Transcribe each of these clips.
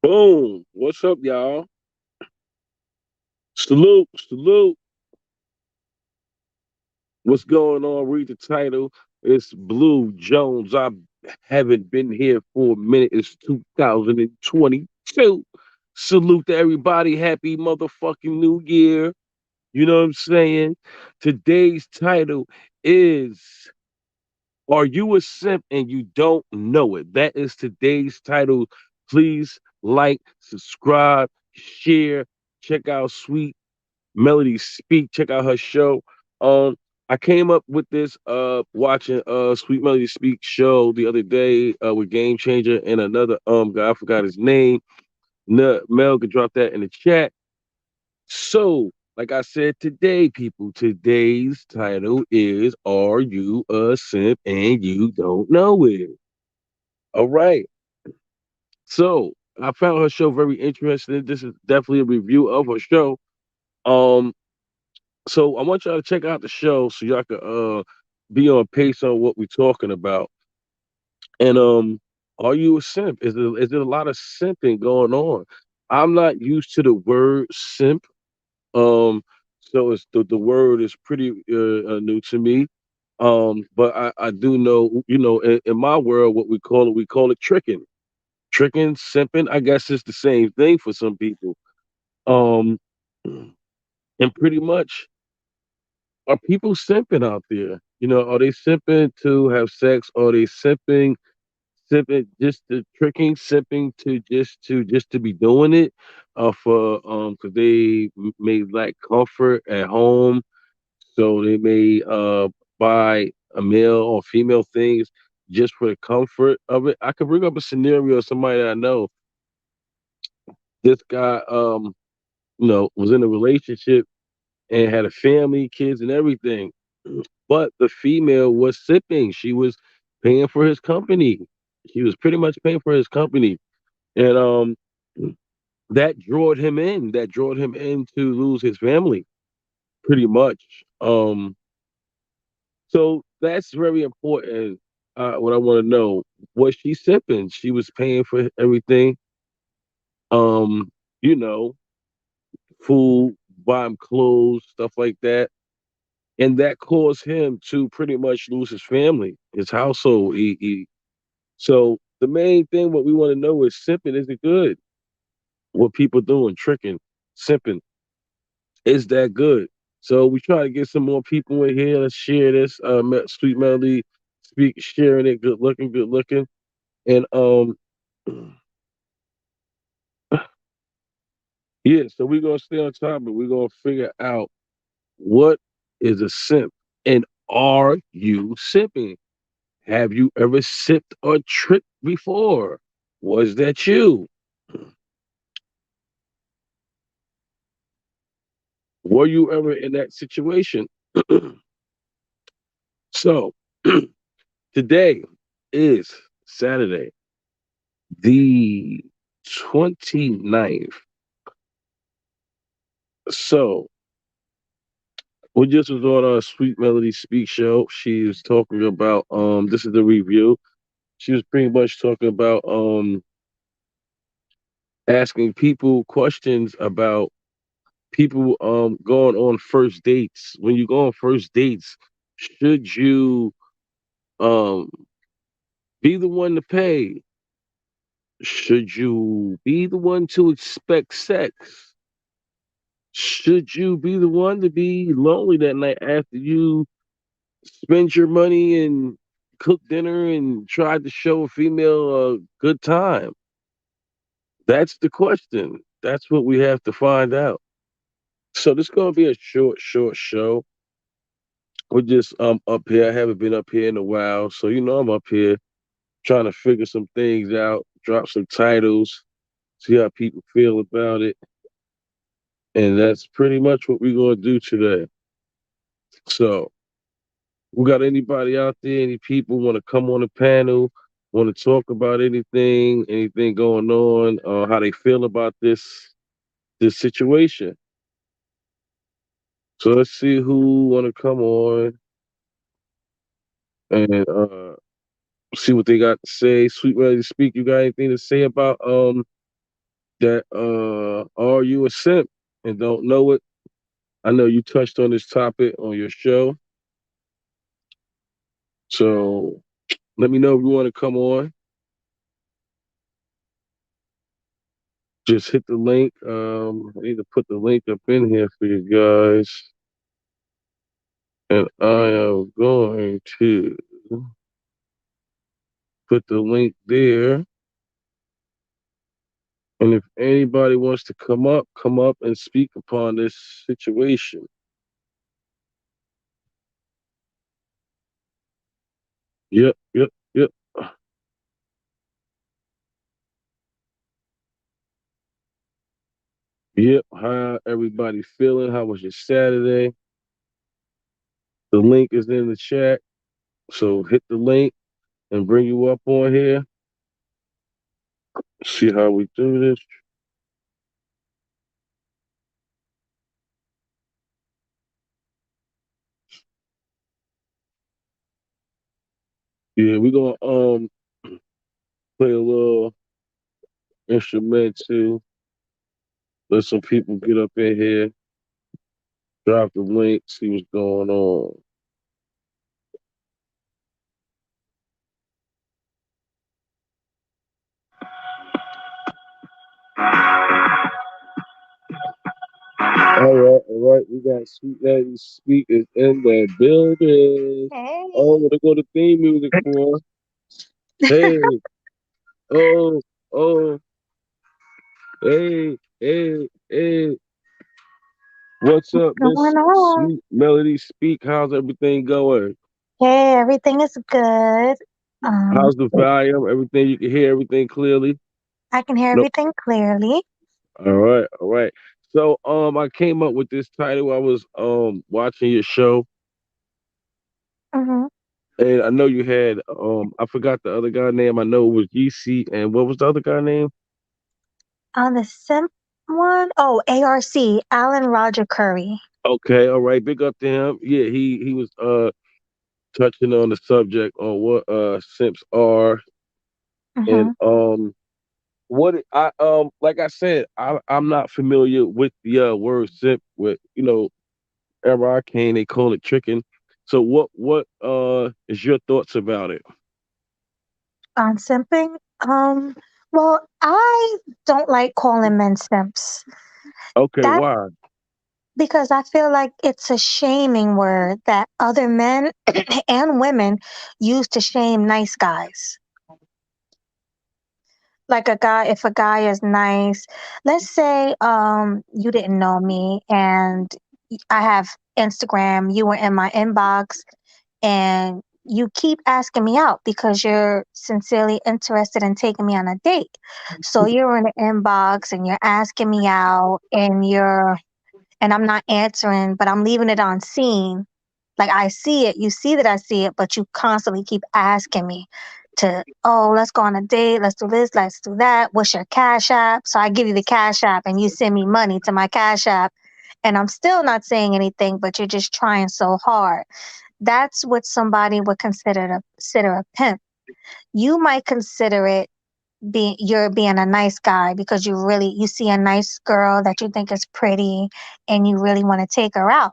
Boom. What's up, y'all? Salute, salute. What's going on? Read the title. It's Blue Jones. I haven't been here for a minute. It's 2022. Salute to everybody. Happy motherfucking New Year. You know what I'm saying? Today's title is Are You a Simp and You Don't Know It? That is today's title. Please like, subscribe, share, check out Sweet Melody Speak. Check out her show. Um, I came up with this watching Sweet Melody Speak show the other day with Game Changer and another guy. I forgot his name. Mel could drop that in the chat. So, like I said today, people, today's title is Are You a Simp and You Don't Know It? All right. So I found her show very interesting. This is definitely a review of her show. Um, So I want y'all to check out the show so y'all can be on pace on what we're talking about. And are you a simp? Is there a lot of simping going on? I'm not used to the word simp. Um, so it's the word is pretty new to me. But I do know, in my world, what we call it tricking. Tricking, simping, I guess it's the same thing for some people. Um, and pretty much are people simping out there? Are they simping to have sex? Are they simping just to tricking, simping to just to be doing it, for because they may lack comfort at home, so they may buy a male or female things just for the comfort of it. I could bring up a scenario of somebody that I know. This guy, was in a relationship and had a family, kids, and everything. But the female was sipping. She was paying for his company. She was pretty much paying for his company. And that drawed him in. That drawed him in to lose his family, pretty much. So that's very important. What I want to know, was she sipping? She was paying for everything. Um, you know, food, buying clothes, stuff like that. And that caused him to pretty much lose his family, his household. So the main thing, what we want to know is simping, is it good? What people doing, tricking, simping, is that good? So we try to get some more people in here. Let's share this. Sweet Melody, speak, sharing it. Good looking, good looking. And yeah. So we're gonna stay on top, but we're gonna figure out what is a simp, and are you simping? Have you ever sipped or tricked before? Was that you? Were you ever in that situation? So today is Saturday, the 29th. So we just was on our Sweet Melody Speak show. She was talking about this is the review. She was pretty much talking about asking people questions about people going on first dates. When you go on first dates, should you um be the one to pay? Should you be the one to expect sex? Should you be the one to be lonely that night after you spend your money and cook dinner and try to show a female a good time? That's the question. That's what we have to find out. So this is gonna be a short show. We're just up here. I haven't been up here in a while, so I'm up here trying to figure some things out, drop some titles, see how people feel about it, and that's pretty much what we're gonna do today. So, we got anybody out there? Any people want to come on the panel? Want to talk about anything going on, how they feel about this situation? So let's see who want to come on and see what they got to say. Sweet Melody Speak. You got anything to say about that are you a simp and don't know it? I know you touched on this topic on your show, so let me know if you want to come on. Just hit the link. I need to put the link up in here for you guys, and I am going to put the link there. And if anybody wants to come up and speak upon this situation. Yep, yep, yep. Yep. How everybody feeling? How was your Saturday? The link is in the chat. So hit the link and bring you up on here. See how we do this. Yeah, we're gonna play a little instrument too. Let some people get up in here, drop the link, see what's going on. All right. We got Sweet Daddy speakers in the building. Oh, Hey. what they go to theme music for? Hey, oh, oh, hey. What's up, Going Miss on? Sweet Melody Speak? How's everything going? Hey, everything is good. Um, How's the volume? Everything you can hear everything clearly? I can hear No. everything clearly. All right. So I came up with this title. I was watching your show Mm-hmm. and I know you had I forgot the other guy name. I know it was GC and what was the other guy name? On the simp one, oh, ARC, Alan Roger Curry. Okay, all right, big up to him. Yeah, he was touching on the subject on what simps are and Mm-hmm. what I like I said, I'm not familiar with the word simp with ever arcane they call it tricking. So what is your thoughts about it? On simping, well, I don't like calling men simps. Okay, That why? because I feel like it's a shaming word that other men and women use to shame nice guys. Like a guy, if a guy is nice, let's say you didn't know me and I have Instagram, you were in my inbox and you keep asking me out because you're sincerely interested in taking me on a date. So you're in the inbox and you're asking me out and I'm not answering, but I'm leaving it on scene. Like I see it, you see that I see it, but you constantly keep asking me to, oh, let's go on a date, let's do this, let's do that. What's your cash app? So I give you the cash app and you send me money to my cash app. And I'm still not saying anything, but you're just trying so hard. That's what somebody would consider a pimp. You might consider it being you're being a nice guy because you see a nice girl that you think is pretty and you really want to take her out.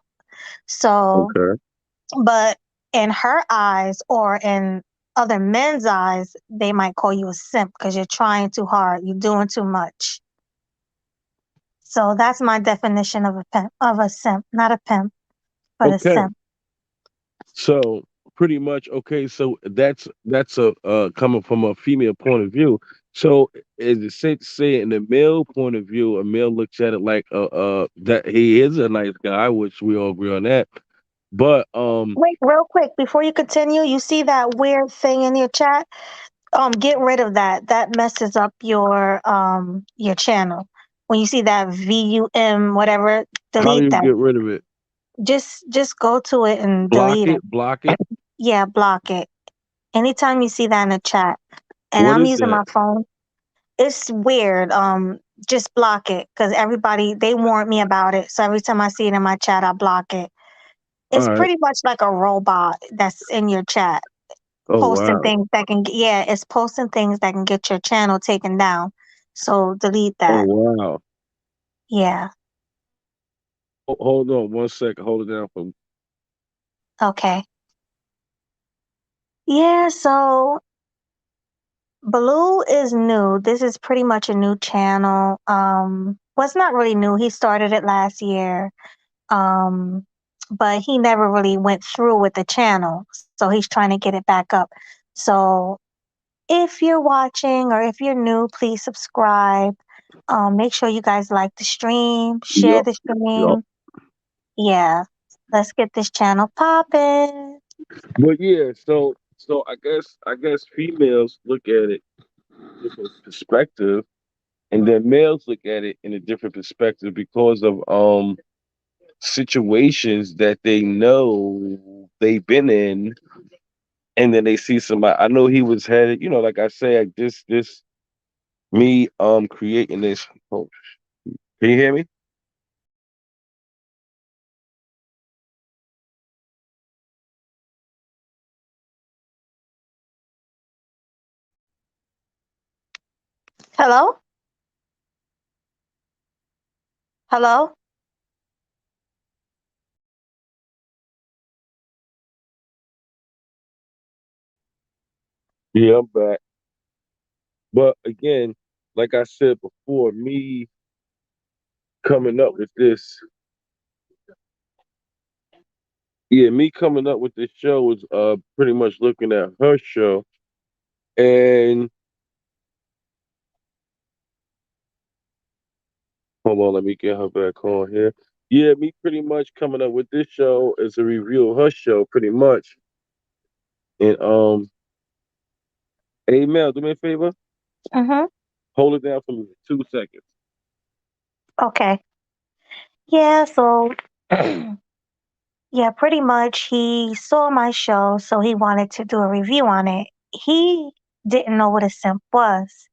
So Okay. but in her eyes or in other men's eyes, they might call you a simp because you're trying too hard, you're doing too much. So that's my definition of a simp, not a pimp, but a Okay. simp. So pretty much okay, so that's a coming from a female point of view. So is it safe to say in the male point of view, a male looks at it like that he is a nice guy, which we all agree on that. But Wait, real quick before you continue, you see that weird thing in your chat? Get rid of that. That messes up your channel. When you see that VUM whatever, how do delete you that. get rid of it? Just go to it and Block delete it. it, block it. Yeah, block it. Anytime you see that in the chat, and What I'm is using that? my phone, it's weird. Just block it because everybody they warned me about it. So every time I see it in my chat, I block it. All It's right. pretty much like a robot that's in your chat, Oh posting wow. things that can, yeah, it's posting things that can get your channel taken down. So delete Oh that. wow. Yeah. Hold on one second. Hold it down for me. Okay. Yeah, so Blue is new. This is pretty much a new channel. Well, it's not really new. He started it last year. Um, but he never really went through with the channel. So he's trying to get it back up. So if you're watching or if you're new, please subscribe. Make sure you guys like the stream, share Yup. the Yup. stream. Yeah. Let's get this channel popping. But yeah, so I guess females look at it different perspective, and then males look at it in a different perspective because of situations that they know they've been in, and then they see somebody. I know he was headed, like I said, this me creating this. Oh, can you hear me? Hello? Hello? Yeah, I'm back. But again, like I said before, me coming up with this, yeah, me coming up with this show was pretty much looking at her show, and hold on, let me get her back on here. Yeah, me pretty much coming up with this show is a review of her show, pretty much. And hey Mel, do me a favor, Mm-hmm. hold it down for me for 2 seconds. Okay. Yeah, so yeah, pretty much he saw my show, so he wanted to do a review on it. He didn't know what a simp was.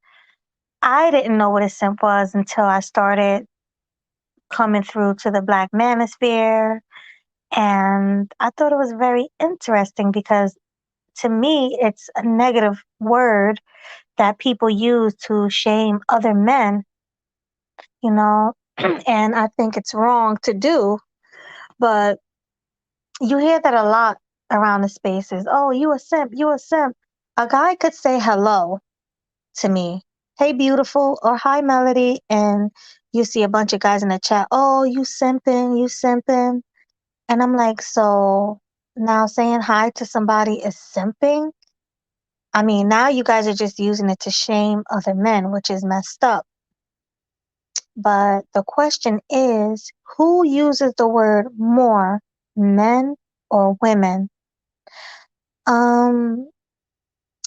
I didn't know what a simp was until I started coming through to the Black Manosphere. And I thought it was very interesting because to me, it's a negative word that people use to shame other men, you know, and I think it's wrong to do. But you hear that a lot around the spaces. Oh, you a simp, you a simp. A guy could say hello to me, hey, beautiful, or hi, Melody. And you see a bunch of guys in the chat, oh, you simping, you simping. And I'm like, so now saying hi to somebody is simping? I mean, now you guys are just using it to shame other men, which is messed up. But the question is, who uses the word more, men or women? Um,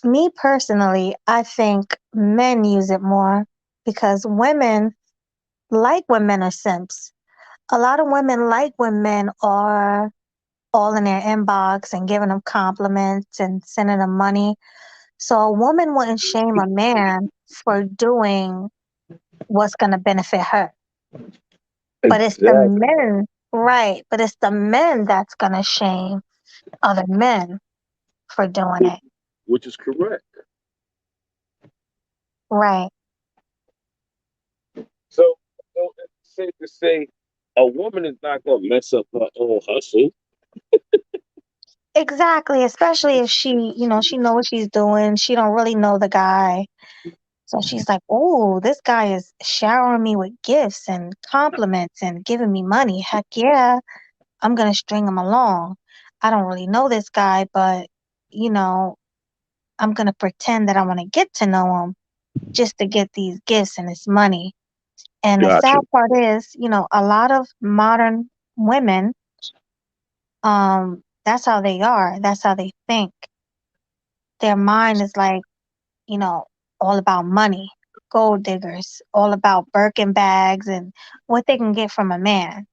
Me personally, I think men use it more because women like when men are simps. A lot of women like when men are all in their inbox and giving them compliments and sending them money. So a woman wouldn't shame a man for doing what's going to benefit her. But it's the Exactly. men, right? But it's the men that's going to shame other men for doing which, it. which is correct. Right. So, so it's safe to say a woman is not gonna mess up her own hustle. Exactly, especially if she, she know what she's doing. She don't really know the guy. So she's like, "Oh, this guy is showering me with gifts and compliments and giving me money. Heck yeah, I'm gonna string him along. I don't really know this guy, but you know, I'm gonna pretend that I want to get to know him just to get these gifts and this money." And the sad Gotcha. part is, a lot of modern women, that's how they are. That's how they think. Their mind is like, you know, all about money, gold diggers, all about Birkin bags and what they can get from a man.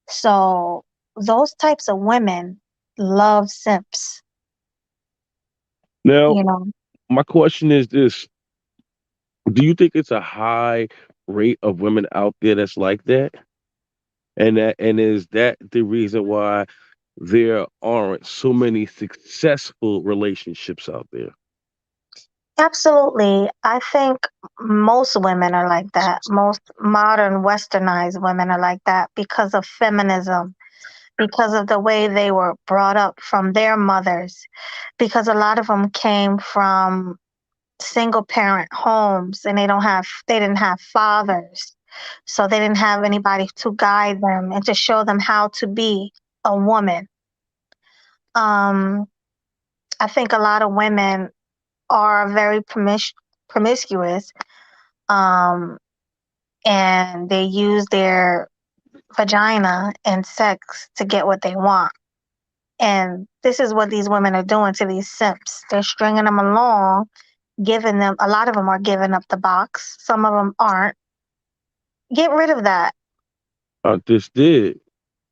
So those types of women love simps, Now, you know. my question is this: do you think it's a high rate of women out there that's like that? And is that the reason why there aren't so many successful relationships out there? Absolutely. I think most women are like that. Most modern westernized women are like that because of feminism, because of the way they were brought up from their mothers, because a lot of them came from single parent homes and they didn't have fathers. So they didn't have anybody to guide them and to show them how to be a woman. Um, I think a lot of women are very promiscuous, um, and they use their vagina and sex to get what they want. And this is what these women are doing to these simps. They're stringing them along, giving them, a lot of them are giving up the box, some of them aren't. Get rid of that. I just did.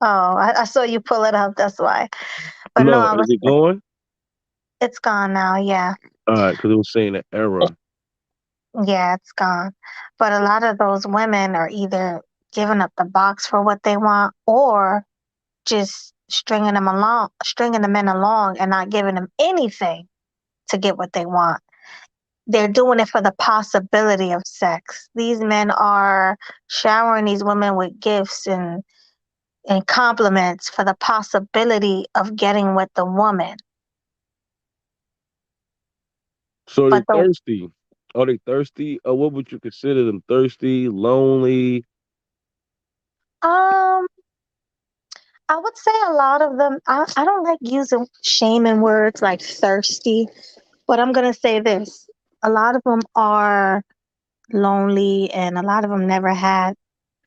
Oh, I saw you pull it up. That's why. But no, No, I is was. it going? It's gone now. Yeah, All right, because it was saying an error. yeah, it's gone. But a lot of those women are either giving up the box for what they want, or just stringing the men along, and not giving them anything to get what they want. They're doing it for the possibility of sex. These men are showering these women with gifts and compliments for the possibility of getting with the woman. So they But the thirsty. Are they thirsty? Or what would you consider them? Thirsty, lonely? um I would say a lot of them, I don't like using shaming words like thirsty, but I'm gonna say this. A lot of them are lonely and a lot of them never had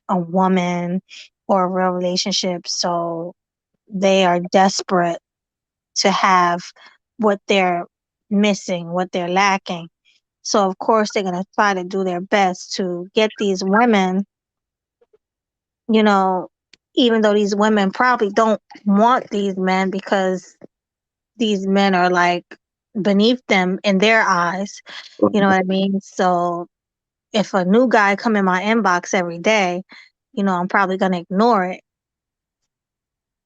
a woman or a real relationship, so they are desperate to have what they're missing, what they're lacking. So of course they're going to try to do their best to get these women, you know, even though these women probably don't want these men because these men are like beneath them in their eyes. You know what I mean? So if a new guy come in my inbox every day, I'm probably going to ignore it.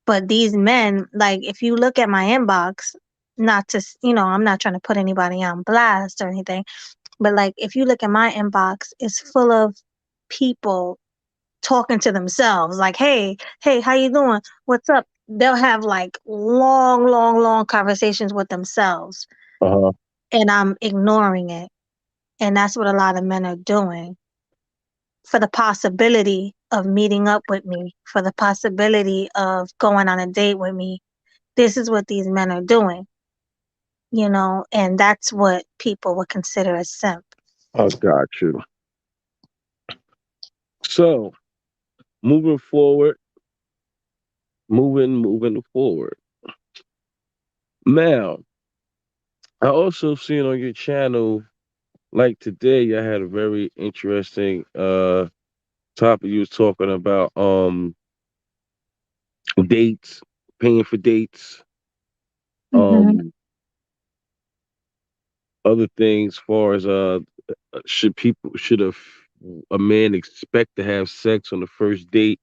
But these men, like, if you look at my inbox, not to, I'm not trying to put anybody on blast or anything, but like, if you look at my inbox, it's full of people talking to themselves, like, hey, how you doing? What's up? They'll have like long, long, long conversations with themselves, Uh-huh. and I'm ignoring it. And that's what a lot of men are doing for the possibility of meeting up with me, for the possibility of going on a date with me. This is what these men are doing, and that's what people would consider a simp. I got you. So moving forward, moving forward. Now, I also seen on your channel, like today, I had a very interesting topic. You was talking about dates, paying for dates, Hmm. um, other things. Far as should a man expect to have sex on the first date?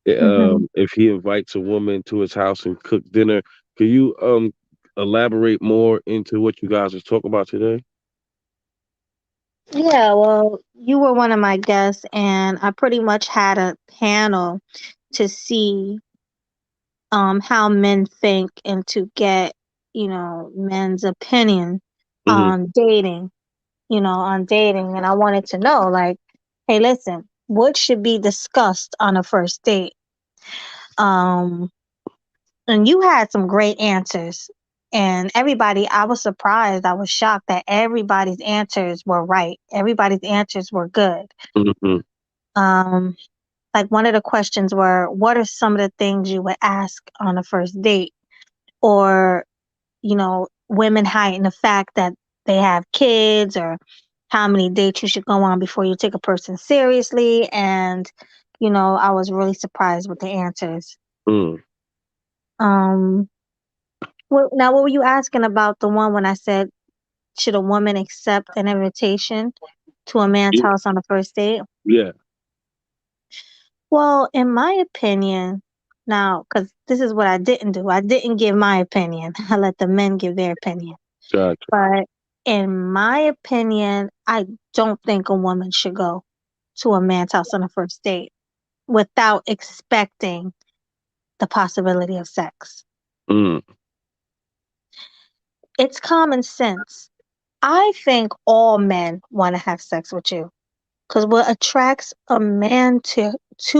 Hmm. If he invites a woman to his house and cook dinner, can you elaborate more into what you guys are talking about today? Yeah, well, you were one of my guests, and I pretty much had a panel to see how men think and to get, men's opinion Hmm. on dating. And I wanted to know, like, hey, listen, what should be discussed on a first date? Um, and you had some great answers. And everybody, I was surprised. I was shocked that everybody's answers were right. Everybody's answers were good. Hmm. Um, like one of the questions were, what are some of the things you would ask on a first date? Or, women hiding the fact that they have kids, or how many dates you should go on before you take a person seriously. And, I was really surprised with the answers. Mm. Um, now, what were you asking about the one when I said, should a woman accept an invitation to a man's Yeah, house on a first date? yeah, Well, in my opinion, now, because this is what I didn't do, I didn't give my opinion. I let the men give their opinion. gotcha. In my opinion, I don't think a woman should go to a man's house on a first date without expecting the possibility of sex. Mm, It's common sense. I think all men want to have sex with you because what attracts a man to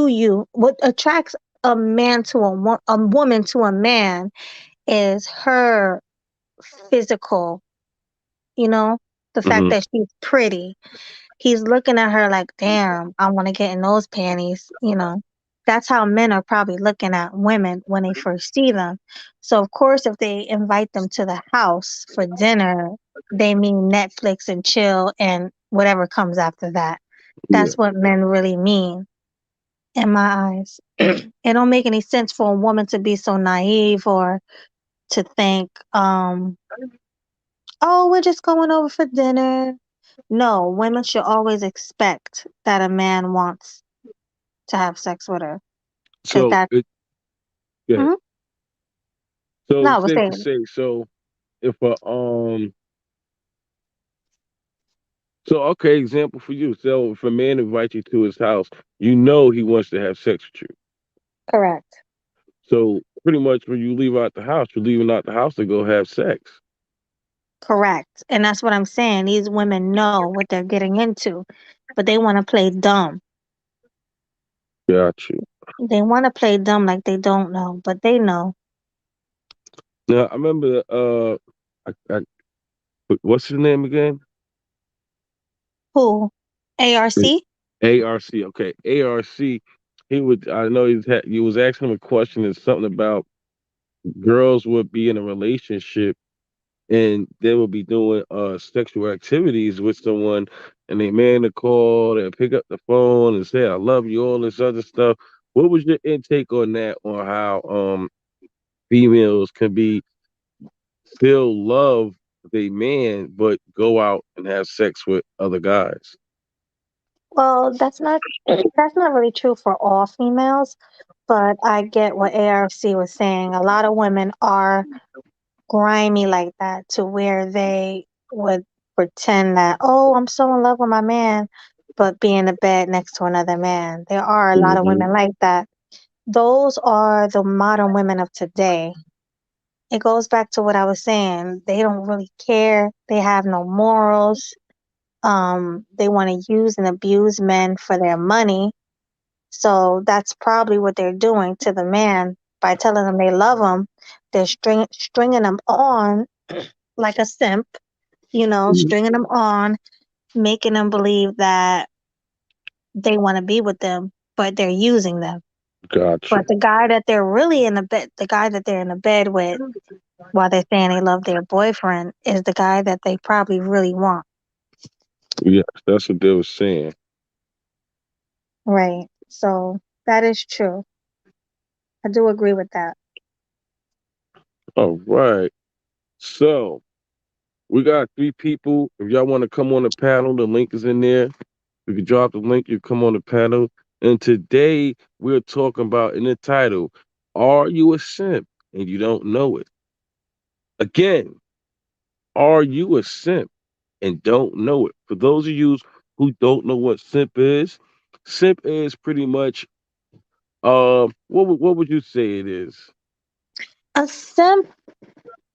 you, what attracts a man to a woman to a man is her physical, you know, the fact hmm. that she's pretty. He's looking at her like, damn, I want to get in those panties, you know. That's how men are probably looking at women when they first see them. So, of course, if they invite them to the house for dinner, they mean Netflix and chill and whatever comes after that. Yeah. That's what men really mean in my eyes. It don't make any sense for a woman to be so naive or to think, oh, we're just going over for dinner. No, women should always expect that a man wants to have sex with her, because So that. it yeah. Mhm. So No, I it's was safe to saying say. So if a so okay, example for you. So if a man invites you to his house, you know he wants to have sex with you. correct, So pretty much when you leave out the house, you're leaving out the house to go have sex. correct, and that's what I'm saying. These women know what they're getting into, but they want to play dumb. Got you. They want to play dumb like they don't know, but they know. Now I remember what's his name again? Who? ARC? ARC. Okay, ARC. He would. I know he was asking him a question. It's something about girls would be in a relationship and they will be doing sexual activities with someone, and they man to call and pick up the phone and say I love you, all this other stuff. What was your intake on that, on how females can be still love their man but go out and have sex with other guys? Well, that's not really true for all females, but I get what ARC was saying. A lot of women are grimy like that to where they would pretend that, oh, I'm so in love with my man, but be in the bed next to another man. There are a lot of Hmm. women like that. Those are the modern women of today. It goes back to what I was saying. They don't really care. They have no morals. They want to use and abuse men for their money. So that's probably what they're doing to the man by telling them they love him. They're stringing them on like a simp, you know, stringing them on, making them believe that they want to be with them, but they're using them. Got But you. the guy that they're really in the bed, the guy that they're in the bed with while they're saying they love their boyfriend is the guy that they probably really want. Yes, that's what they were saying. Right. So that is true. I do agree with that. All right. So we got three people. If y'all want to come on the panel, the link is in there. You can drop the link, you come on the panel. And today we're talking about in the title, are you a simp and you don't know it? Again, are you a simp and don't know it? For those of you who don't know what simp is pretty much what would you say it is? A simp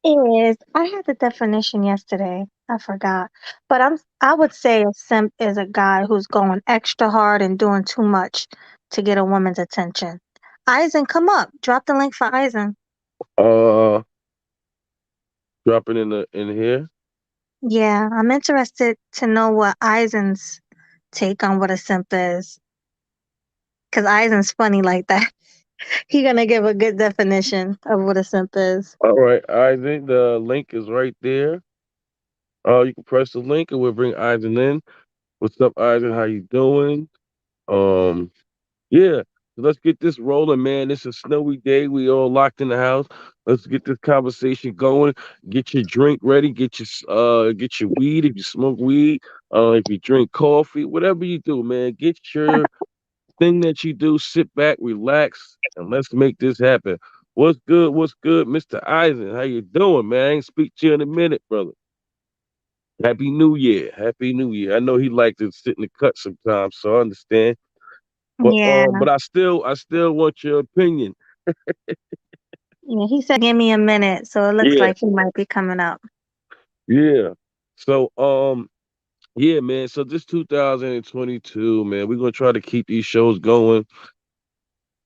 is, I had the definition yesterday. I forgot. But I would say a simp is a guy who's going extra hard and doing too much to get a woman's attention. Eisen, come up. Drop the link for Eisen. Uh dropping in here. Yeah, I'm interested to know what Eisen's take on what a simp is. Because Eisen's funny like that. He gonna give a good definition of what a simp is. All right, I think the link is right there. You can press the link and we'll bring Eisen in. What's up, Eisen? How you doing? Um, yeah. So let's get this rolling, man. It's a snowy day. We all locked in the house. Let's get this conversation going. Get your drink ready. Get your weed if you smoke weed. If you drink coffee, whatever you do, man. Get your thing that you do. Sit back, relax, and let's make this happen. What's good? What's good, Mr. Eisen? How you doing, man? I ain't speak to you in a minute, brother. Happy New Year. Happy New Year. I know he liked to sit in the cut sometimes, so I understand. Yeah, But I still want your opinion. yeah. He said, "Give me a minute," so it looks Yeah, like he might be coming up. yeah. So yeah, man. So this 2022, man, we're gonna try to keep these shows going.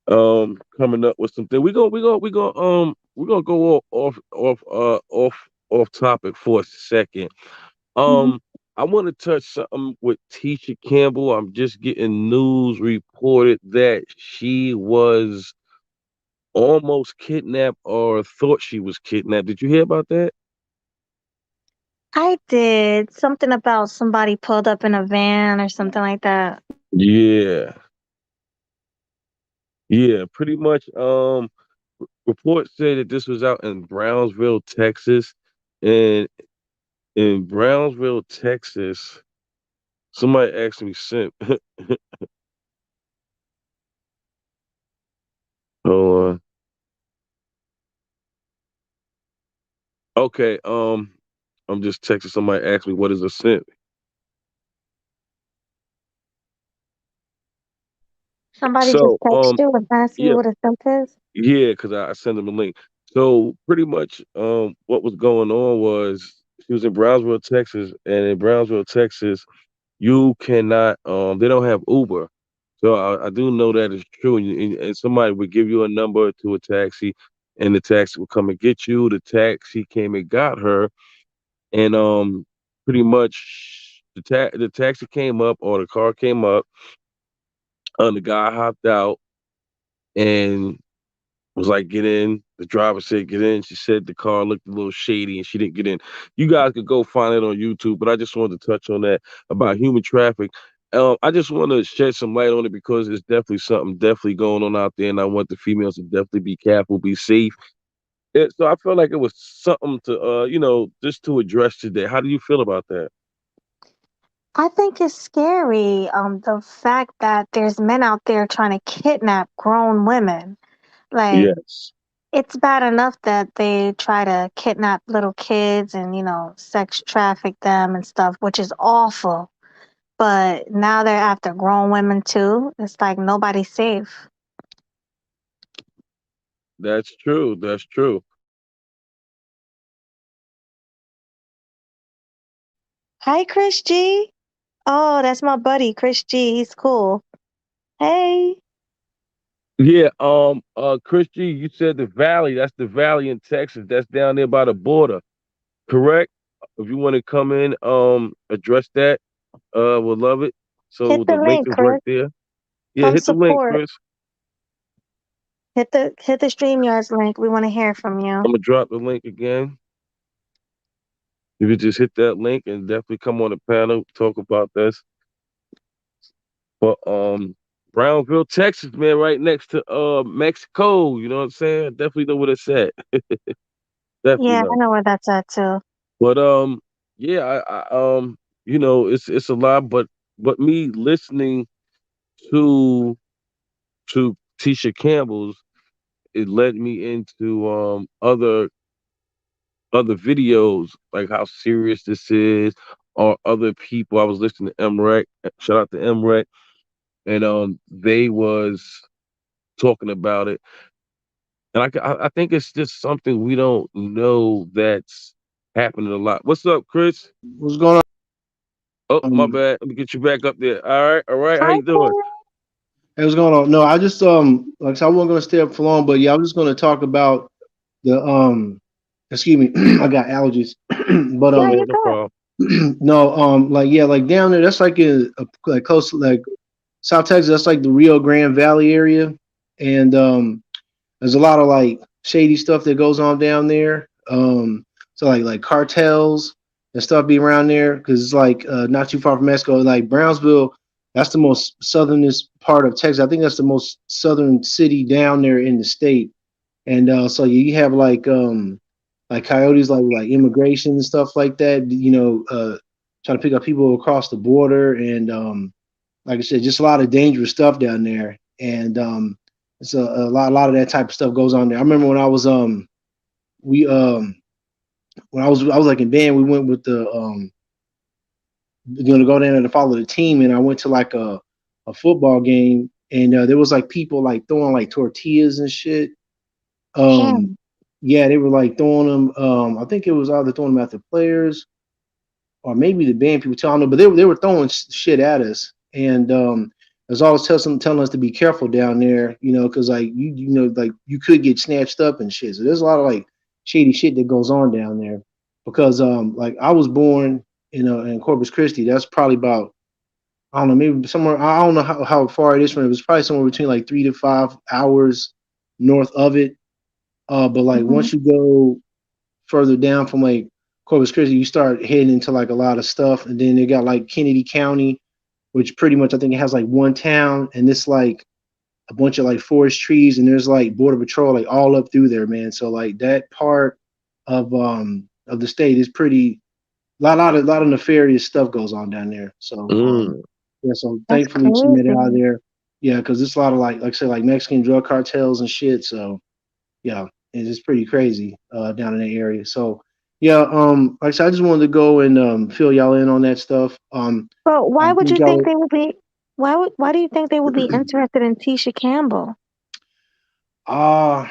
Coming up with something. We're gonna go off topic for a second. Mhm. Um, I want to touch something with Tisha Campbell. I'm just getting news reported that she was almost kidnapped or thought she was kidnapped. Did you hear about that? I did something about somebody pulled up in a van or something like that. Yeah, yeah, pretty much. Reports say that this was out in Brownsville, Texas, and in Brownsville, Texas, somebody asked me simp. Oh, okay. I'm just texting somebody asked me what is a simp. Somebody just So, text you and asked you yeah, what a simp is. yeah, because I sent them a link. So pretty much, what was going on was she was in Brownsville, Texas, and in Brownsville, Texas, you cannot, they don't have Uber. So I do know that is true, and somebody would give you a number to a taxi, and the taxi would come and get you. The taxi came and got her, and pretty much the taxi came up or the car came up, and the guy hopped out and was like, "Get in." The driver said, "Get in." She said the car looked a little shady and she didn't get in. You guys could go find it on YouTube, but I just wanted to touch on that about human traffic. I just want to shed some light on it because it's definitely something definitely going on out there, and I want the females to definitely be careful, be safe. So I felt like it was something to, just to address today. How do you feel about that? I think it's scary. The fact that there's men out there trying to kidnap grown women. Like, Yes, it's bad enough that they try to kidnap little kids and, sex traffic them and stuff, which is awful. But now they're after grown women too. It's like nobody's safe. that's true. That's true. Hi, Chris G. Oh, that's my buddy, Chris G. He's cool. Hey. Yeah, Chris G, you said the valley. That's the valley in Texas. That's down there by the border, correct? If you want to come in, address that, we'll love it. Hit So the the link link, is right Chris. there. Yeah, Come hit the link, support. Chris. Hit the StreamYards link. We want to hear from I'm you. gonna drop the link again. You could just hit that link and definitely come on the panel, talk about this. But Brownsville, Texas, man, right next to Mexico. You know what I'm saying? Definitely know what it's at. Definitely Yeah, I know. know where that's at too. But yeah, it's a lot. But me listening to Tisha Campbell's, it led me into other videos like how serious this is, or other people. I was listening to MREC. Shout out to MREC, and they was talking about it, and I think it's just something we don't know that's happening a lot. What's up, Chris? What's going Oh, my on? bad. Let me get you back up there. All right, all right. How Hi, you doing? Chris. Hey, what's going on? No, I just like I said, I wasn't gonna stay up for long, but yeah, I was just gonna talk about the excuse me, I got allergies, but Yeah, Yeah, you no good. problem. no, like yeah, like down there, that's like like close, like South Texas, that's like the Rio Grande Valley area, and there's a lot of like shady stuff that goes on down there. So like cartels and stuff be around there because it's like not too far from Mexico. Like Brownsville, that's the most southernest part of Texas. I think that's the most southern city down there in the state. And so you have like coyotes, like immigration and stuff like that. Trying to pick up people across the border, and like I said, just a lot of dangerous stuff down there. And it's a lot of that type of stuff goes on there. I remember when I was we when I was like in band, we went with the gonna go down there to follow the team, and I went to like a football game, and there was like people like throwing like tortillas and shit. Um, Damn. yeah, they were like throwing them. I think it was either throwing them at the players or maybe the band people. I don't know, but they were throwing shit at us, and as always telling us to be careful down there, because like like you could get snatched up and shit. So there's a lot of like shady shit that goes on down there. Because like I was born in Corpus Christi. That's probably about, I don't know, maybe somewhere, I don't know how far it is from it. It was probably somewhere between like 3 to 5 hours north of it. But like Mhm. once you go further down from like Corpus Christi, you start heading into like a lot of stuff, and then they got like Kennedy County, which pretty much I think it has like one town, and it's like a bunch of like forest trees, and there's like border patrol like all up through there, man. So like that part of the state is pretty, lot of nefarious stuff goes on down there. So Mm. yeah, so That's thankfully she made it out of crazy. there. Yeah, because it's a lot of like I said, like Mexican drug cartels and shit. So yeah, it's pretty crazy down in that area. So yeah, like I said, I just wanted to go and fill y'all in on that stuff. But I why would think you think y'all. they would be? Why do you think they would be interested in Tisha Campbell? uh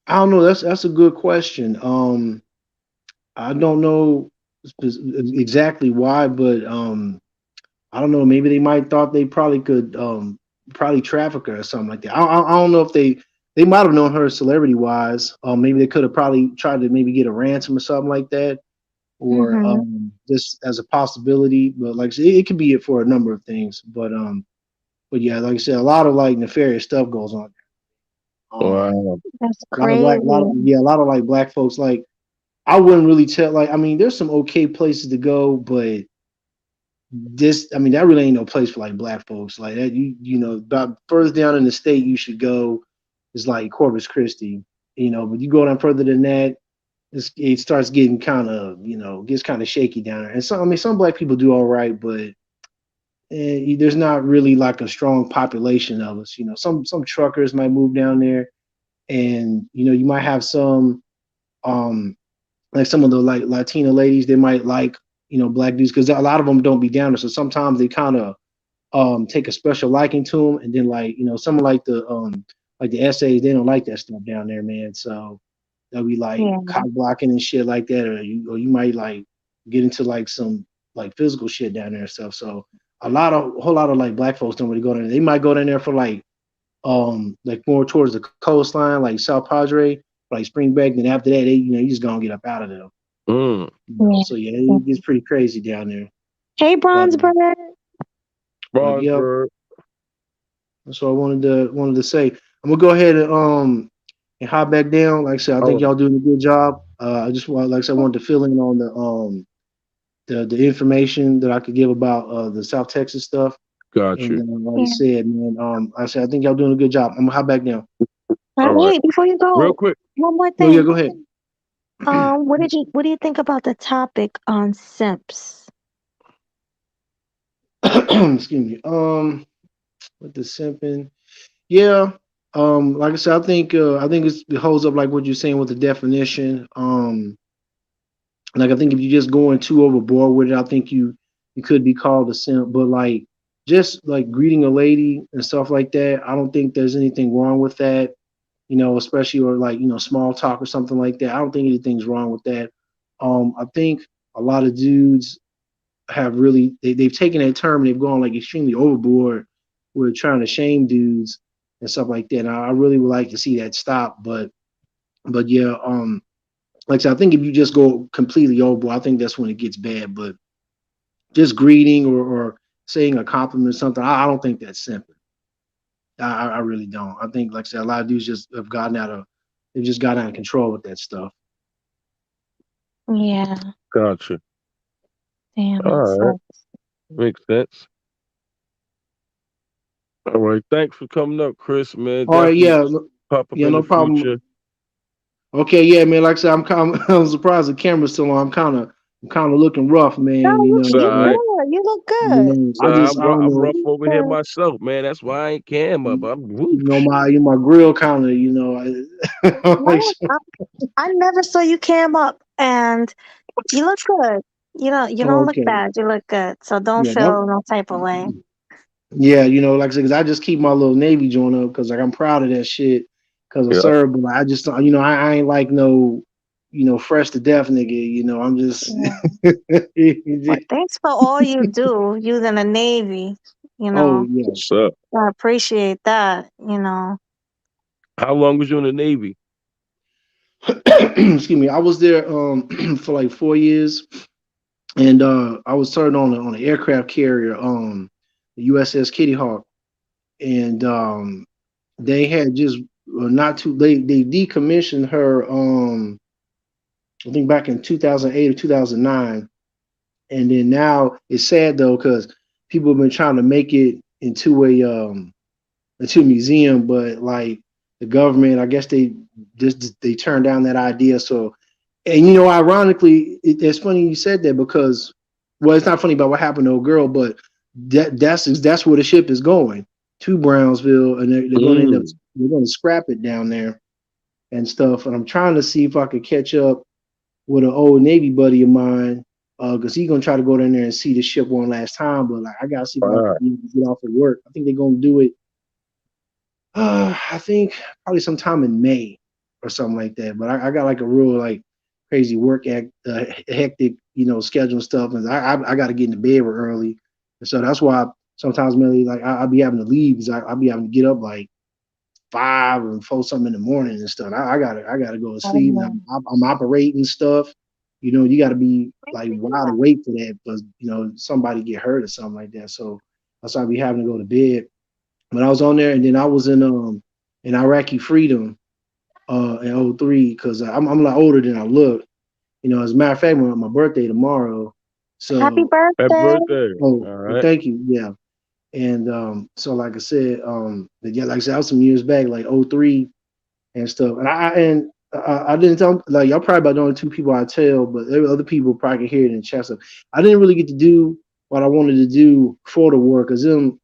I don't know. That's a good question. I don't know exactly why, but I don't know. Maybe they might thought they probably could probably traffic her or something like that. I don't know if they might have known her celebrity wise. Maybe they could have probably tried to maybe get a ransom or something like that, or Mm-hmm. just as a possibility. But like I said, it could be it for a number of things. But yeah, like I said, a lot of like nefarious stuff goes on. Wow. That's A lot of black, a lot crazy. of yeah, a lot of like black folks. Like I wouldn't really tell. Like I mean, there's some okay places to go, but I mean, that really ain't no place for like black folks. Like that, about further down in the state you should go is like Corpus Christi. But you go down further than that, it starts getting kind of, gets kind of shaky down there. And so, I mean, some black people do all right, but there's not really like a strong population of us. Some truckers might move down there, and you might have some, um, like some of the like Latina ladies, they might like black dudes because a lot of them don't be down there. So sometimes they kind of take a special liking to them, and then like someone like the essays, they don't like that stuff down there, man. So they'll be like Yeah, cock blocking and shit like that, or you might like get into like some like physical shit down there and stuff. So a whole lot of like black folks don't really go down there. They might go down there for like more towards the coastline, like South Padre, like spring break. Then after that, they you just gonna get up out of there. Mm. yeah. So yeah, Yeah. it gets pretty crazy down there. Hey, But Bronzeberg. but yeah, Rosberg. that's what I wanted to say. I'm gonna go ahead and hop back down. Like I said, I think Oh, y'all doing a good job. I just want, like I said, I wanted to fill in on the information that I could give about the South Texas stuff. got And you. like I Yeah. said, man, I said I think y'all doing a good job. I'm gonna hop back down. All right. Wait, before you Real go, quick. one more Oh yeah, thing. go ahead. What do you think about the topic on simps? Excuse me. With the simping, yeah. Like I said, I think it holds up like what you're saying with the definition. Like I think if you're just going too overboard with it, I think you could be called a simp. But like just like greeting a lady and stuff like that, I don't think there's anything wrong with that. Especially or like small talk or something like that. I don't think anything's wrong with that. I think a lot of dudes have really they've taken that term and they've gone like extremely overboard with trying to shame dudes and stuff like that. And I really would like to see that stop. But yeah, like I said, I think if you just go completely overboard, I think that's when it gets bad. But just greeting or saying a compliment or something, I don't think that's simple. I really don't. I think, like I said, a lot of dudes just have they've just gotten out of control with that stuff. Yeah, Got you. damn, All that right. sucks. Makes sense. All right. Thanks for coming up, Chris, man. All right, Definitely yeah, pop up yeah, in no the future. problem. Okay, yeah, man. Like I said, I'm surprised the camera's still on. I'm kind of looking rough, No, man. It's you all right. good. You look good. I just I don't I'm know. rough over here Uh, myself, man. That's why I ain't cam up. I'm whoosh. My grill kind of like no, I never saw you cam up, and you look good. You Oh, don't look okay. bad. You look good. So don't Yeah, that. feel no type of way. Yeah, like I said, 'cause I just keep my little Navy joint up because like I'm proud of that shit because of Yeah. sir. But like, I just I ain't like no fresh to death nigga. I'm just Yeah. Well, thanks for all you do using the Navy. You oh know, yeah. What's up? I appreciate that. You know, How long was you in the Navy? Excuse me. I was there for like 4 years, and I was started on an aircraft carrier, the USS Kitty Hawk, and they had just not too they decommissioned her I think back in 2008 or 2009. And then now it's sad though because people have been trying to make it into a museum, but like the government, I guess they turned down that idea. So, and ironically, it's funny you said that because, well, it's not funny about what happened to a girl, but that's where the ship is going to Brownsville, and they're going to end up Mm. they're going to scrap it down there and stuff. And I'm trying to see if I could catch up with an old Navy buddy of mine, because he's gonna try to go down there and see the ship one last time. But like, I gotta see if I Wow. can get off of work. I think they're gonna do it. I think probably sometime in May or something like that. But I got like a real like crazy work hectic schedule and stuff, and I got to get into bed real early, and so that's why sometimes mainly like I be having to leave because I be having to get up like 5 or 4 something in the morning and stuff. I gotta go to sleep. And oh, I'm operating stuff. You got to be like wide awake for that because somebody get hurt or something like that. So that's why I be having to go to bed. But I was on there, and then I was in Iraqi Freedom in '03 because I'm a lot older than I look. As a matter of fact, my birthday tomorrow. happy So Happy birthday! birthday. oh, All well, right. thank you. Yeah. And so like I said, but yeah, like I said, that was some years back, like '03 and stuff. And I didn't tell like y'all probably about the only two people I tell, but there were other people probably can hear it in the chat stuff. I didn't really get to do what I wanted to do for the war because them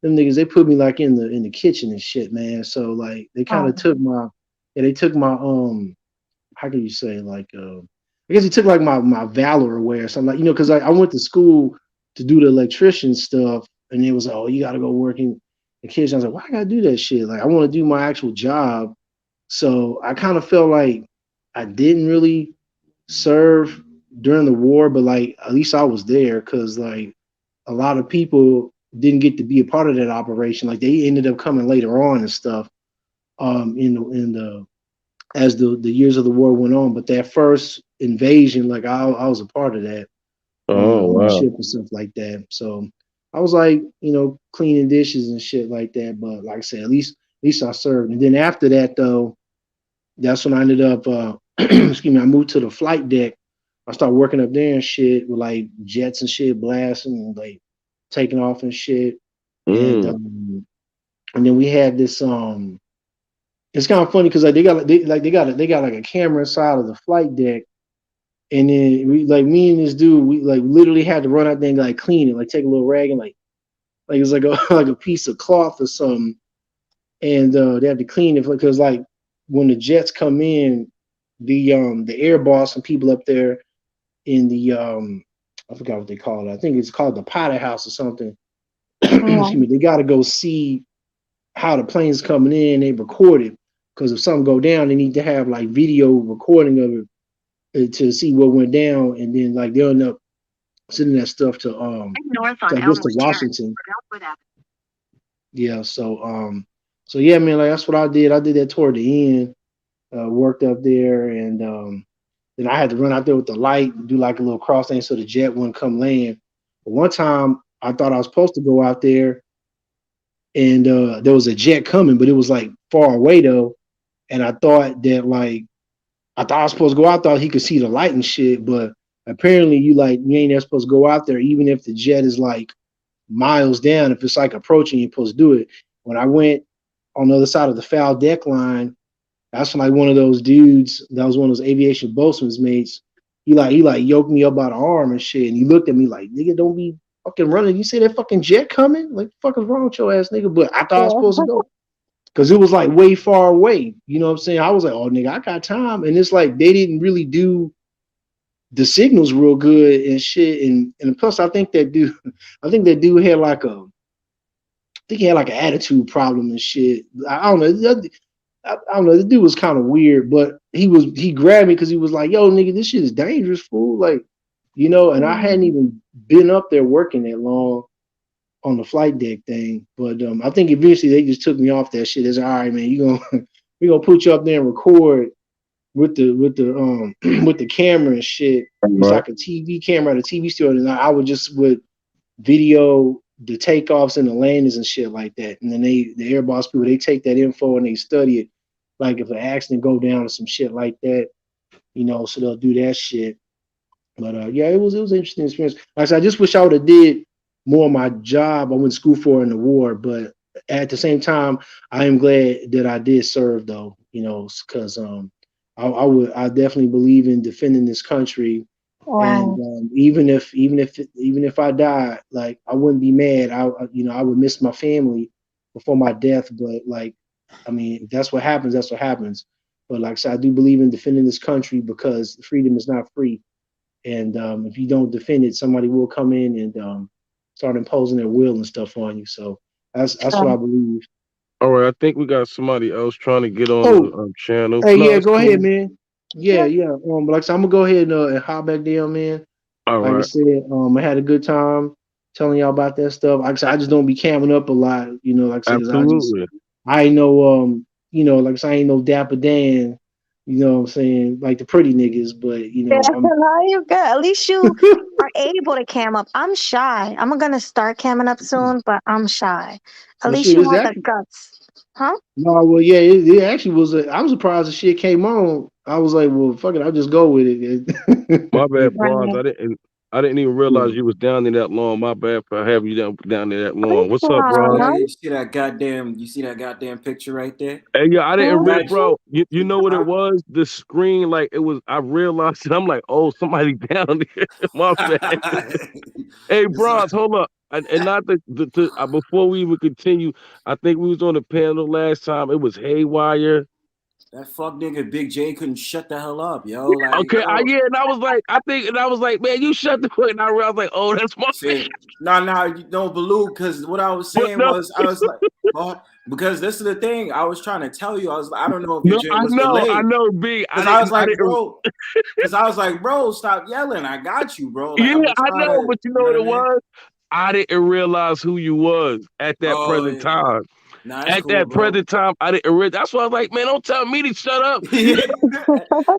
niggas they put me like in the kitchen and shit, man. So like they kind of took Um, my yeah they took my how can you say like I guess he took like my valor away or something like because I went to school to do the electrician stuff and it was like, oh, you got to go work in the kitchen. I was like, why I gotta do that shit? Like I want to do my actual job. So I kind of felt like I didn't really serve during the war, but like at least I was there because like a lot of people didn't get to be a part of that operation. Like they ended up coming later on and stuff. In the as the years of the war went on, but that first invasion, like I was a part of that Oh on the wow. ship and stuff like that. So I was like cleaning dishes and shit like that. But like I said, at least I served. And then after that though, that's when I ended up excuse me, I moved to the flight deck. I started working up there and shit with like jets and shit blasting and like taking off and shit. And Mm. um and then we had this it's kind of funny because like they got like a camera inside of the flight deck. And then we like me and this dude, we like literally had to run out there and like clean it, like take a little rag and like it's like a like a piece of cloth or something, and they have to clean it because like when the jets come in, the air boss and people up there in the I forgot what they call it. I think it's called the pilot house or something. Excuse yeah. me. They got to go see how the plane's coming in. They record it because if something go down, they need to have like video recording of it to see what went down, and then like they'll end up sending that stuff to I guess to Washington. Yeah. So yeah, man. Like that's what I did. I did that toward the end. Worked up there, and then I had to run out there with the light and do like a little cross thing so the jet wouldn't come land. But one time I thought I was supposed to go out there, and there was a jet coming, but it was like far away though. And I thought I was supposed to go out there. He could see the light and shit, but apparently you ain't ever supposed to go out there, even if the jet is like miles down. If it's like approaching, you're supposed to do it. When I went on the other side of the foul deck line, that's when like one of those dudes that was one of those aviation boatswain's mates. He like yoked me up by the arm and shit, and he looked at me like, nigga, don't be fucking running. You see that fucking jet coming? Like, the fuck is wrong with your ass, nigga? But I thought I was supposed to go because it was like way far away. You know what I'm saying? I was like, oh nigga, I got time. And it's like they didn't really do the signal's real good and shit. And plus, I think that dude had like I think he had like an attitude problem and shit. I don't know. I don't know. The dude was kind of weird, but he grabbed me because he was like, "Yo, nigga, this shit is dangerous, fool." Like, you know. And I hadn't Mm. even been up there working that long on the flight deck thing. But I think eventually they just took me off that shit. It's all right, man. You gonna we gonna put you up there and record with the with the camera and shit. It's Right. like a TV camera at a TV studio, and I would just would video the takeoffs and the landings and shit like that. And then the air boss people, they take that info and they study it. Like if an accident go down or some shit like that, you know, so they'll do that shit. But yeah, it was an interesting experience. Like I said, I just wish I would have did more of my job I went to school for in the war. But at the same time, I am glad that I did serve though, you know, because I definitely believe in defending this country. And Right. even if I die, like I wouldn't be mad. You know I would miss my family before my death. But like, I mean, if that's what happens. That's what happens. But like I said, I do believe in defending this country because freedom is not free. And if you don't defend it, somebody will come in and start imposing their will and stuff on you. So that's what I True. believe. All right. I think we got somebody else trying to get on the Oh, channel. hey, No, yeah, it's go ahead, cool. man. Yeah, Yeah. yeah. But like I said, I'm gonna go ahead and hop back down, man. All Like I right. said, I had a good time telling y'all about that stuff. Like I said, I just don't be camming up a lot, you know. Like I said, 'cause Absolutely. I ain't know, like I said, I ain't no Dapper Dan, you know what I'm saying, like the pretty niggas, but Yeah, I'm. no, you good. At least you are able to cam up. I'm shy. I'm gonna start camming up soon, but I'm shy. At Well, least shit, you it's have the actually guts. Huh? no, well, yeah, it actually was. I was surprised the shit came on. I was like, well, fuck it, I'll just go with My it. bad, Bronze. Right. I didn't even realize Yeah. you was down there that long. My bad for having you down there that long. What's up, Bronze? Yeah, Aw. you see that goddamn picture right there? Hey, yeah, I didn't real, Imagine, Mhm. bro. You know what it huh? was? The screen, like it was. I realized it. I'm like, oh, somebody down there. My bad. Hey, It's like Bronze, hold up. And not before we even continue, I think we was on the panel last time. It was Haywire. that fuck nigga Big J couldn't shut the hell up, yo. Like, Okay, yo, yeah, and I was like, man, you shut the fuck. And I realized, like, oh, that's my man. shit. Nah, you don't believe because what I was But saying no, was I was like, oh, because this is the thing I was trying to tell you. I don't know if your no, joint was I delayed. know, B. Cause I didn't. I was like, bro, stop yelling. I got you, bro. Like Yeah, I'm gonna I try know, to, but you know you know what what I it mean? was? I didn't realize who you was at that Oh, present yeah. time. Nah, it's At cool, that bro. present time, I didn't realize. That's why I was like, man, don't tell me to shut up.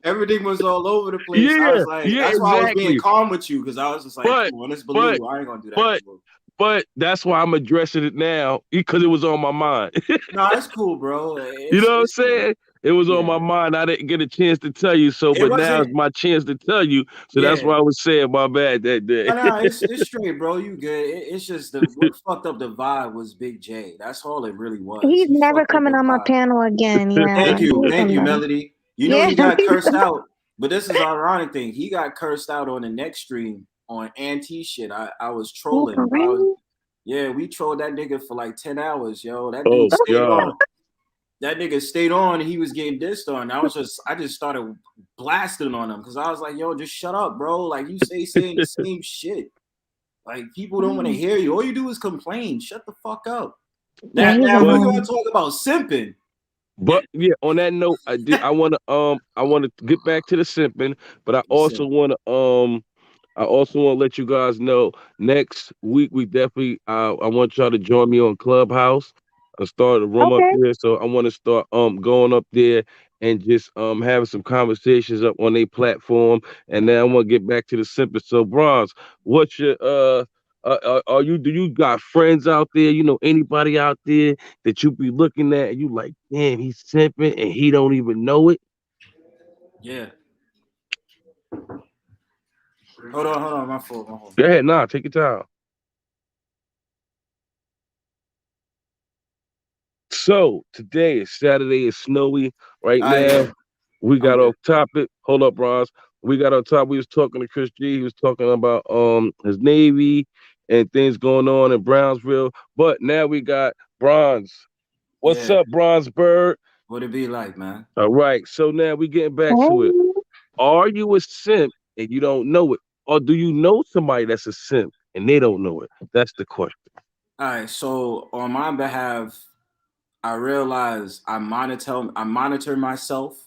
Everything was all over the place. I Yeah, was like, yeah, that's why I was being exactly. calm with you, because I was just like, But, come on, it's but, Baloo. I ain't gonna do that to but, Baloo. but that's why I'm addressing it now because it was on my mind. No, it's cool, bro. You know what I'm It's cool. saying? It was on Yeah. my mind. I didn't get a chance to tell you so, It but now it's wasn't, my chance to tell you. So that's yeah. why I was saying my bad that day. No, it's straight, bro. You good. It's just the what fucked up the vibe was Big J. That's all it really was. He's He never fucked up coming the on my vibe. panel again. Yeah, he's a Thank you, mess. Melody. You know Yeah. he got cursed out, but this is ironic thing. He got cursed out on the next stream on anti shit. I was Oh, trolling for him. real? Yeah, we trolled that nigga for like 10 hours, yo. That dude Oh stayed God. on. That nigga stayed on and he was getting dissed on. I just started blasting on him because I was like, yo, just shut up, bro. Like you saying the same shit. Like people don't want to Mm. hear you. All you do is complain. Shut the fuck up. Yeah, Now, he's now if we But gonna annoying. talk about simping, yeah, on that note, I wanna get back to the simping, but simp. I also want to let you guys know next week we definitely I want y'all to join me on Clubhouse. I started a room up Okay. there, so I want to start going up there and just having some conversations up on a platform, and then I want to get back to the simple. So, Bronze, what's your are you do you got friends out there? You know anybody out there that you be looking at and you like, damn, he's simping and he don't even know it? Yeah. Hold on, my fault, my fault. Go ahead, nah, take your time. So today is Saturday. It's snowy right now. Yeah, We I'm got good. off topic. Hold up, Ross. We got off top. We was talking to Chris G. He was talking about his Navy and things going on in Brownsville. But now we got Bronze. What's Yeah. up, Bronze Bird? What it be like, man? All right. So now we getting back to it. Hey. Are you a simp and you don't know it, or do you know somebody that's a simp and they don't know it? That's the question. All right, so on my behalf, I realize I monitor myself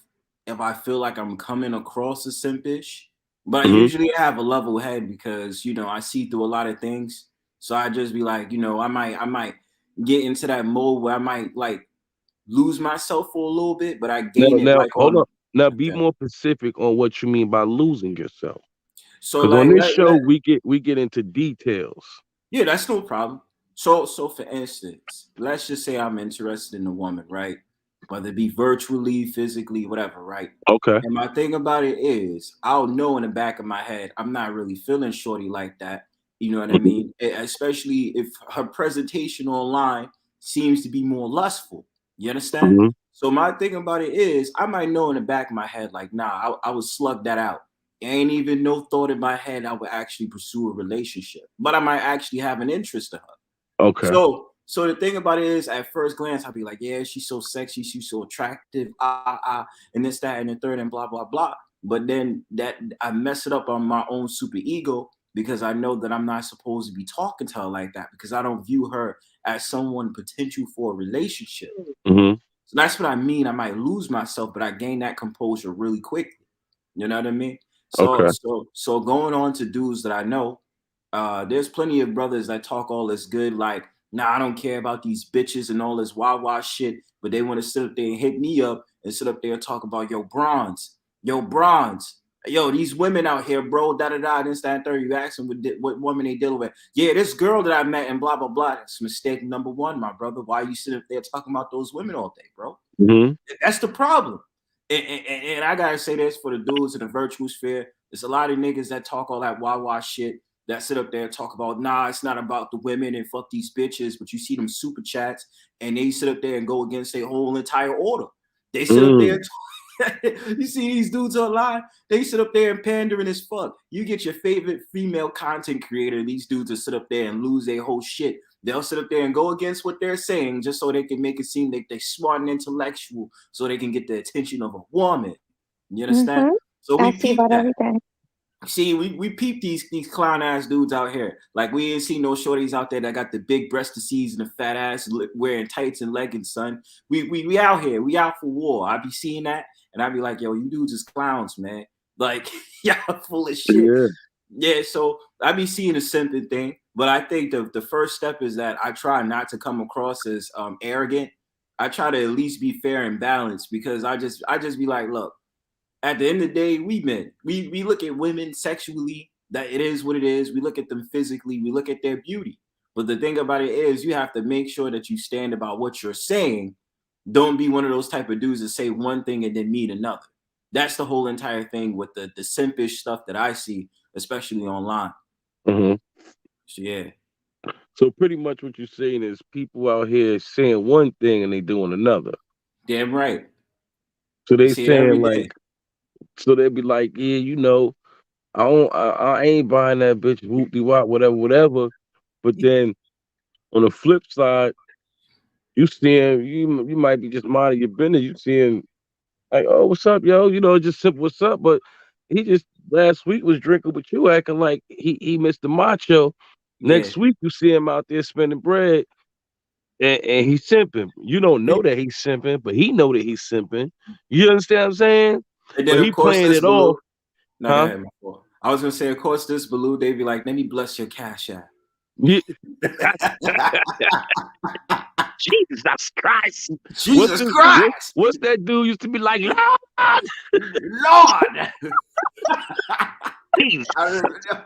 if I feel like I'm coming across as simpish. But I Hmm. usually have a level head because I see through a lot of things. So I just be like, I might get into that mode where I might like lose myself for a little bit, but I gain it Now, like hold on. on. Now, be Okay. more specific on what you mean by losing yourself, So because on like this show we get into details. yeah, that's no problem. So for instance, let's just say I'm interested in a woman, right? Whether it be virtually, physically, whatever, right? Okay. And my thing about it is, I'll know in the back of my head, I'm not really feeling shorty like that. You know what I Hmm. mean? Especially if her presentation online seems to be more lustful. You understand? Hmm. So my thing about it is, I might know in the back of my head, like, nah, I would slug that out. Ain't even no thought in my head I would actually pursue a relationship, but I might actually have an interest in her. Okay. So the thing about it is, at first glance, I'll be like, yeah, she's so sexy, she's so attractive, and this, that, and the third, and blah, blah, blah. But then that I mess it up on my own super ego because I know that I'm not supposed to be talking to her like that because I don't view her as someone potential for a relationship. Hmm. So that's what I mean. I might lose myself, but I gain that composure really quickly. You know what I mean? So Okay. so so going on to dudes that I know, there's plenty of brothers that talk all this good, like, nah, I don't care about these bitches and all this wild shit, but they want to sit up there and hit me up and sit up there and talk about yo, bronze. Yo, these women out here, bro, da da da, this, that, and third. You ask them what woman they dealing with. Yeah, this girl that I met and blah blah blah. That's mistake number one, my brother. Why you sitting up there talking about those women all day, bro? Hmm. That's the problem. And I gotta say this for the dudes in the virtual sphere. There's a lot of niggas that talk all that wah shit that sit up there and talk about, nah, it's not about the women and fuck these bitches, but you see them super chats and they sit up there and go against their whole entire order. They sit up there Mm. and you see these dudes online, they sit up there and pandering as fuck. You get your favorite female content creator, these dudes will sit up there and lose their whole shit. They'll sit up there and go against what they're saying just so they can make it seem like they're smart and intellectual so they can get the attention of a woman. You understand? Mhm. So I we see peep about that. everything. See, we peep these clown ass dudes out here. Like we ain't see no shorties out there that got the big breastises and the fat ass wearing tights and leggings, son. We out here. We out for war. I be seeing that and I be like, yo, you dudes is clowns, man. Like y'all full of shit. Yeah. Yeah, so I be seeing a simping thing, but I think the first step is that I try not to come across as arrogant. I try to at least be fair and balanced because I just be like, look, at the end of the day, we men. We look at women sexually, that it is what it is. We look at them physically, we look at their beauty. But the thing about it is you have to make sure that you stand about what you're saying. Don't be one of those type of dudes that say one thing and then mean another. That's the whole entire thing with the simpish stuff that I see, especially online. Hmm. So yeah, So pretty much what you're saying is people out here saying one thing and they doing another. damn right. So You they see it every saying day. like, so they be like, yeah, I ain't buying that bitch whoop de wop, whatever, whatever. But then on the flip side, you seeing you might be just minding your business. You seeing like, oh, what's up, yo? Just simple, what's up? But he just last week was drinking with you, acting like he missed the macho. Yeah. Next week you see him out there spending bread and he's simping. You don't know that he's simping, but he know that he's simping. You understand what I'm saying? And then But of he course playing this it off, balloon. No, go huh? ahead, my fault. I was gonna say, of course, this balloon, they be like, let me bless your cash app. Yeah. Jesus Christ. What's Jesus the Christ, what's that dude used to be like, Lord Lord, Jesus.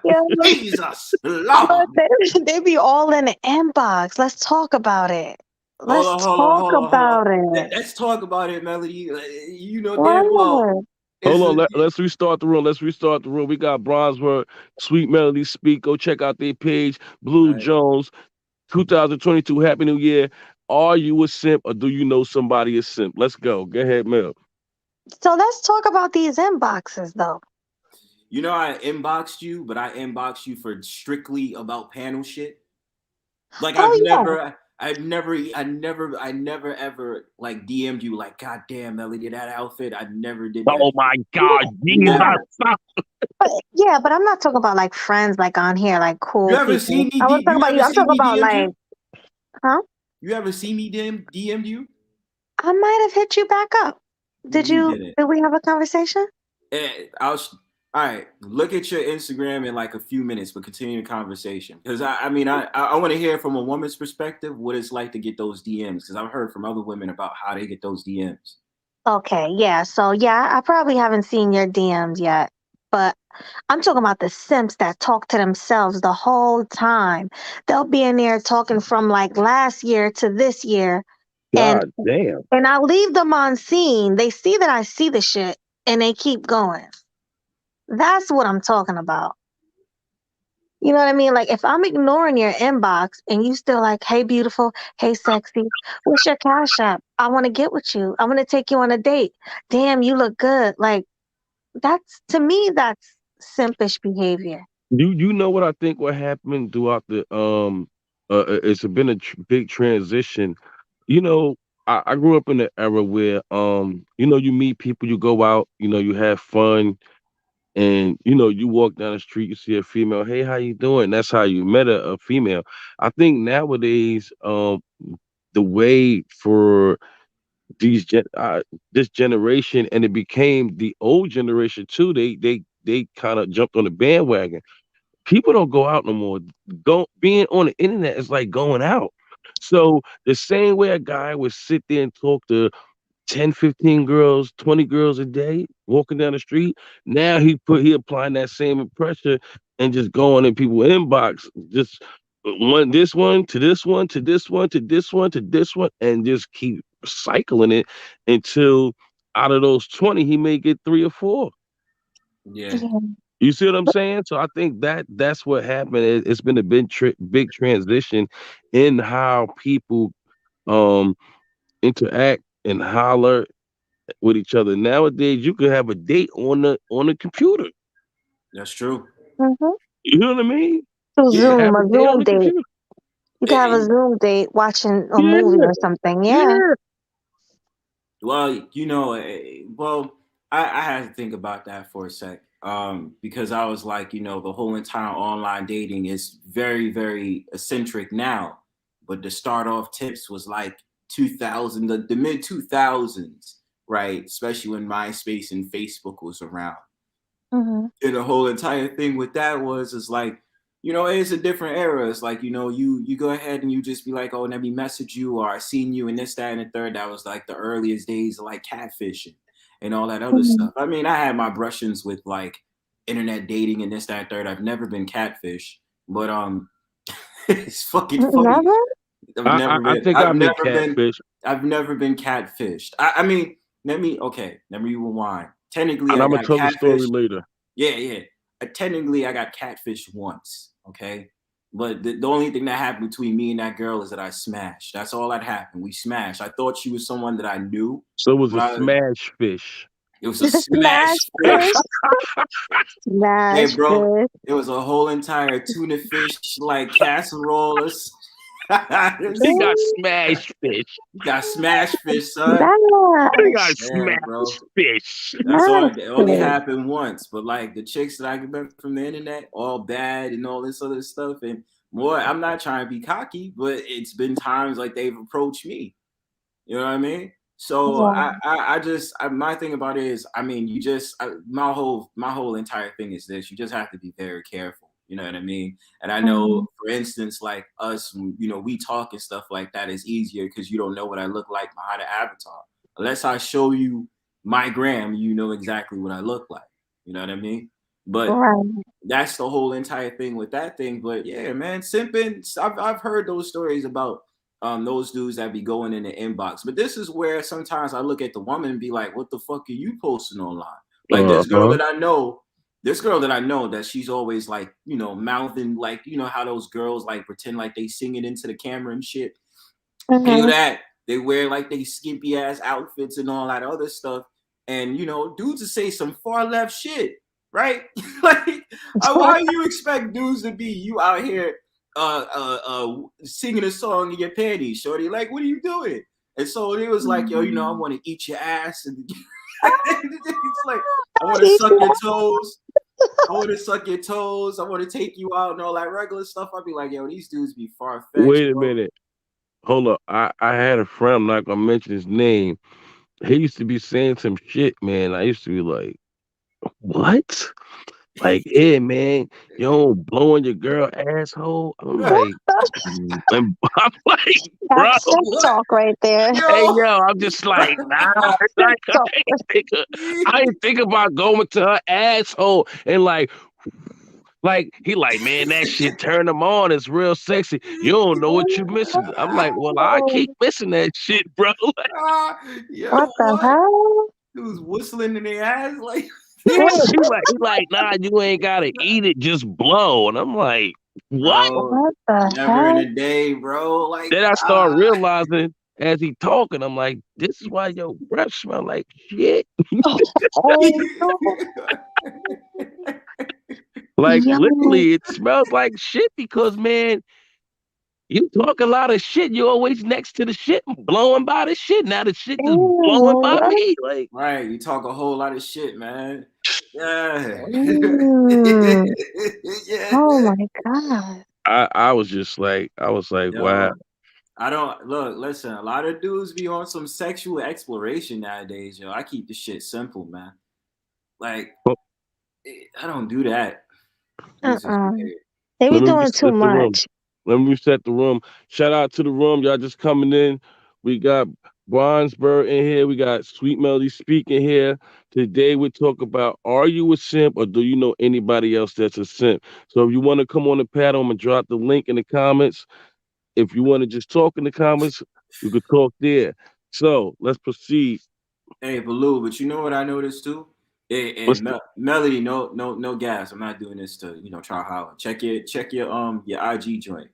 Yeah, Jesus, but Lord. they be all in the inbox. Let's talk about it. Hold Let's on, hold on, talk hold on, hold on. about it. Let's talk about it, Melody. You know damn well. What? Is Hold on, it? let's restart the room. Let's restart the room. We got Bronzeworth, Sweet Melody Speak. Go check out their page. Blue All right. Jones, 2022. Happy New Year. Are you a simp or do you know somebody is simp? Let's go. Go ahead, Mel. So let's talk about these inboxes, though. You know I inboxed you, but I inboxed you for strictly about panel shit. Like Oh yeah. I never ever like DM'd you like, God damn, Melody, that outfit. I never did that Oh shit. my God, Yeah, Jesus! yeah. Never. But yeah, but I'm not talking about like friends like on here, like You cool ever people. seen me? I was talking You about ever you. I'm seen talking me about DM'd like, you? huh? You ever see me DM'd you? I might have hit you back up. No, Did you you? didn't. Did we have a conversation? All right. Look at your Instagram in like a few minutes, but continue the conversation because I want to hear from a woman's perspective what it's like to get those DMs because I've heard from other women about how they get those DMs. Okay, yeah. So yeah, I probably haven't seen your DMs yet, but I'm talking about the simps that talk to themselves the whole time. They'll be in there talking from like last year to this year, and God damn. and I leave them on scene. They see that I see the shit, and they keep going. That's what I'm talking about. You know what I mean? Like if I'm ignoring your inbox and you still like, hey beautiful, hey sexy, what's your cash app? I want to get with you. I want to take you on a date. Damn, you look good. Like that's to me, that's simpish behavior. You know what I think what happened throughout the it's been a big transition. You know, I grew up in an era where you meet people, you go out, you have fun, and you walk down the street, you see a female, hey, how you doing? That's how you met a female. I think nowadays, the way for these this generation, and it became the old generation too. They kind of jumped on the bandwagon. People don't go out no more. Being on the internet is like going out. So the same way a guy would sit there and talk to 10, 15 girls, 20 girls a day walking down the street. Now he applying that same pressure and just going in people's inbox, just one to this one to this one to this one to this one, and just keep cycling it until out of those 20, he may get three or four. Yeah, Yeah. You see what I'm saying? So I think that's what happened. It's been a big transition in how people um interact and holler with each other. Nowadays, you can have a date on the computer. that's true. Mm-hmm. You know what I mean? So You can Yeah, Zoom, have a a date on Zoom the date. computer. You can have a and, Zoom date watching a movie Yeah, or something. Yeah. yeah. well, well, I had to think about that for a sec. Because I was like, the whole entire online dating is very, very eccentric now. But the start off tips was like 2000, the mid 2000s, right? Especially when MySpace and Facebook was around. Mm-hmm. And the whole entire thing with that was is like, it's a different era. It's like, you go ahead and you just be like, oh, let me message you or I seen you and this, that, and the third. That was like the earliest days of like catfishing and all that other Mm-hmm. stuff. I mean, I had my brushings with like internet dating and this, that, and third. I've never been catfish, but it's fucking funny. Never. I think I've been catfish. I've never been catfished. I mean, let me rewind. Technically, And I I'm gonna got tell the story catfished. later. Yeah, yeah. Technically, I got catfished once. Okay, but the only thing that happened between me and that girl is that I smashed. That's all that happened. We smashed. I thought she was someone that I knew, So it was a but smash fish. it was a Smash smash fish. fish. Hey, Smash bro, fish. it was a whole entire tuna fish like casserole. He It's- got Ooh, smash fish. you got smash fish, son. He Smash. got Yeah, smash bro. fish. That's all. Smash It only fish. happened once, but like the chicks that I met from the internet, all bad and all this other stuff, and more. I'm not trying to be cocky, but it's been times like they've approached me. You know what I mean? So Yeah. my thing about it is, I mean, my whole entire thing is this: you just have to be very careful. You know what I mean? And I know, Mm-hmm. for instance, like us, we talk and stuff like that is easier because you don't know what I look like behind an avatar. Unless I show you my gram, you know exactly what I look like. You know what I mean? But Right. that's the whole entire thing with that thing. But yeah, man, simping. I've heard those stories about those dudes that be going in the inbox. But this is where sometimes I look at the woman and be like, what the fuck are you posting online? Like Uh-huh. this girl that I know that she's always like, mouthing like, how those girls like pretend like they singing into the camera and shit. And Mm-hmm. they wear like they skimpy ass outfits and all that other stuff. And dudes to say some far left shit, right? Like, why do you expect dudes to be you out here singing a song in your panties, shorty. Like, what are you doing? And so it was like, yo, I want to eat your ass, and it's like, I want to suck your toes. I want to suck your toes. I want to take you out and all that regular stuff. I'd be like, yo, these dudes be far fetched, Wait a bro. minute. Hold up. I had a friend, I'm not gonna mention his name. He used to be saying some shit, man. I used to be like, what? Like, yeah, man, yo, blowing your girl asshole. I'm like, and I'm like, bro, That's simp talk right there. hey, Yo, yo, I'm just like, nah. It's Simp like, talk. I ain't think about going to her asshole and like he like, man, that shit turn them on. It's real sexy. You don't know what you missing. I'm like, well, I Oh, keep missing that shit, bro. Like, what yo, the what? hell? He was whistling in their ass like. yeah, Wait, he like, nah, you ain't gotta eat it, just blow. And I'm like, what? Bro, what the never in heck? a day, bro. Like, Then I start realizing as he talking, I'm like, this is why your breath smell like shit. Oh no. Like Yo. literally, it smells like shit because man, you talk a lot of shit. You always next to the shit, blowing by the shit. Now the shit just blowing Ew, by what? me. Like, right, you talk a whole lot of shit, man. Yeah. Mm. Yeah. Oh my God. I was just like, I was like, wow. Yo, I don't look, listen, a lot of dudes be on some sexual exploration nowadays, yo. I keep the shit simple, man. Like, Oh, I don't do that. This is Uh-uh. weird. They be let me doing too reset the room. much. Let me reset the room. Shout out to the room. Y'all just coming in. We got Bronzeberg in here. We got Sweet Melody speaking here. Today we talk about, are you a simp or do you know anybody else that's a simp? So if you want to come on the panel, I'm gonna drop the link in the comments. If you want to just talk in the comments, you could talk there. So let's proceed. Hey, Baloo, but you know what I noticed too? What's And Melody, no gas. I'm not doing this to try hard. Your IG joint.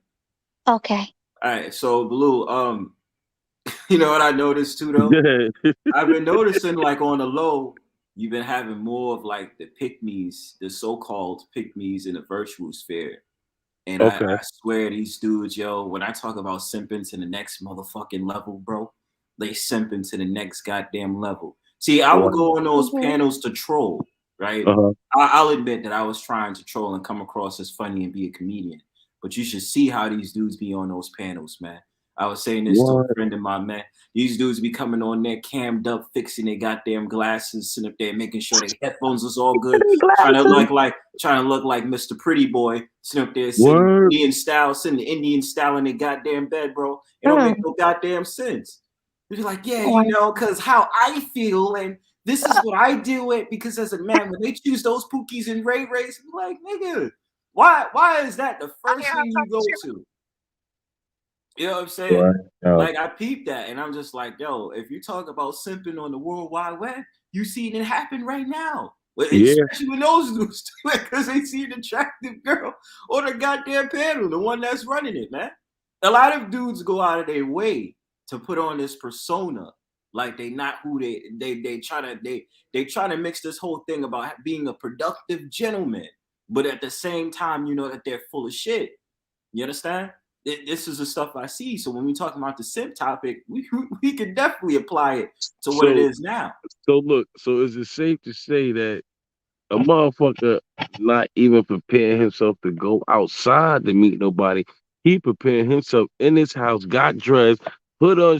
Okay. All right, so Baloo, you know what I noticed too though? the I've been noticing like on the low, you've been having more of like the pick me's, the so-called pick me's in the virtual sphere. And I okay. swear these dudes, yo, when I talk about simping to the next motherfucking level, bro, they simping to the next goddamn level. See, I would Wow. go on those Mm-hmm. panels to troll, right? Uh-huh. I'll admit that I was trying to troll and come across as funny and be a comedian. But you should see how these dudes be on those panels, man. I was saying this to a What? friend of mine, man. These dudes be coming on there cammed up, fixing their goddamn glasses, sitting up there making sure their headphones is all good, trying to Glasses. look like Mr. Pretty Boy, sitting up there Word? sitting the Indian style in their goddamn bed, bro. It don't make Mm. no goddamn sense. They're like, yeah, Oh, cause how I feel and this is what I deal with because as a man, when they choose those pookies and Ray Rays, I'm like, nigga, why is that the first thing you go to? You know what I'm saying? Right. Like I peeped that, and I'm just like, yo, if you talk about simping on the World Wide Web, you seen it happen right now. Well, Yeah. especially with those dudes, because they see an attractive girl on the goddamn panel, the one that's running it, man. A lot of dudes go out of their way to put on this persona, like they not who they try to mix this whole thing about being a productive gentleman, but at the same time, you know that they're full of shit. You understand? This is the stuff I see. So when we talk about the simp topic, we could definitely apply it to what it So is now. so look, so is it safe to say that a motherfucker not even preparing himself to go outside to meet nobody? He preparing himself in his house, got dressed, put on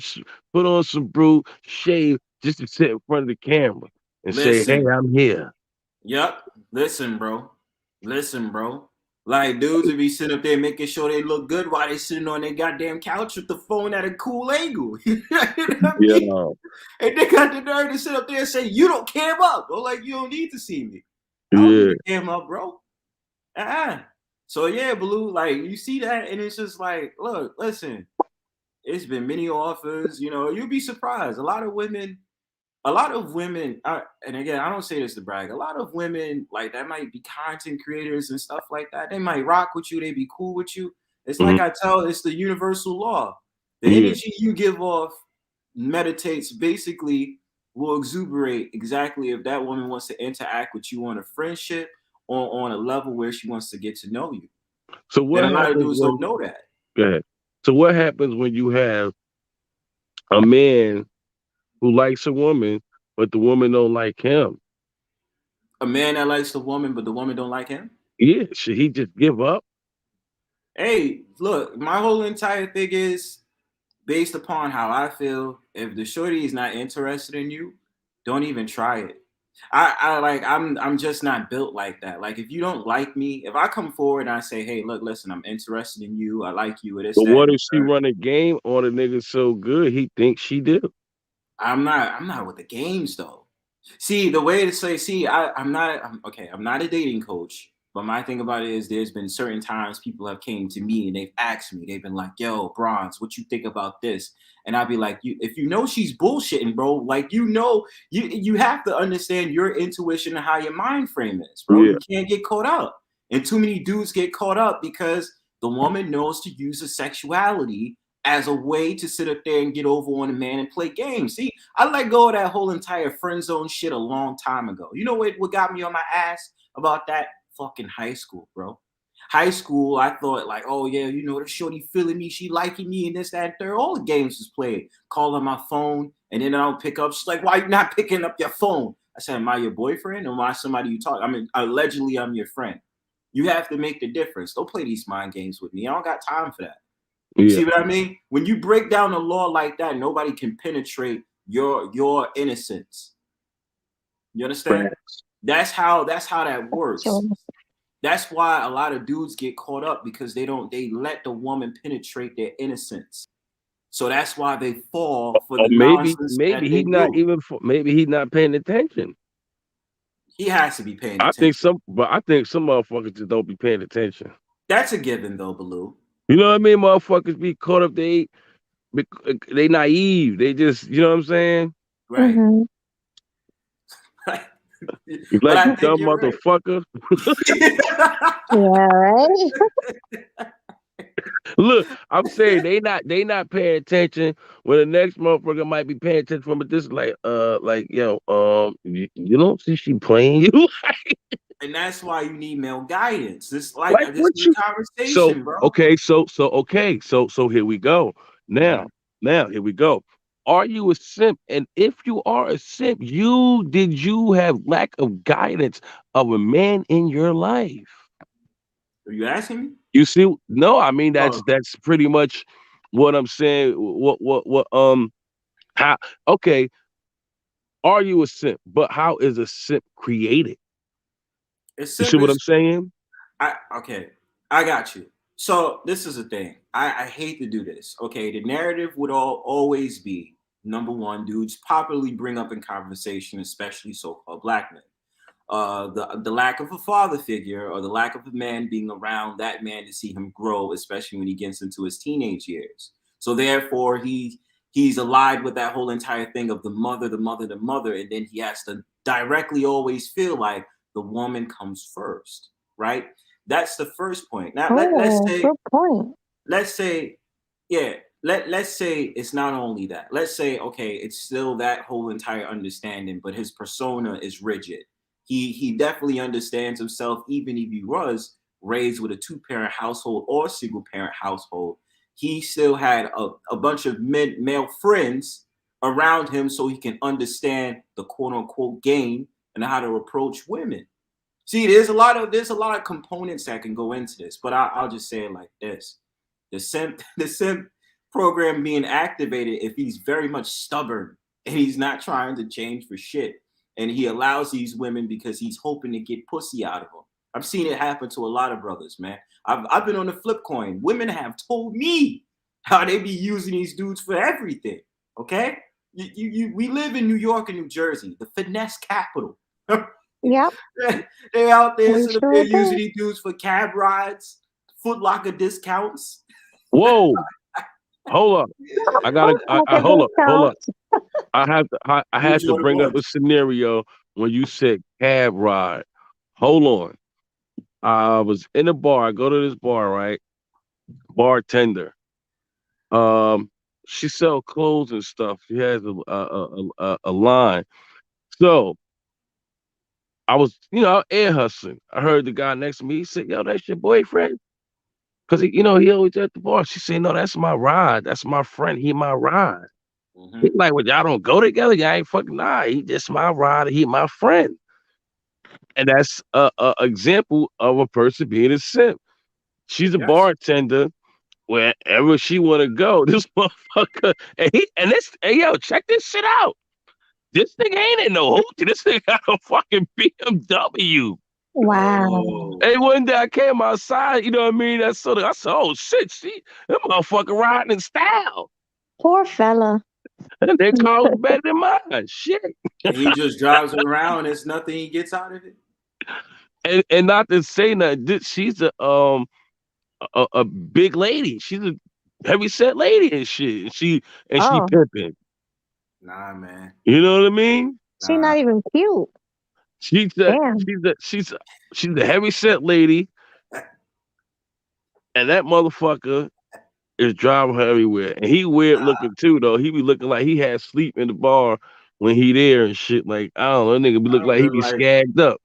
put on some brew, shave, just to sit in front of the camera and say, "Hey, Listen, I'm here." yep. Listen, bro. Listen, bro. Like dudes would be sitting up there making sure they look good while they sitting on their goddamn couch with the phone at a cool angle. You know what I Yeah. mean? And they got the nerve to sit up there and say, "You don't cam up." Or like, "You don't need to see me." I don't need Yeah. to cam up, bro. Uh-uh. So yeah, Blue, like you see that, and it's just like, look, listen, it's been many offers. You'd be surprised. A lot of women, and again, I don't say this to brag. A lot of women, like that, might be content creators and stuff like that. They might rock with you. They be cool with you. It's Mhm. like it's the universal law. The Yeah. energy you give off meditates basically will exuberate exactly if that woman wants to interact with you on a friendship or on a level where she wants to get to know you. So what And a lot of happens dudes don't when? know that. Go ahead. So what happens when you have a man who likes a woman, but the woman don't like him? A man that likes the woman, but the woman don't like him. Yeah, should he just give up? Hey, look, my whole entire thing is based upon how I feel. If the shorty is not interested in you, don't even try it. I'm just not built like that. Like if you don't like me, if I come forward and I say, hey, look, listen, I'm interested in you, I like you, or this, But that, what and the if she third. run a game on a nigga so good he thinks she do? I'm not with the games though. See, the way to say, see, I'm not a dating coach, but my thing about it is there's been certain times people have came to me and they've asked me, they've been like, yo, Bronze, what you think about this? And I'd be like, you, if you know she's bullshitting, bro, like you have to understand your intuition and how your mind frame is, bro. Yeah, You can't get caught up. And too many dudes get caught up because the woman knows to use her sexuality as a way to sit up there and get over on a man and play games. See, I let go of that whole entire friend zone shit a long time ago. You know what got me on my ass about that? Fucking high school, bro. High school, I thought like, oh yeah, you know, the shorty feeling me, she liking me, and this, that, and third. All the games was played. Call on my phone, and then I don't pick up. She's like, why you not picking up your phone? I said, am I your boyfriend or am I somebody you talk? I mean, allegedly, I'm your friend. You have to make the difference. Don't play these mind games with me. I don't got time for that. You yeah. see what I mean? When you break down the law like that, nobody can penetrate your innocence. You understand? Facts. That's how that Sure. works. That's why a lot of dudes get caught up because they let the woman penetrate their innocence. So that's why they fall for Or the maybe nonsense maybe that he they not do. even maybe he not paying attention. He has to be paying I think attention. some motherfuckers just don't be paying attention. That's a given though, Baloo. You know what I mean? Motherfuckers be caught up. They naive. They just, you know what I'm saying? Right. Mm-hmm. You But like I you think dumb you're right. motherfucker. Yeah, right. Look, I'm saying they not paying attention when the next motherfucker might be paying attention from it. This like yo, you don't see she playing you. And that's why you need male guidance. Like This what is you a so conversation, bro. okay, so here we go. Mhm. Now here we go. Are you a simp? And if you are a simp, you have lack of guidance of a man in your life? Are you asking me? You see, no, I mean Oh, that's pretty much what I'm saying. How? Okay, are you a simp? But how is a simp created? it's You see simple. what I'm saying? Okay, I got you. So this is the thing. I hate to do this. Okay, the narrative would always be number one, dudes popularly bring up in conversation, especially so-called black men. The lack of a father figure or the lack of a man being around that man to see him grow, especially when he gets into his teenage years. So therefore, he's allied with that whole entire thing of the mother, the mother, the mother, and then he has to directly always feel like the woman comes first, right? That's the first point. Now let's Oh, say good point. let's say, yeah, let's say it's not only that. Let's say, okay, it's still that whole entire understanding, but his persona is rigid. He definitely understands himself, even if he was raised with a two-parent household or single parent household. He still had a bunch of male friends around him so he can understand the quote unquote game and how to approach women. See, there's a lot of components that can go into this, but I'll just say it like this: the simp program being activated if he's very much stubborn and he's not trying to change for shit, and he allows these women because he's hoping to get pussy out of them. I've seen it happen to a lot of brothers, man. I've been on the flip coin. Women have told me how they be using these dudes for everything. Okay, we live in New York and New Jersey, the finesse capital. Yep, They out there we sitting up there sure using do. these dudes for cab rides, Foot Locker discounts. Whoa, hold up. I gotta. Oh, like a Hold up. discount. I New had to Jordan bring up a 1s. scenario when you said cab ride. Hold on. I was in a bar. I go to this bar, right? Bartender. Um, she sell clothes and stuff. She has a line. So I was, ear hustling. I heard the guy next to me. He said, "Yo, that's your boyfriend." Cause he always at the bar. She say, "No, that's my ride. That's my friend. He my ride." He Hmm. like, "Well, y'all don't go together. Y'all ain't fucking nah. He just my ride. He my friend." And that's a example of a person being a simp. She's a Yes. bartender wherever she want to go. This motherfucker, and yo, check this shit out. This nigga ain't in no hoochie. This nigga got a fucking BMW. Wow. Oh, Hey, one day I came outside, you know what I mean? I said, oh shit, that motherfucker riding in style. Poor fella. And their car was better than mine. Shit. and he just drives around. There's nothing he gets out of it. And not to say that she's a big lady. She's a heavy set lady and shit. And she Oh, pimping. Nah, man. You know what I mean? she Nah. not even cute. She's a Damn. she's a she's a, she's a heavy set lady, and that motherfucker is driving her everywhere. And he weird Nah. looking too, though. He be looking like he had sleep in the bar when he there and shit. Like I don't know, that nigga be looking I've like he been be like, scagged up.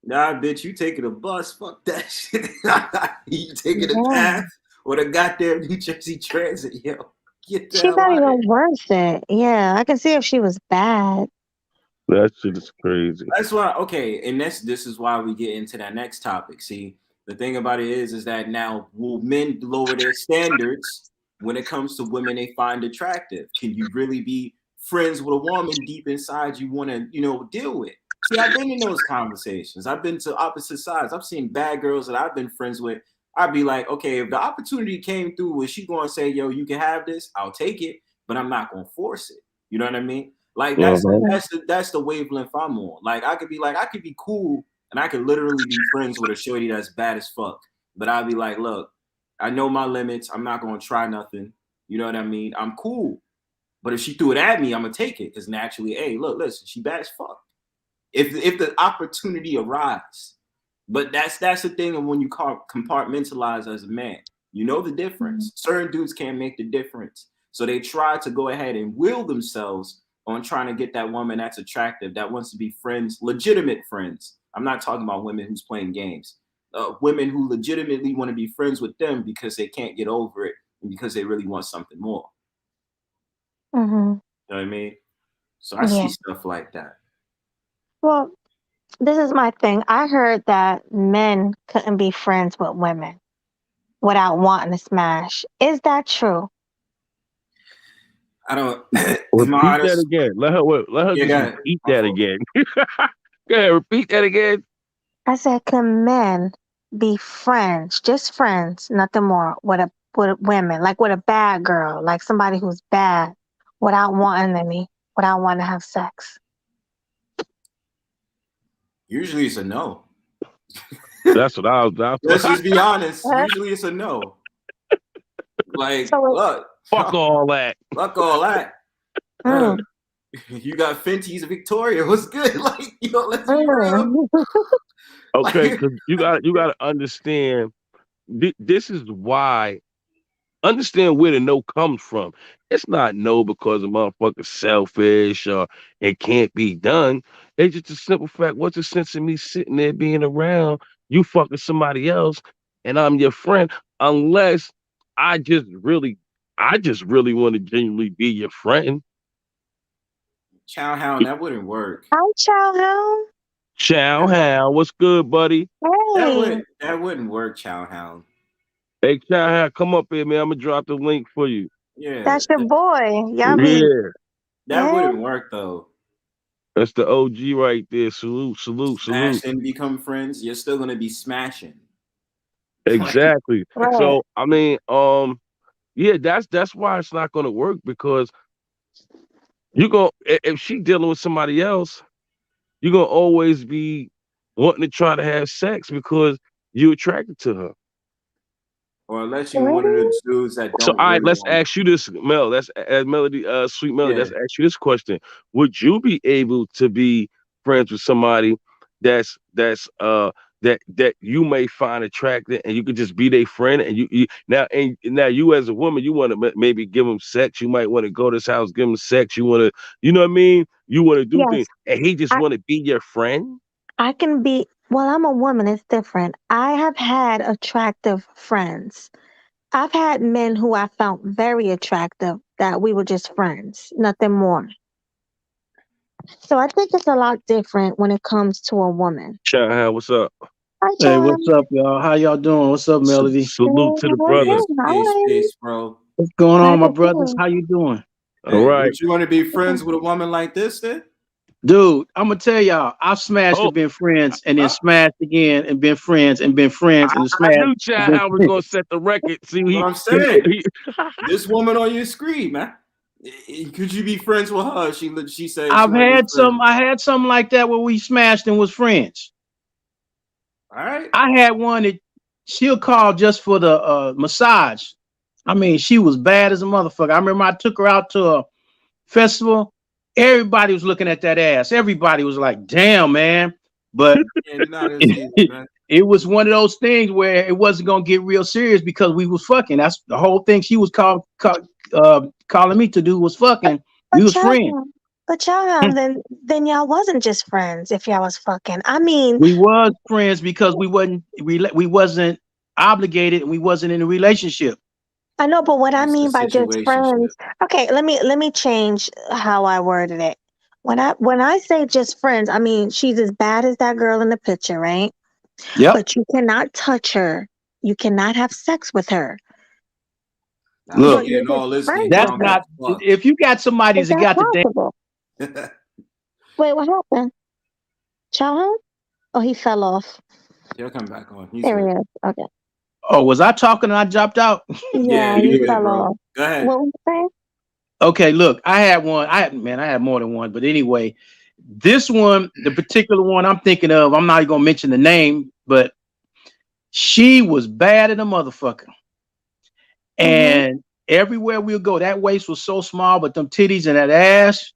nah, bitch, you taking a bus? Fuck that shit. You taking a path Yeah. or the goddamn New Jersey Transit, yo? Get the She's hell not out of even here. worth it. Yeah, I can see if she was bad. That shit is crazy. That's why, okay, and this is why we get into that next topic. See, the thing about it is that now will men lower their standards when it comes to women they find attractive? Can you really be friends with a woman deep inside you want to, deal with? See, I've been in those conversations. I've been to opposite sides. I've seen bad girls that I've been friends with. I'd be like, okay, if the opportunity came through, was she going to say, yo, you can have this? I'll take it, but I'm not going to force it. You know what I mean? Like that's Uh-huh. Yeah. that's the wavelength I'm on. Like I could be cool and I could literally be friends with a shorty that's bad as fuck. But I'll be like, look, I know my limits. I'm not gonna try nothing. You know what I mean? I'm cool. But if she threw it at me, I'm gonna take it. Because naturally, hey, look, listen, she bad as fuck. If the opportunity arrives. But that's the thing of when you compartmentalize as a man. You know the Mhm. difference. Certain dudes can't make the difference. So they try to go ahead and will themselves on trying to get that woman that's attractive, that wants to be friends, legitimate friends. I'm not talking about women who's playing games. Women who legitimately want to be friends with them because they can't get over it and because they really want something more. Mhm. You know what I mean? So I see Yeah. stuff like that. Well, this is my thing. I heard that men couldn't be friends with women without wanting to smash. Is that true? I don't, in my Repeat that honest, again. Let her yeah, just go ahead. repeat My that fault. again. Go ahead, repeat that again. I said, can men be friends, just friends, nothing more, with women, like with a bad girl, like somebody who's bad, without wanting any, without wanting to have sex? Usually it's a no. That's what I was. That's Let's what just be honest. Uh, Usually it's a no. Like, So, look, fuck all that. fuck all that. Uh, mm, you got Fenty's Victoria. What's good? Like, let's be real. mm. Okay, Like, because you got to understand. This is why. Understand where the no comes from. It's not no because a motherfucker's selfish or it can't be done. It's just a simple fact. What's the sense of me sitting there being around you fucking somebody else and I'm your friend unless I just really I just really want to genuinely be your friend. Chow Hound, that wouldn't work. Hi, Chow Hound. Chow That, how? What's good, buddy? Hey, that wouldn't work, Chow Hound. Hey, Chow how, come up here, man. I'm gonna drop the link for you. Yeah, that's your boy. Y'all be, Yeah, that yeah, wouldn't work though. that's the OG right there. Salute, salute, salute. Smash and become friends. You're still gonna be smashing. Like, Exactly. right. So I mean, yeah, that's why it's not gonna work because if she dealing with somebody else, you're gonna always be wanting to try to have sex because you're attracted to her. or unless you one of Really? the dudes that So don't all right, really let's want. ask you this, Mel. That's Melody, sweet Melody. Yeah. Let's ask you this question: would you be able to be friends with somebody that's that you may find attractive, and you could just be their friend, and now you as a woman, you want to maybe give them sex. You might want to go to his house, give him sex. You want to, you know what I mean? You want to do things, Yes. and he just I, want to be your friend. I can be, well, I'm a woman. It's different. I have had attractive friends. I've had men who I found very attractive that we were just friends, nothing more. So I think it's a lot different when it comes to a woman. Child, what's up? Hi, Hey, what's John. up, y'all? How y'all doing? What's up, Melody? Hey, Salute to the brother. Peace, okay. peace, Hi. peace, bro. What's going How on, my you brothers? doing? How you doing? All Hey, right. would you want to be friends with a woman like this then? Dude, I'm gonna tell y'all, I've smashed Oh, and been friends, and then Huh? smashed again and been friends and been friends and then I smashed knew and Child been I was friends. gonna set the record. See, What I'm he, saying. he This woman on your screen, man. Could you be friends with her? She said she I've want to be had friends some, with I had something like that where we smashed and was friends. you. All right. I had one that she'll call just for the massage. I mean, she was bad as a motherfucker. I remember I took her out to a festival. Everybody was looking at that ass. Everybody was like, damn, man. But Yeah, you're not this easy, it, man. it was one of those things where it wasn't gonna get real serious because we was fucking. That's the whole thing. She was calling me to do was fucking. We But was y'all, friends. then y'all wasn't just friends if y'all was fucking. I mean, We was friends because we wasn't obligated and we wasn't in a relationship. I know, but what I It's a mean by just situationship. friends, okay, let me change how I worded it. When I say just friends, I mean she's as bad as that girl in the picture, right? Yep. But you cannot touch her. You cannot have sex with her. Now we But Look, you're getting just all this getting friends with that's her. not. complicated. If you got somebody Is that that got the damn. possible? Fuck. Wait, what happened? Child? Oh, he fell off. He'll come back on. He's There good. he is. Okay. Oh, was I talking and I dropped out? Yeah, Yeah, you you yeah. good, fell bro. off. Go ahead. What was you saying? Okay, look, I had one. I had more than one, but anyway, this one, the particular one I'm thinking of, I'm not even gonna mention the name, but she was bad in a motherfucker. Mm-hmm. And everywhere we'll go, that waist was so small, but them titties and that ass,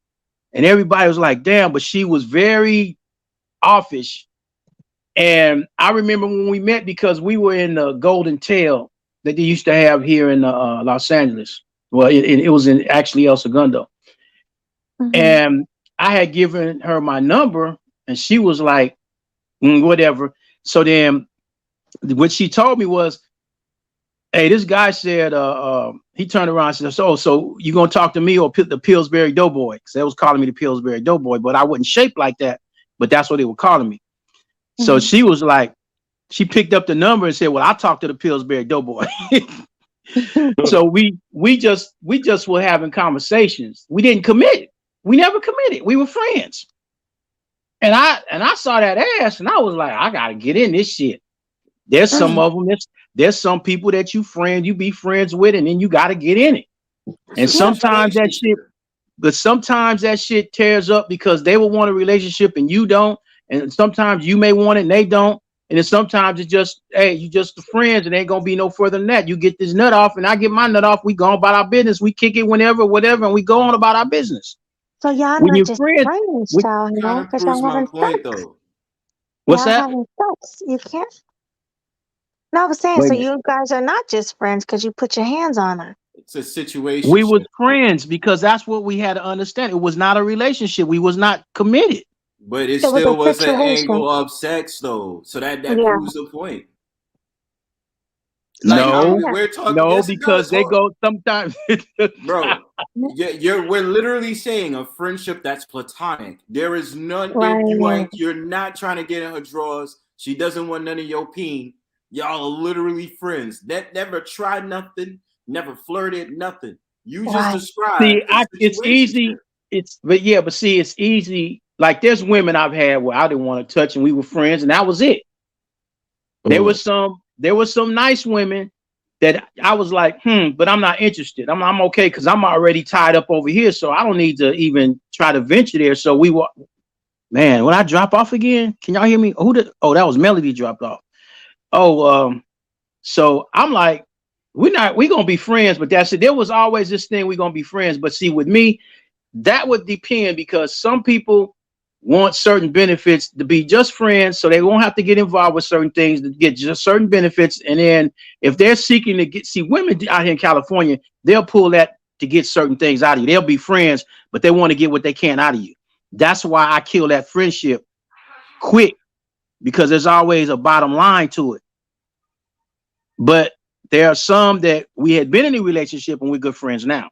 and everybody was like, damn, but she was very offish. And I remember when we met because we were in the Golden Tail that they used to have here in Los Angeles. Well, it was in actually El Segundo. Mm-hmm. And I had given her my number, and she was like, whatever. So then what she told me was, hey, this guy said, he turned around and said, so you gonna talk to me or the Pillsbury Doughboy? Because they was calling me the Pillsbury Doughboy, but I wasn't shaped like that. But that's what they were calling me. So Mm-hmm. she was like, she picked up the number and said, well, I'll talk to the Pillsbury Doughboy. So we just were having conversations. We didn't commit. We never committed. We were friends. And I saw that ass and I was like, I gotta get in this shit. There's some of them. There's some people that you be friends with, and then you gotta get in it. It's And a Yeah. situationship. sometimes that shit tears up because they will want a relationship and you don't. And sometimes you may want it and they don't. And then sometimes it's just, hey, you just friends and ain't gonna be no further than that. You get this nut off and I get my nut off. We go on about our business. We kick it whenever, whatever, and we go on about our business. So y'all When not you're just friends, friends, with, child, Kind of because proves y'all my having point, sex. though. what's Y'all that? having sex. You can't. No, I was saying, Wait a so minute. you guys are not just friends because you put your hands on her. It's a We was situationship, bro. friends because that's what we had to understand. It was not a relationship. We was not committed. But it It was still a was an situation. angle of sex, though. So that Yeah. proves the point. Like Okay. No, we're talking. no, Yes, it because does. they Hold, go sometimes. bro. We're literally saying a friendship that's platonic. There is none. There you Right. ain't. You're not trying to get in her drawers. She doesn't want none of your peen. Y'all are literally friends. That never tried nothing. Never flirted. Nothing. You just Right. described See, a it's situationship. easy. But see, it's easy. Like there's women I've had where I didn't want to touch, and we were friends, and that was it. Mm. There was some nice women that I was like, but I'm not interested. I'm okay because I'm already tied up over here, so I don't need to even try to venture there. So we were, man. When I drop off again, can y'all hear me? Who did? Oh, that was Melody dropped off. Oh, so I'm like, we gonna be friends, but that's it. There was always this thing we gonna be friends, but see, with me, that would depend because some people want certain benefits to be just friends, so they won't have to get involved with certain things to get just certain benefits. And then if they're seeking to see women out here in California, they'll pull that to get certain things out of you. They'll be friends, but they want to get what they can out of you. That's why I kill that friendship quick because there's always a bottom line to it. But there are some that we had been in a relationship and we're good friends now.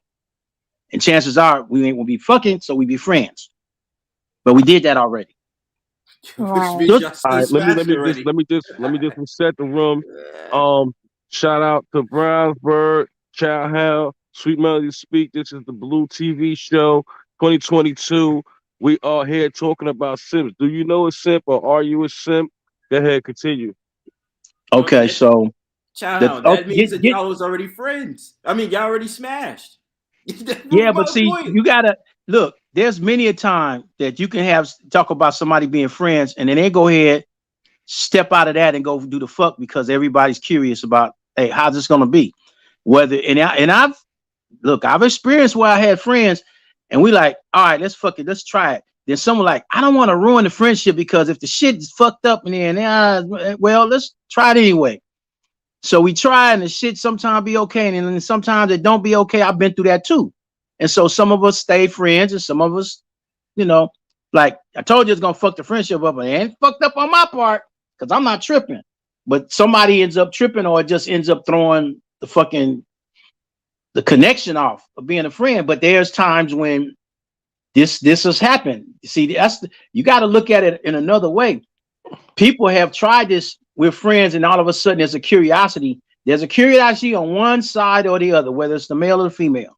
And chances are we ain't gonna be fucking, so we be friends. But we did that already. Which Right. means Just y'all All still right, smashed already. let me just reset the room. Shout out to Brownsburg, Child Hell, Sweet Melody Speak. This is the Blue TV show 2022. We are here talking about simps. Do you know a simp or are you a simp? Go ahead, continue. okay, so the Child, oh, that means that y'all was already friends. I mean, y'all already smashed. That yeah, proved but my see, point. you gotta look. There's many a time that you can have talk about somebody being friends, and then they go ahead, step out of that, and go do the fuck because everybody's curious about, hey, how's this gonna be? Whether I've look, I've experienced where I had friends, and we like, all right, let's fuck it, let's try it. Then someone like, I don't want to ruin the friendship because if the shit is fucked up and then, well, let's try it anyway. So we try and the shit sometimes be okay, and then sometimes it don't be okay. I've been through that too. And so some of us stay friends, and some of us, you know, like I told you, it's gonna fuck the friendship up, and it ain't fucked up on my part because I'm not tripping. But somebody ends up tripping, or it just ends up throwing the connection off of being a friend. But there's times when this has happened. See, you got to look at it in another way. People have tried this with friends, and all of a sudden there's a curiosity. There's a curiosity on one side or the other, whether it's the male or the female.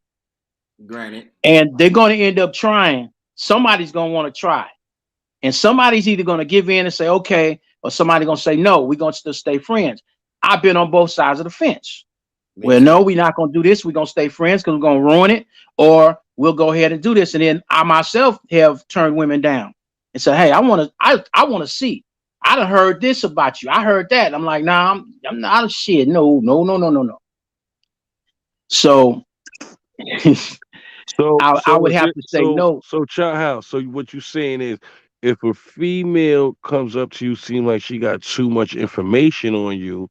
Granted. And they're going to end up trying. Somebody's going to want to try. And somebody's either going to give in and say, okay, or somebody's going to say, no, we're going to still stay friends. I've been on both sides of the fence. Well, no, we're not going to do this. We're going to stay friends because we're going to ruin it. Or we'll go ahead and do this. And then I myself have turned women down and said, hey, I want to see. I done heard this about you. I heard that. I'm like, nah, I'm not a shit. No. So So I so would is have it to say no. so Child House. So what you saying is if a female comes up to you seem like she got too much information on you,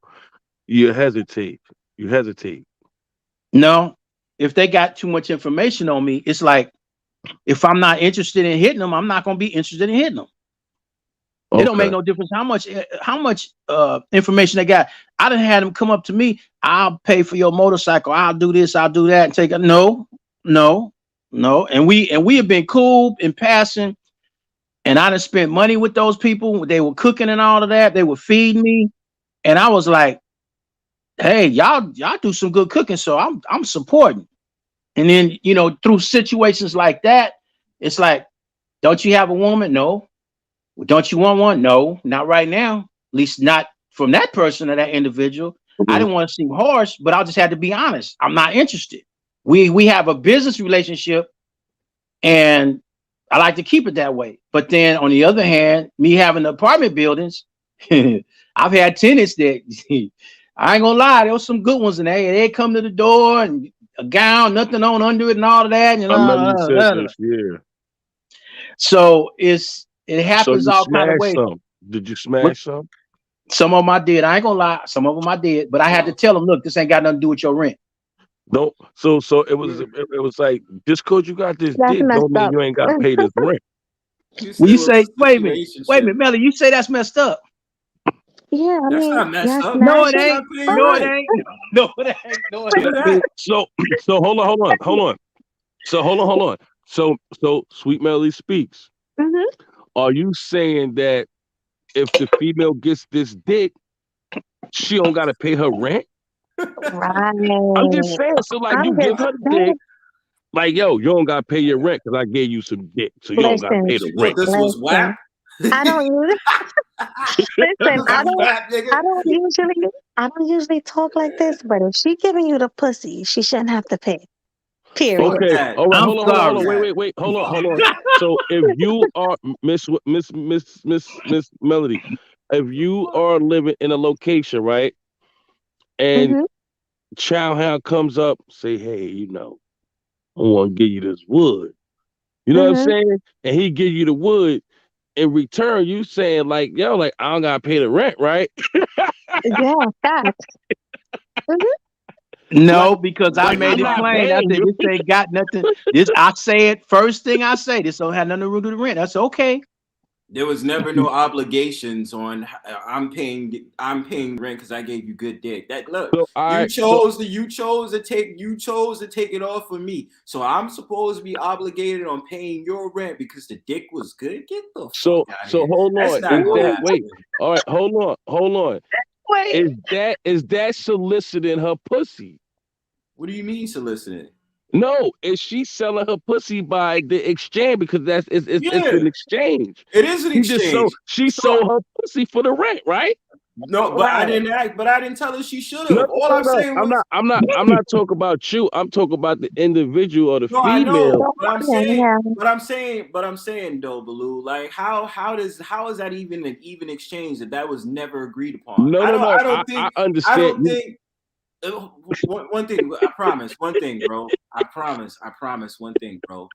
you hesitate. You hesitate. No, if they got too much information on me, it's like if I'm not interested in hitting them, I'm not going to be interested in hitting them. It don't make Okay. no difference how much information they got. I done had them come up to me. I'll pay for your motorcycle. I'll do this. I'll do that. And take it. No, no, no. And we have been cool in passing. And I done spent money with those people. They were cooking and all of that. They were feeding me. And I was like, hey, y'all do some good cooking. So I'm supporting. And then, through situations like that, it's like, don't you have a woman? No. Well, don't you want one? No, not right now. At least not from that person or that individual. I Mhm. didn't want to seem harsh, but I just had to be honest. I'm not interested. We have a business relationship, and I like to keep it that way. But then on the other hand, me having apartment buildings, I've had tenants that I ain't gonna lie, there was some good ones in there. They come to the door and a gown, nothing on under it, and all of that. I remember you said this, yeah. So it So happens you all kind of smashed ways. some. Did you What smash some? some of them I did. I ain't gonna lie. Some of them I did, but I had to Well, tell them, look, this ain't got nothing to do with your rent. No. So yeah, it was like just cause you got this That's dick don't messed mean up. you ain't gotta pay this rent. you When you still in say, a wait a situationship. minute, Melly, you say that's messed up. Yeah, I That's mean, not messed y'all up. No, it smashing. You're ain't. not paying No, it rent. ain't. No, it ain't. No, it So Do ain't. that means that. so hold on. So hold on. So Sweet Melody speaks. Hmm. Are you saying that if the female gets this dick, she don't gotta pay her rent? I'm just Right. saying, so like you I'm give just her the dick, saying. like yo, you don't gotta pay your rent because I gave you some dick, so you don't gotta Listen, pay the She thought rent. this was listen. WAP. I don't use listen. That's WAP, nigga. I don't usually. I don't usually talk like this. But if she giving you the pussy, she shouldn't have to pay. Period. Fuck Okay, that. all right, I'm Fuck hold on, sorry. that. wait, hold on. So if you are Miss Melody, if you are living in a location, right, and Hmm. Chow Hound comes up, say, hey, I want to give you this wood. You know what I'm Hmm. saying? And he give you the wood. In return, you saying like, yo, like I don't gotta pay the rent, right? Yeah, facts. Hmm. No, Like, because I like made I'm it not plain. I paying said you. this ain't got nothing. This I say it first thing I say. This don't have nothing to do with the rent. That's okay. There was never no obligations on I'm paying rent because I gave you good dick. That look, So I you so chose to take it off of me. So I'm supposed to be obligated on paying your rent because the dick was good. Get the fuck out of so here. hold That's on. not Is gonna that Ooh, wait? happen. All right, hold on. wait. Is that soliciting her pussy? What do you mean soliciting? No, is she selling her pussy by the exchange because it's Yeah, an exchange. it is an exchange. She So sold her pussy for the rent, right? no, but I Right. didn't act, but I didn't tell her she should No, have. All I'm saying was I'm not talking about you. I'm talking about the individual or the no, I female. know, So, but yeah, yeah. I'm saying though, Baloo, like how is that even an even exchange that was never agreed upon? No, I no, don't no. I don't I think I understand don't you. think one thing I promise one thing, bro. I promise one thing, bro.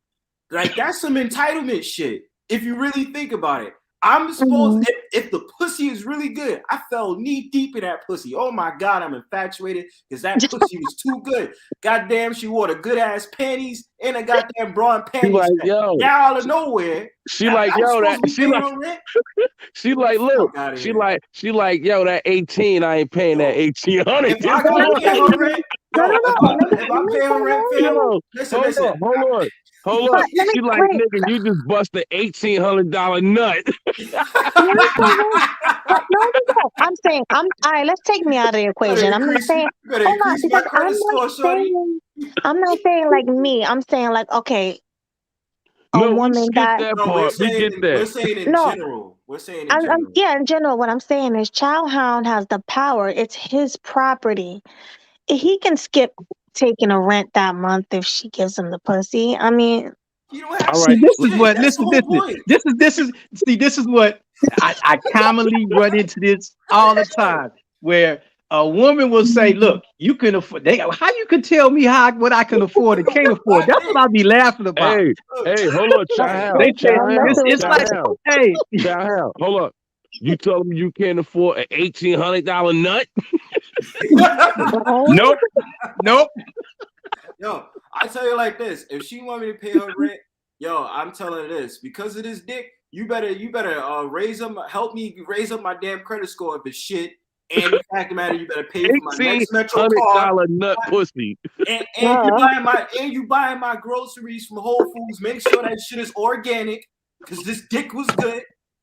Like that's some entitlement shit. If you really think about it, I'm supposed Mhm. if the pussy is really good, I fell knee deep in that pussy. Oh my god, I'm infatuated because that pussy was too good. Goddamn, she wore the good ass panties and a goddamn bra and She panties like, set. yo, Now out of nowhere, she like, I'm yo, that supposed to be paying her rent. she Get the like, look, fuck out of here, she like, yo, that 18, I ain't paying that yo. 1800. If I No, gotta no, pay no, her rent, no, no, yo, no. if I pay her rent, Let fam, me, Yo, listen. hold but on. let me, She like, wait. nigga, you just bust the $1,800 nut. No, no. But no, no, no. I'm saying, all right, let's take me out of the equation. I'm not saying, You better hold on, increase my because credit score, shorty. I'm not saying like me. I'm saying like, okay, a No, we woman skip that, that No, part. We get that. we're saying in no, general. We're saying in I'm, general. yeah, in general, what I'm saying is Child Hound has the power. It's his property. He can skip taking a rent that month if she gives him the pussy. I mean, You don't have All to See, right. skip this is shit. what That's the listen, whole point. this is what I commonly run into this all the time where a woman will say, look, you can afford how you can tell me what I can afford and can't afford. I That's what did. I'll be laughing about. Hey, Look, hey, hold on, hey, They say let's do it's like, Child hey, Hound, hold up. You told me you can't afford an $1,800 nut? oh, nope, nope. yo, I tell you like this: if she want me to pay her rent, yo, I'm telling her this because of this dick. You better help me raise up my damn credit score if it's shit. And the fact of the matter, you better pay for my eighteen next Metro hundred card. dollar nut pussy. And you buying my groceries from Whole Foods. Make sure that shit is organic because this dick was good.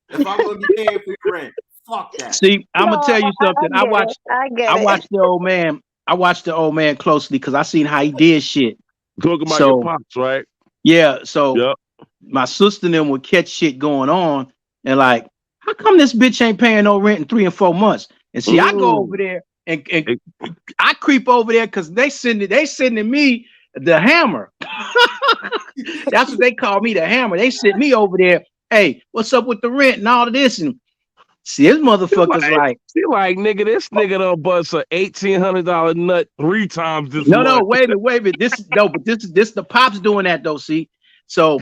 If I'm gonna be paying for your rent, fuck that. See, I'm gonna no, tell you I something. get it. I I get it. watched the old man. I watched the old man closely because I seen how he did shit. Talking about your So pops, right? yeah, so Yep. my sister and them would catch shit going on and like, how come this bitch ain't paying no rent in 3 and 4 months? And see, I go over Mm. there and I creep over there because they sending me the hammer. That's what they call me, the hammer. They sent me over there. Hey, what's up with the rent and all of this? And see, this motherfucker's like, She like, nigga, this nigga done bust a $1,800 nut 3 times this no, month. wait a minute. This the pops doing that though. See, so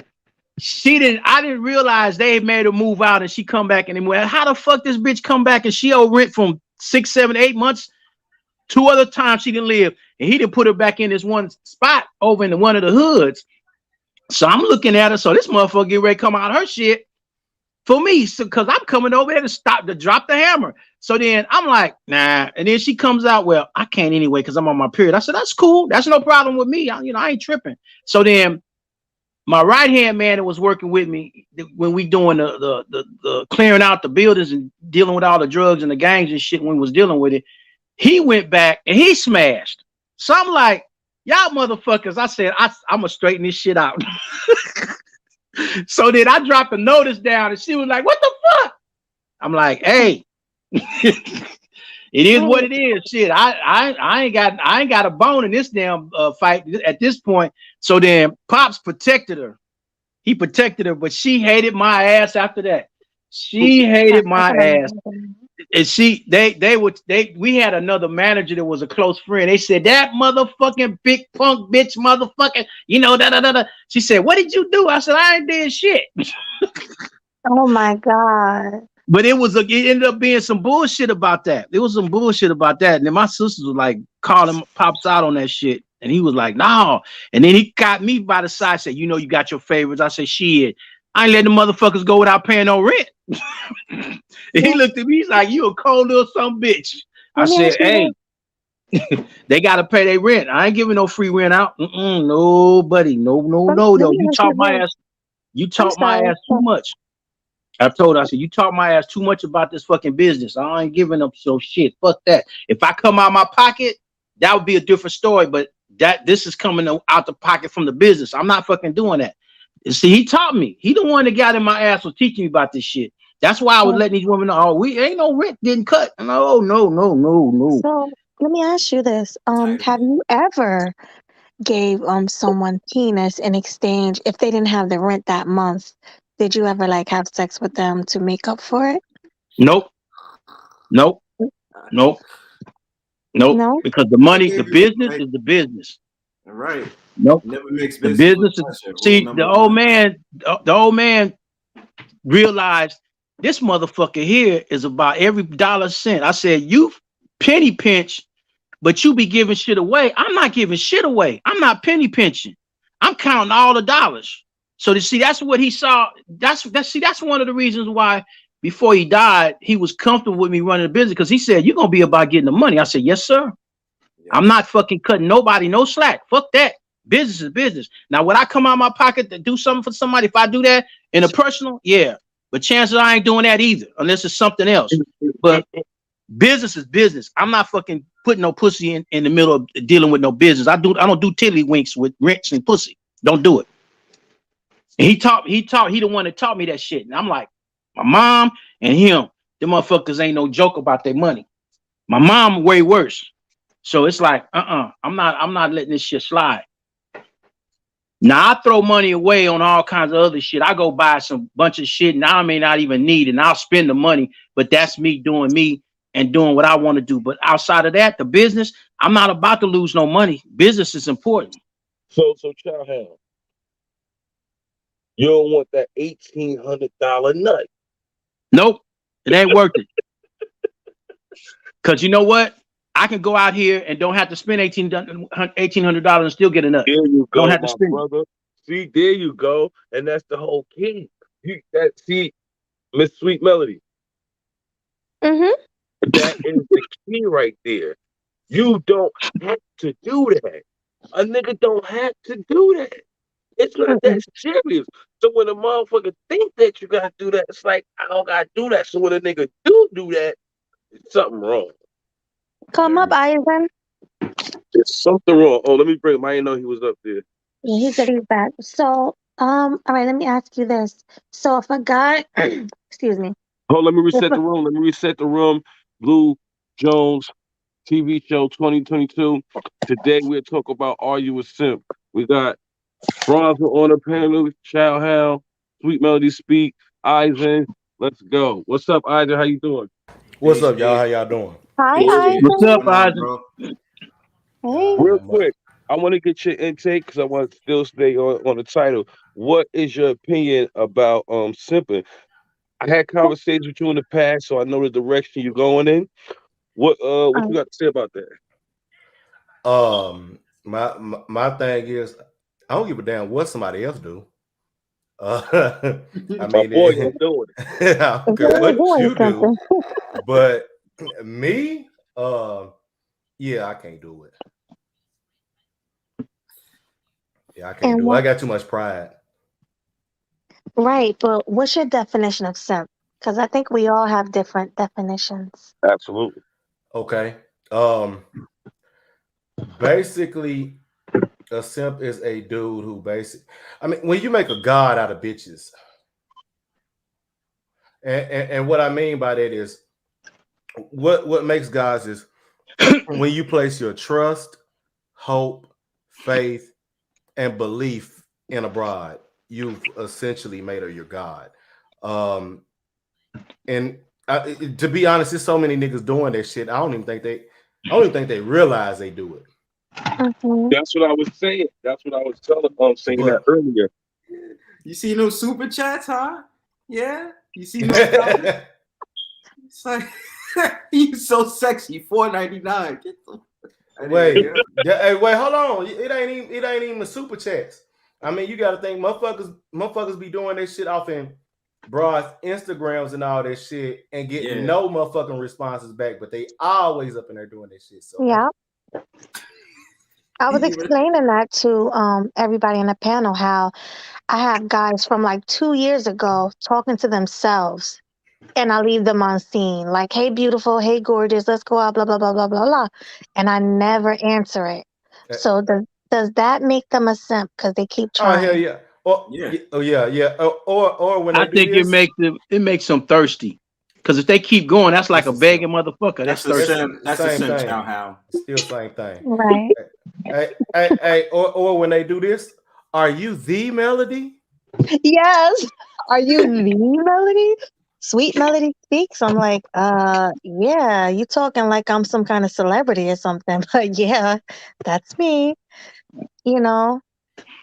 I didn't realize they made her move out and she come back anymore. How the fuck this bitch come back and she owe rent from 6, 7, 8 months? 2 other times she didn't live, and he didn't put her back in this one spot over in one of the hoods. So I'm looking at her. So this motherfucker get ready to come out her shit for me. So cause I'm coming over here to drop the hammer. So then I'm like, nah. And then she comes out, well, I can't anyway, because I'm on my period. I said, that's cool. That's no problem with me. I ain't tripping. So then my right hand man that was working with me when we doing the clearing out the buildings and dealing with all the drugs and the gangs and shit when we was dealing with it, he went back and he smashed. So I'm like, y'all motherfuckers. I said, I'm gonna straighten this shit out. So then I dropped a notice down and she was like, what the fuck? I'm like, hey, it is what Wait, it is. Shit, I ain't got a bone in this damn fight at this point. So then Pops protected her. He protected her, but she hated my ass after that. She hated I my can ass. imagine. And we had another manager that was a close friend. They said that motherfucking big punk bitch motherfucking, da da da da. She said, what did you do? I said, I ain't did shit. Oh my God. But it ended up being some bullshit about that. There was some bullshit about that. And then my sisters was like calling Pops out on that shit. And he was like, no. And then he got me by the side, said, you got your favorites. I said, shit. I ain't letting the motherfuckers go without paying no rent. He looked at me, he's like, you a cold little some bitch. I Let me said, ask you hey, they gotta pay their rent. I ain't giving no free rent out. Nobody. No, let though. me You ask taught you my this. ass, you I'm taught my sorry. ass too much. I told her, I said, you taught my ass too much about this fucking business. I ain't giving up so shit. Fuck that. If I come out my pocket, that would be a different story. But this is coming out the pocket from the business. I'm not fucking doing that. See, he taught me. He the one that got in my ass was teaching me about this shit. That's why I was letting these women know, oh, we ain't no rent getting cut. No. So let me ask you this. Have you ever gave someone penis in exchange if they didn't have the rent that month? Did you ever like have sex with them to make up for it? Nope. No? Because the Never money, the gave you business like is the business. right. Nope. Never mix The business with business is, pleasure. Rule see, number one. the old man realized this motherfucker here is about every dollar cent. I said, you penny pinch, but you be giving shit away. I'm not giving shit away. I'm not penny pinching. I'm counting all the dollars. So to see, that's what he saw. That's one of the reasons why before he died, he was comfortable with me running the business because he said, you're gonna be about getting the money. I said, yes, sir. I'm not fucking cutting nobody no slack. Fuck that. Business is business. Now, would I come out of my pocket to do something for somebody if I do that in a personal? Yeah. But chances I ain't doing that either, unless it's something else. But business is business. I'm not fucking putting no pussy in the middle of dealing with no business. I don't do tiddlywinks with rents and pussy. Don't do it. And he the one that taught me that shit. And I'm like, my mom and him, them motherfuckers ain't no joke about their money. My mom way worse. So it's like, I'm not letting this shit slide. Now I throw money away on all kinds of other shit. I go buy some bunch of shit and I may not even need it, and I'll spend the money, but that's me doing me and doing what I want to do. But outside of that, the business, I'm not about to lose no money. Business is important. So Chow Hound, you don't want that $1,800 nut. Nope, it ain't worth it. Cause you know what? I can go out here and don't have to spend $1,800 and still get a nut. There you I don't go, have to my spend it. brother. See, there you go, and that's the whole key. See, Miss Sweet Melody, Mm-hmm. that is the key right there. You don't have to do that. A nigga don't have to do that. It's not that serious. So when a motherfucker think that you gotta do that, it's like I don't gotta do that. So when a nigga do that, it's something wrong. Come up, Ivan. There's something wrong. Oh, let me bring him. I didn't know he was up there. Yeah, he said he's back. So, all right, let me ask you this. So if a guy, excuse me, Oh, let me if reset a, the room. Let me reset the room. Blue Jones TV show 2022. Today we'll talk about Are You a Simp? We got Bronzer on the panel, Chow Hound, Sweet Melody Speak, Eisen. Let's go. What's up, Eisen? How you doing? What's Peace, up, y'all? peace, How y'all doing? hi, peace, peace. What's Ivan. up, What's going on, Isaac? bro? Hey. Real Not much. quick, I want to get your intake because I want to still stay on the title. What is your opinion about simping? I had conversations with you in the past, so I know the direction you're going in. What you Um, got to say about that? My thing is, I don't give a damn what somebody else do. Uh, I My mean, boy ain't doing it. I don't if care you're what doing you do, something, but me, yeah, I can't do it. Yeah, I can't and do it. what, I got too much pride. right, but what's your definition of simp? Because I think we all have different definitions. Absolutely. Okay. Um, Basically, a simp is a dude who I mean, when you make a god out of bitches, and what I mean by that is what makes gods is when you place your trust, hope, faith, and belief in a bride, you've essentially made her your god. Um, and to be honest, there's so many niggas doing that shit. I don't even think they realize they do it. Mm-hmm. That's what I was saying. That's what I was saying that But earlier. You see no super chats, huh? Yeah. You see no dollars? It's like you so sexy. $4.99. Get the wait, hold on. It ain't even super chats. I mean, you got to think, motherfuckers be doing this shit off in broad Instagrams and all that shit, and getting no motherfucking responses back, but they always up in there doing this shit. So Yeah. I was explaining that to everybody in the panel how I have guys from like 2 years ago talking to themselves, and I leave them on scene like, "Hey, beautiful. Hey, gorgeous. Let's go out." Blah blah blah blah blah blah, and I never answer it. So does that make them a simp because they keep oh hell trying? yeah. Or when I they do think this, it makes them thirsty. Because if they keep going, that's like That's a a begging simp. motherfucker. That's thirsty. That's the same same thing. how. Still same thing. Right. Or when they do this, are you the melody? Yes. Are you the Melody? Sweet Melody speaks. I'm like, yeah, you talking like I'm some kind of celebrity or something. But yeah, that's me. You know,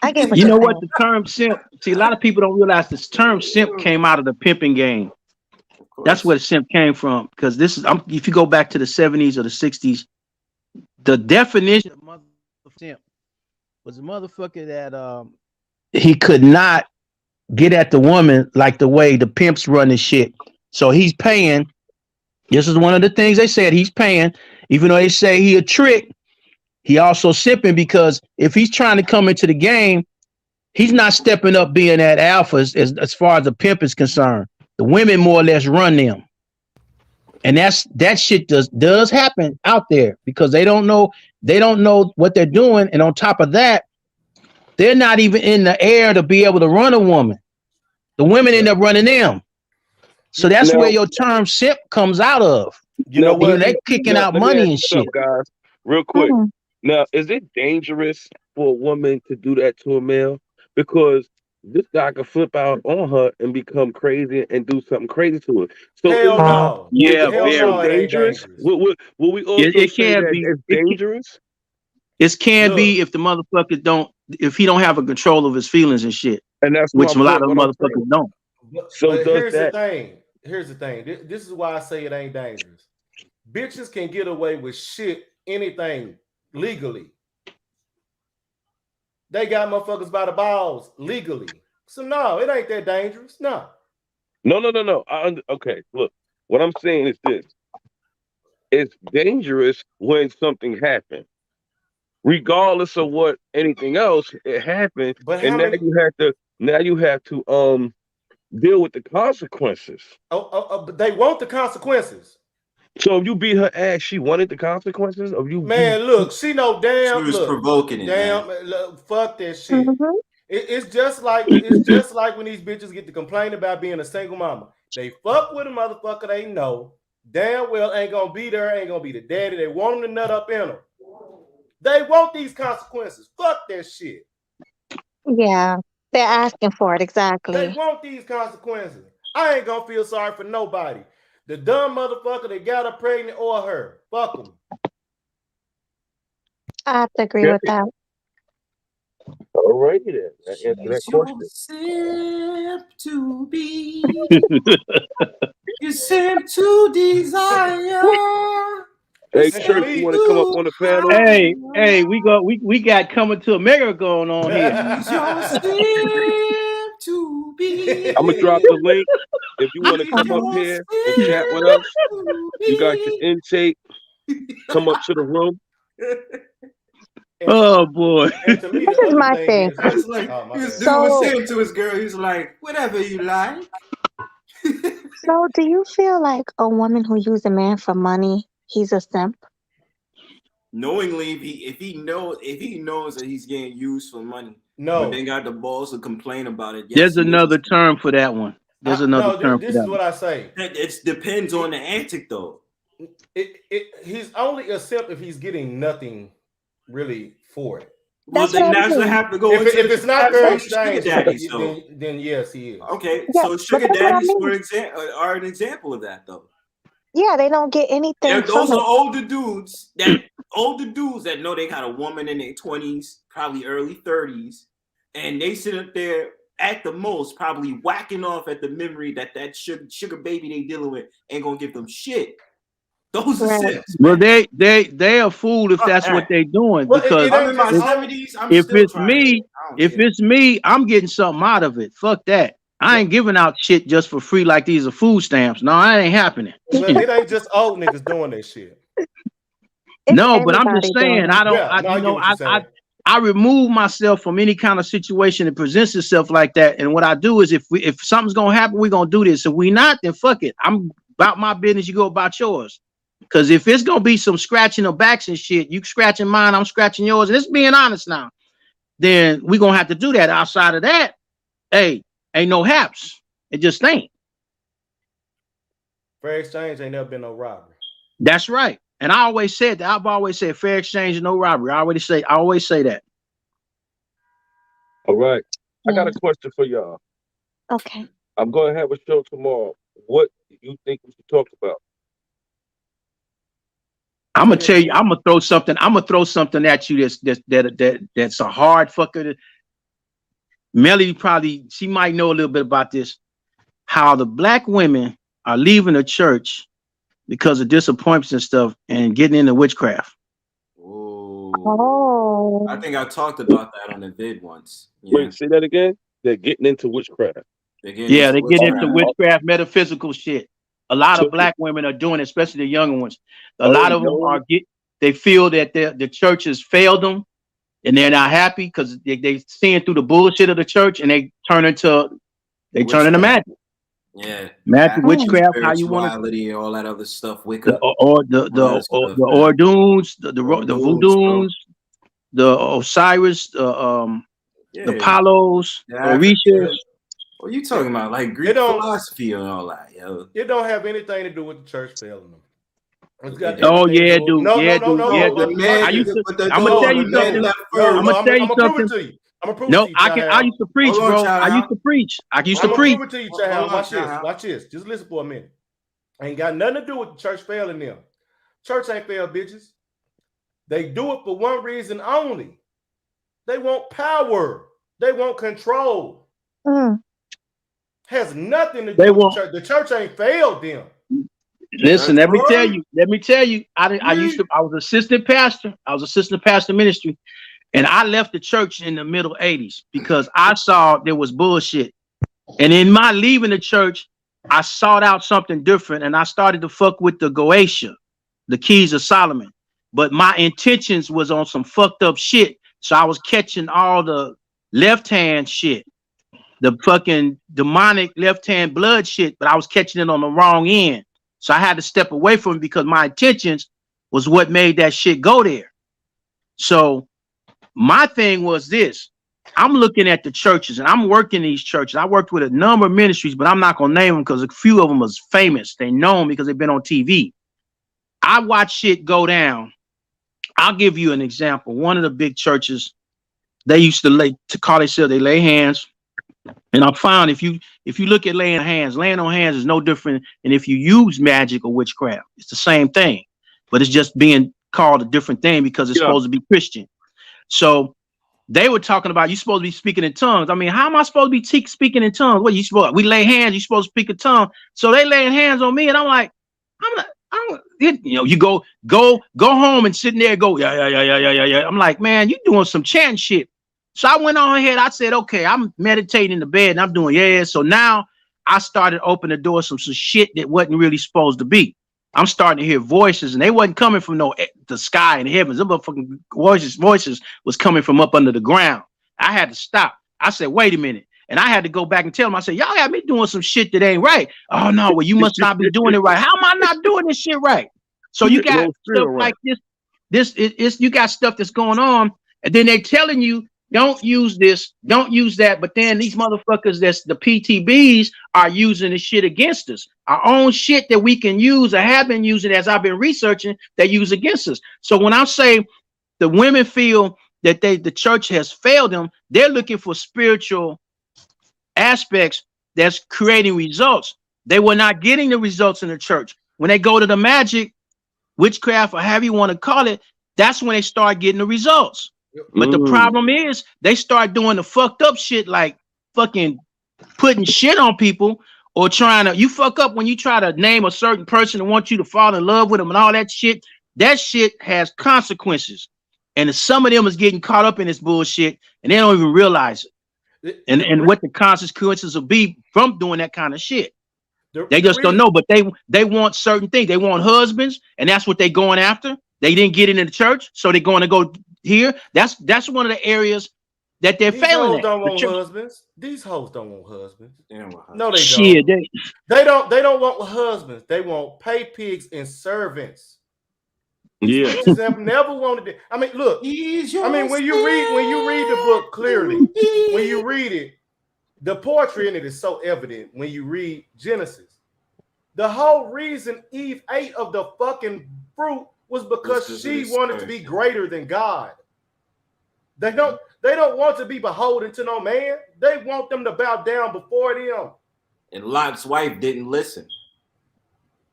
I get what You you're know what? saying. The term simp, see, a lot of people don't realize this term simp came out of the pimping game. That's where the simp came from. Because this is, if you go back to the 70s or the 60s, the definition of simp was a motherfucker that he could not get at the woman like the way the pimps run this shit. So he's paying. This is one of the things they said. He's paying, even though they say he a trick. He also simping because if he's trying to come into the game, he's not stepping up being that alpha as far as the pimp is concerned. The women more or less run them. And that shit does happen out there because they don't know what they're doing. And on top of that, they're not even in the air to be able to run a woman. The women end up running them. So that's where Now, your term simp comes out of. You know You know, what? they kicking out let me money ask and you shit. something, guys, real quick. Mm. Now, is it dangerous for a woman to do that to a male? Because this guy could flip out on her and become crazy and do something crazy to her. So Hell no. is it Yeah, Hell also no, very. it ain't dangerous? dangerous. Will we It, also it say can that be. it's dangerous? It can be Look, if the motherfucker if he don't have a control of his feelings and shit, And that's my which a lot point. of What I'm saying. motherfuckers don't. So but does here's the that? thing. Here's the thing. This is why I say it ain't dangerous. Bitches can get away with shit, anything legally. They got motherfuckers by the balls legally. So no, it ain't that dangerous. No. No. Okay, look. What I'm saying is this: it's dangerous when something happens. Regardless of what anything else, it happened, But and how many? now you have to deal with the consequences. But they want the consequences. So if you beat her ass, she wanted the consequences of you. Man, look, she know She damn. was Look, provoking it, man. damn. Look, fuck that shit. Mm-hmm. It's just like when these bitches get to complain about being a single mama. They fuck with a motherfucker they know damn well ain't gonna be there, ain't gonna be the daddy. They want them to nut up in them. They want these consequences. Fuck that shit. Yeah, they're asking for it They exactly. want these consequences. I ain't gonna feel sorry for nobody. The dumb motherfucker that got her pregnant or her. Fuck them. I have to agree Yeah, with that. alrighty then. That answer that She's your question. simp to be. You simp to desire. You Hey, And to Church, simp you me, want to come up to on the panel? Hey, higher. we got coming to America going on here. She's your simp to I'm gonna drop be. the link. If you want to He's come up your Uh-huh. here and chat with simp us, to you got your be. intake. Come up to the room. and, Oh boy. and to me, This the is other my thing thing. is, It's like oh my this bad. dude was So, saying to his girl, he's like, whatever you like. so do you feel like a woman who uses a man for money, he's a simp? Knowingly, if he knows that he's getting used for money, but then No, got the balls to complain about it, yes, There's he is. another term for that one. There's another no. term for This that is one. what I say. It depends on the antic though. He's only a simp if he's getting nothing really for it. Well, That's what then I'm naturally saying. have to go into If the it's sugar not there in daddies. Sugar exchange, daddies, so then yes, he is. okay. Yeah, So but sugar that's what I daddies, mean. for example, are an example of that though. Yeah, they don't get anything Those from are it. older dudes that know they got a woman in their 20s, probably early 30s, and they sit up there at the most probably whacking off at the memory that sugar baby they dealing with ain't gonna give them shit. Those are Right. simps, Well, man. they are fooled if Fuck that's what that. they're doing. Well, Because I'm ain't in my just if, 70s. I'm if still it's trying to. me, I don't if care. it's me, I'm getting something out of it. Fuck that. I well, ain't giving out shit just for free like these are food stamps. No, that ain't happening. well, it ain't just old niggas doing that shit. It's No, but I'm just anybody doing saying, it. Yeah, no, I get what you're saying. I remove myself from any kind of situation that presents itself like that. And what I do is if something's gonna happen, we're gonna do this. If we not, then fuck it. I'm about my business, you go about yours. Cause if it's gonna be some scratching of backs and shit, you scratching mine, I'm scratching yours, and it's being honest now, then we gonna have to do that. Outside of that, hey, ain't no haps. It just ain't. Fair exchange ain't never been no robbery. That's right. And I always said that. I've always said fair exchange and no robbery. I always say that. All right. I got Yeah. a question for y'all. Okay. I'm going to have a show tomorrow. What do you think we should talk about? I'm Say gonna that tell you, again. I'm gonna throw something at you that's a hard fucker. Melly probably she might know a little bit about this. How the black women are leaving the church because of disappointments and stuff and getting into witchcraft. Oh, I Oh. think I talked about that on the vid once. Yeah, Wait, say that again? They're getting into witchcraft. they're getting Yeah, into they get into witchcraft. witchcraft, metaphysical shit. A lot So, of black women are doing it, especially the younger ones. A are lot they of them knowing? they feel that the church has failed them and they're not happy because they seeing through the bullshit of the church and they turn into Witchcraft. magic. Yeah, Magic, Mm. witchcraft, how you want to spirituality, and all that other stuff. the Wicca, or all that stuff, the man. Ordoons, All the dudes, bro. Voodoos, the Osiris, the Yeah, Palos, the Orishas. Africa. What you It, talking about? Like it Greek don't philosophy and all that, yo. it don't have anything to do with the church failing them. It's It got does. Oh everything to yeah, do with dude, yeah, dude, yeah, No, dude. the watch I man, this. used to. but the I'm gonna hold tell on, you the man something. No, left no, I'm no. gonna first. tell I'm you gonna prove it something. to you. I'm gonna prove it No, to you, I can. I Chahal. used to preach, Hold on, bro. I used child. to preach. I used to I'm gonna preach. prove it to you, Hold Chahal. on, Watch this. child. Watch this. Just listen for a minute. Ain't got nothing to do with the church failing them. Church ain't fail, bitches. They do it for one reason only. They want power. They want control. Mm. Has nothing to do They with the won't church. The church ain't failed them. listen. That's Let me tell right. you. Let me tell you. I used to. I was assistant pastor. I was assistant pastor ministry, and I left the church in the middle '80s because I saw there was bullshit. And in my leaving the church, I sought out something different, and I started to fuck with the Goetia, the Keys of Solomon. But my intentions was on some fucked up shit, so I was catching all the left hand shit, the fucking demonic left hand blood shit, but I was catching it on the wrong end. So I had to step away from it because my intentions was what made that shit go there. So my thing was this. I'm looking at the churches and I'm working these churches. I worked with a number of ministries, but I'm not gonna name them because a few of them was famous. They know them because they've been on TV. I watch shit go down. I'll give you an example. One of the big churches, they used to call themselves, they lay hands. And I found if you look at laying on hands is no different than if you use magic or witchcraft. It's the same thing, but it's just being called a different thing because it's Yeah. supposed to be Christian. So they were talking about you supposed to be speaking in tongues. I mean, how am I supposed to be speaking in tongues? What you supposed? We lay hands. You supposed to speak in tongues. So they laying hands on me, and I'm like, I'm not. You go home and sitting there, and go yeah. I'm like, man, you doing some chanting shit. So I went on ahead. I said, okay, I'm meditating in the bed, and I'm doing yeah. So now I started opening the door some shit that wasn't really supposed to be. I'm starting to hear voices, and they wasn't coming from the sky and the heavens. Them motherfucking voices was coming from up under the ground. I had to stop. I said, wait a minute. And I had to go back and tell them, I said, y'all got me doing some shit that ain't right. Oh no, well, you must not be doing it right. How am I not doing this shit right? So you It got don't feel stuff right. like this. You got stuff that's going on, and then they telling you, don't use this, don't use that. But then these motherfuckers that's the PTBs are using the shit against us. Our own shit that we can use or have been using as I've been researching, they use against us. So when I say the women feel that the church has failed them, they're looking for spiritual aspects that's creating results. They were not getting the results in the church. When they go to the magic, witchcraft, or however you want to call it, that's when they start getting the results. But the Mm. problem is they start doing the fucked up shit like fucking putting shit on people or you fuck up when you try to name a certain person and want you to fall in love with them and all that shit. That shit has consequences. And some of them is getting caught up in this bullshit and they don't even realize it. And what the consequences will be from doing that kind of shit. They just don't know, but they want certain things. They want husbands, and that's what they're going after. They didn't get into the church, so they're going to go here. That's one of the areas that they're failing at. Don't want husbands. These hoes don't want husbands. No, they shit, don't. They don't want husbands. They want pay pigs and servants. These bitches have never wanted it. I mean, look. I mean, when you read the book clearly, when you read it, the poetry in it is so evident when you read Genesis. The whole reason Eve ate of the fucking fruit was because she wanted to be greater than God. They don't want to be beholden to no man. They want them to bow down before them. And Lot's wife didn't listen.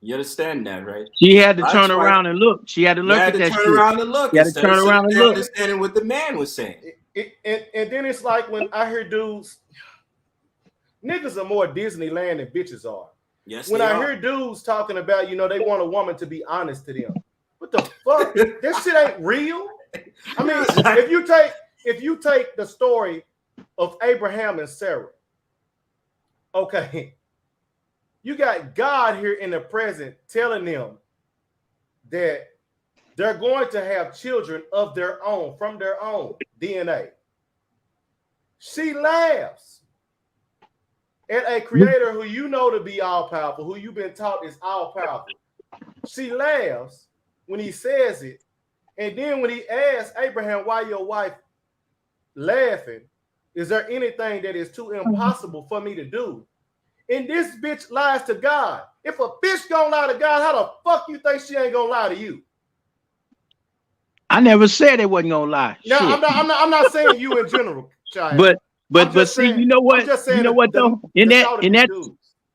You understand that, right? She had to turn around and look. She had to look at that shit. Turn around and look. She had to turn around and look. Understanding what the man was saying. And then it's like when I hear dudes, niggas are more Disneyland than bitches are. Yes, when I hear dudes talking about, they want a woman to be honest to them. What the fuck? That shit ain't real. I mean, if you take the story of Abraham and Sarah, okay, you got God here in the present telling them that they're going to have children of their own, from their own DNA. She laughs at a creator who you know to be all-powerful, who you've been taught is all-powerful. She laughs when he says it. And then when he asks Abraham, why your wife laughing? Is there anything that is too impossible for me to do? And this bitch lies to God. If a bitch gonna lie to God, how the fuck you think she ain't gonna lie to you? I never said they wasn't gonna lie. No, I'm not saying you in general, child. But see, you know what? You know what though? In that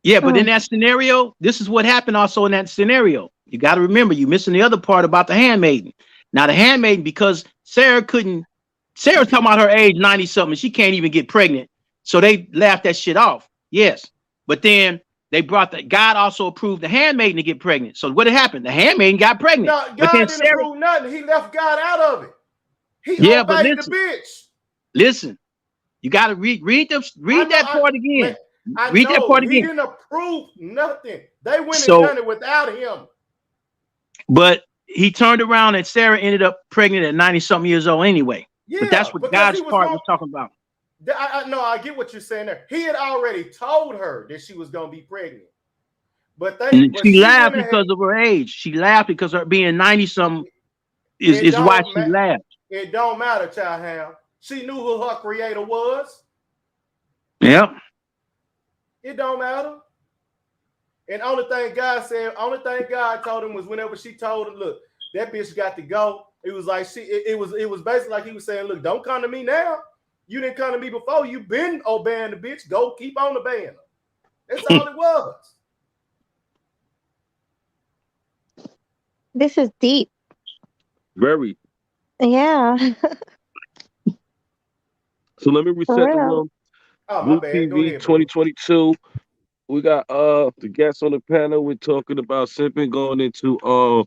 yeah, but in that scenario, this is what happened also in that scenario. You got to remember, you're missing the other part about the handmaiden. Now the handmaiden, because Sarah's talking about her age 90 something, she can't even get pregnant. So they laughed that shit off. Yes. But then they brought God also approved the handmaiden to get pregnant. So what happened? The handmaiden got pregnant. No, God didn't approve nothing. He left God out of it. He obeyed the bitch. Listen, you got to read that part again. Read that part again. He didn't approve nothing. They went and done it without him. But he turned around and Sarah ended up pregnant at 90 something years old anyway. Yeah, but that's what God's part was talking about. I get what you're saying there. He had already told her that she was going to be pregnant. But she laughed because of her age. She laughed because her being 90 something is why she laughed. It don't matter, Child Ham. She knew who her creator was. Yep. It don't matter. And only thing God told him was whenever she told him, look, that bitch got to go. It was like it was basically like he was saying, look, don't come to me now. You didn't come to me before. You've been obeying the bitch. Go keep on obeying her. That's all it was. This is deep. Very. Yeah. So let me reset the room. Blue TV 2022. We got the guests on the panel. We're talking about simping, going into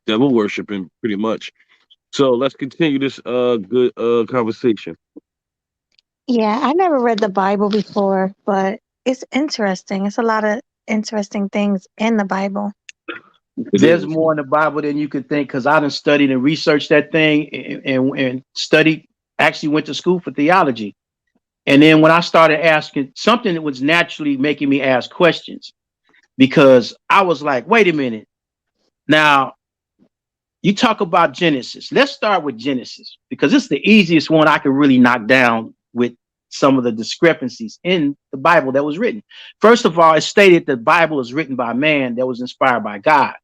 devil worshiping pretty much. So let's continue this good conversation. Yeah, I never read the Bible before, but it's interesting. It's a lot of interesting things in the Bible. There's more in the Bible than you could think, because I done studied and researched that thing and studied, actually went to school for theology. And then when I started asking something that was naturally making me ask questions, because I was like, wait a minute. Now, you talk about Genesis. Let's start with Genesis, because it's the easiest one I can really knock down with some of the discrepancies in the Bible that was written. First of all, it's stated the Bible is written by man that was inspired by God.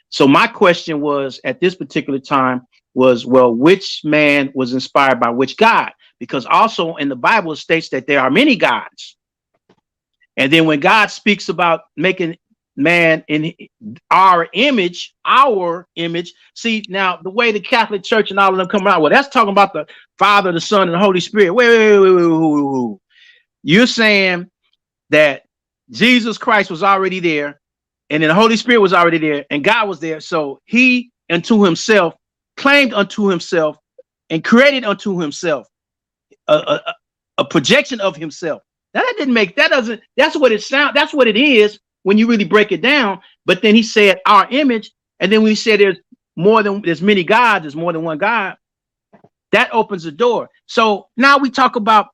So my question was at this particular time was, well, which man was inspired by which God? Because also in the Bible it states that there are many gods. And then when God speaks about making man in our image, see, now the way the Catholic Church and all of them come out, well, that's talking about the Father, the Son, and the Holy Spirit. Wait. You're saying that Jesus Christ was already there, and then the Holy Spirit was already there, and God was there. So he unto himself claimed unto himself and created unto himself a projection of himself. Now that didn't make that doesn't that's what it sounds, that's what it is when you really break it down. But then he said our image, and then when he said there's many gods, there's more than one God, that opens the door. So now we talk about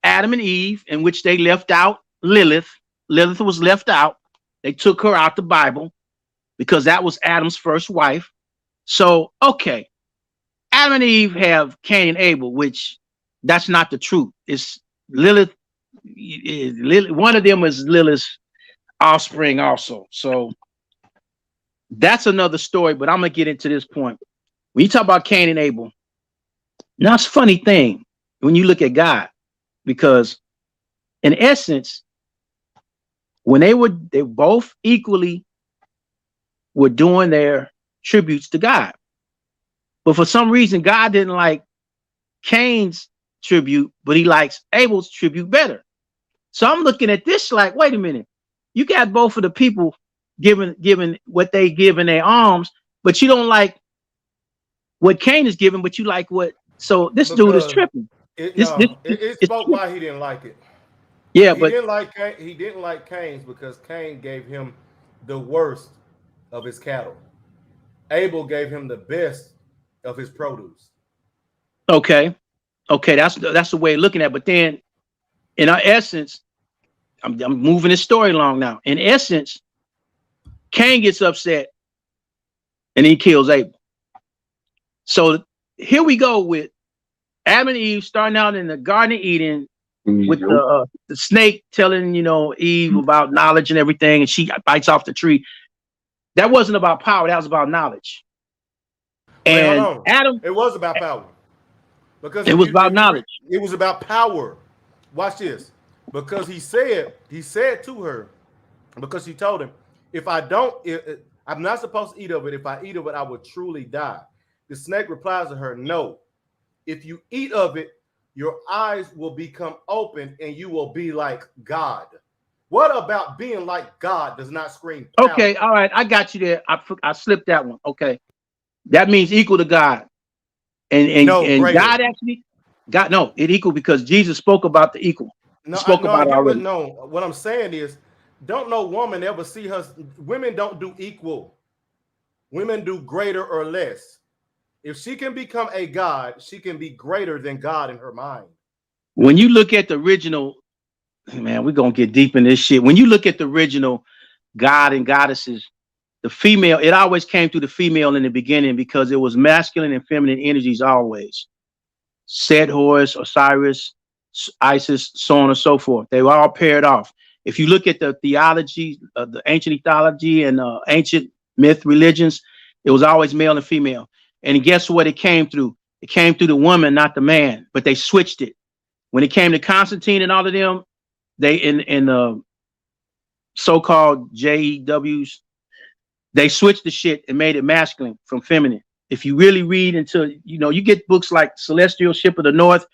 Adam and Eve, in which they left out Lilith. Lilith was left out. They took her out the Bible because that was Adam's first wife. So, okay, Adam and Eve have Cain and Abel, which that's not the truth. It's Lilith. One of them is Lilith's offspring also. So that's another story, but I'm going to get into this point. When you talk about Cain and Abel, now it's a funny thing when you look at God, because in essence, when they both equally were doing their tributes to God. But for some reason, God didn't like Cain's tribute, but he likes Abel's tribute better. So I'm looking at this like, wait a minute, you got both of the people giving what they give in their alms, but you don't like what Cain is giving, but you like what. So this dude is tripping. It spoke why he didn't like it. Yeah, he didn't like Cain's because Cain gave him the worst of his cattle. Abel gave him the best of his produce. Okay, that's the way of looking at it. But then, in our essence, I'm moving this story along now. In essence, Cain gets upset and he kills Abel. So here we go with Adam and Eve starting out in the Garden of Eden with the snake telling Eve about knowledge and everything, and she bites off the tree. That wasn't about power. That was about knowledge. And Adam, it was about power because it was about knowledge. It was about power. Watch this, because he said to her, because she told him, if I don't, I'm not supposed to eat of it. If I eat of it, I will truly die. The snake replies to her, no. If you eat of it, your eyes will become open and you will be like God. What about being like God does not scream power? Okay, all right, I got you there. I slipped that one. Okay, that means equal to God, and God actually, it equal because Jesus spoke about the equal. No, spoke about it already. No, what I'm saying is, don't no woman ever see her. Women don't do equal. Women do greater or less. If she can become a god, she can be greater than God in her mind. When you look at the original, man, we're going to get deep in this shit. When you look at the original god and goddesses, the female, it always came through the female in the beginning because it was masculine and feminine energies always. Set, Horus, Osiris, Isis, so on and so forth. They were all paired off. If you look at the theology, the ancient ethology and ancient myth religions, it was always male and female. And guess what it came through? It came through the woman, not the man, but they switched it. When it came to Constantine and all of them, they in the so-called JEWs, they switched the shit and made it masculine from feminine. If you really read into, you get books like Celestial Ship of the North,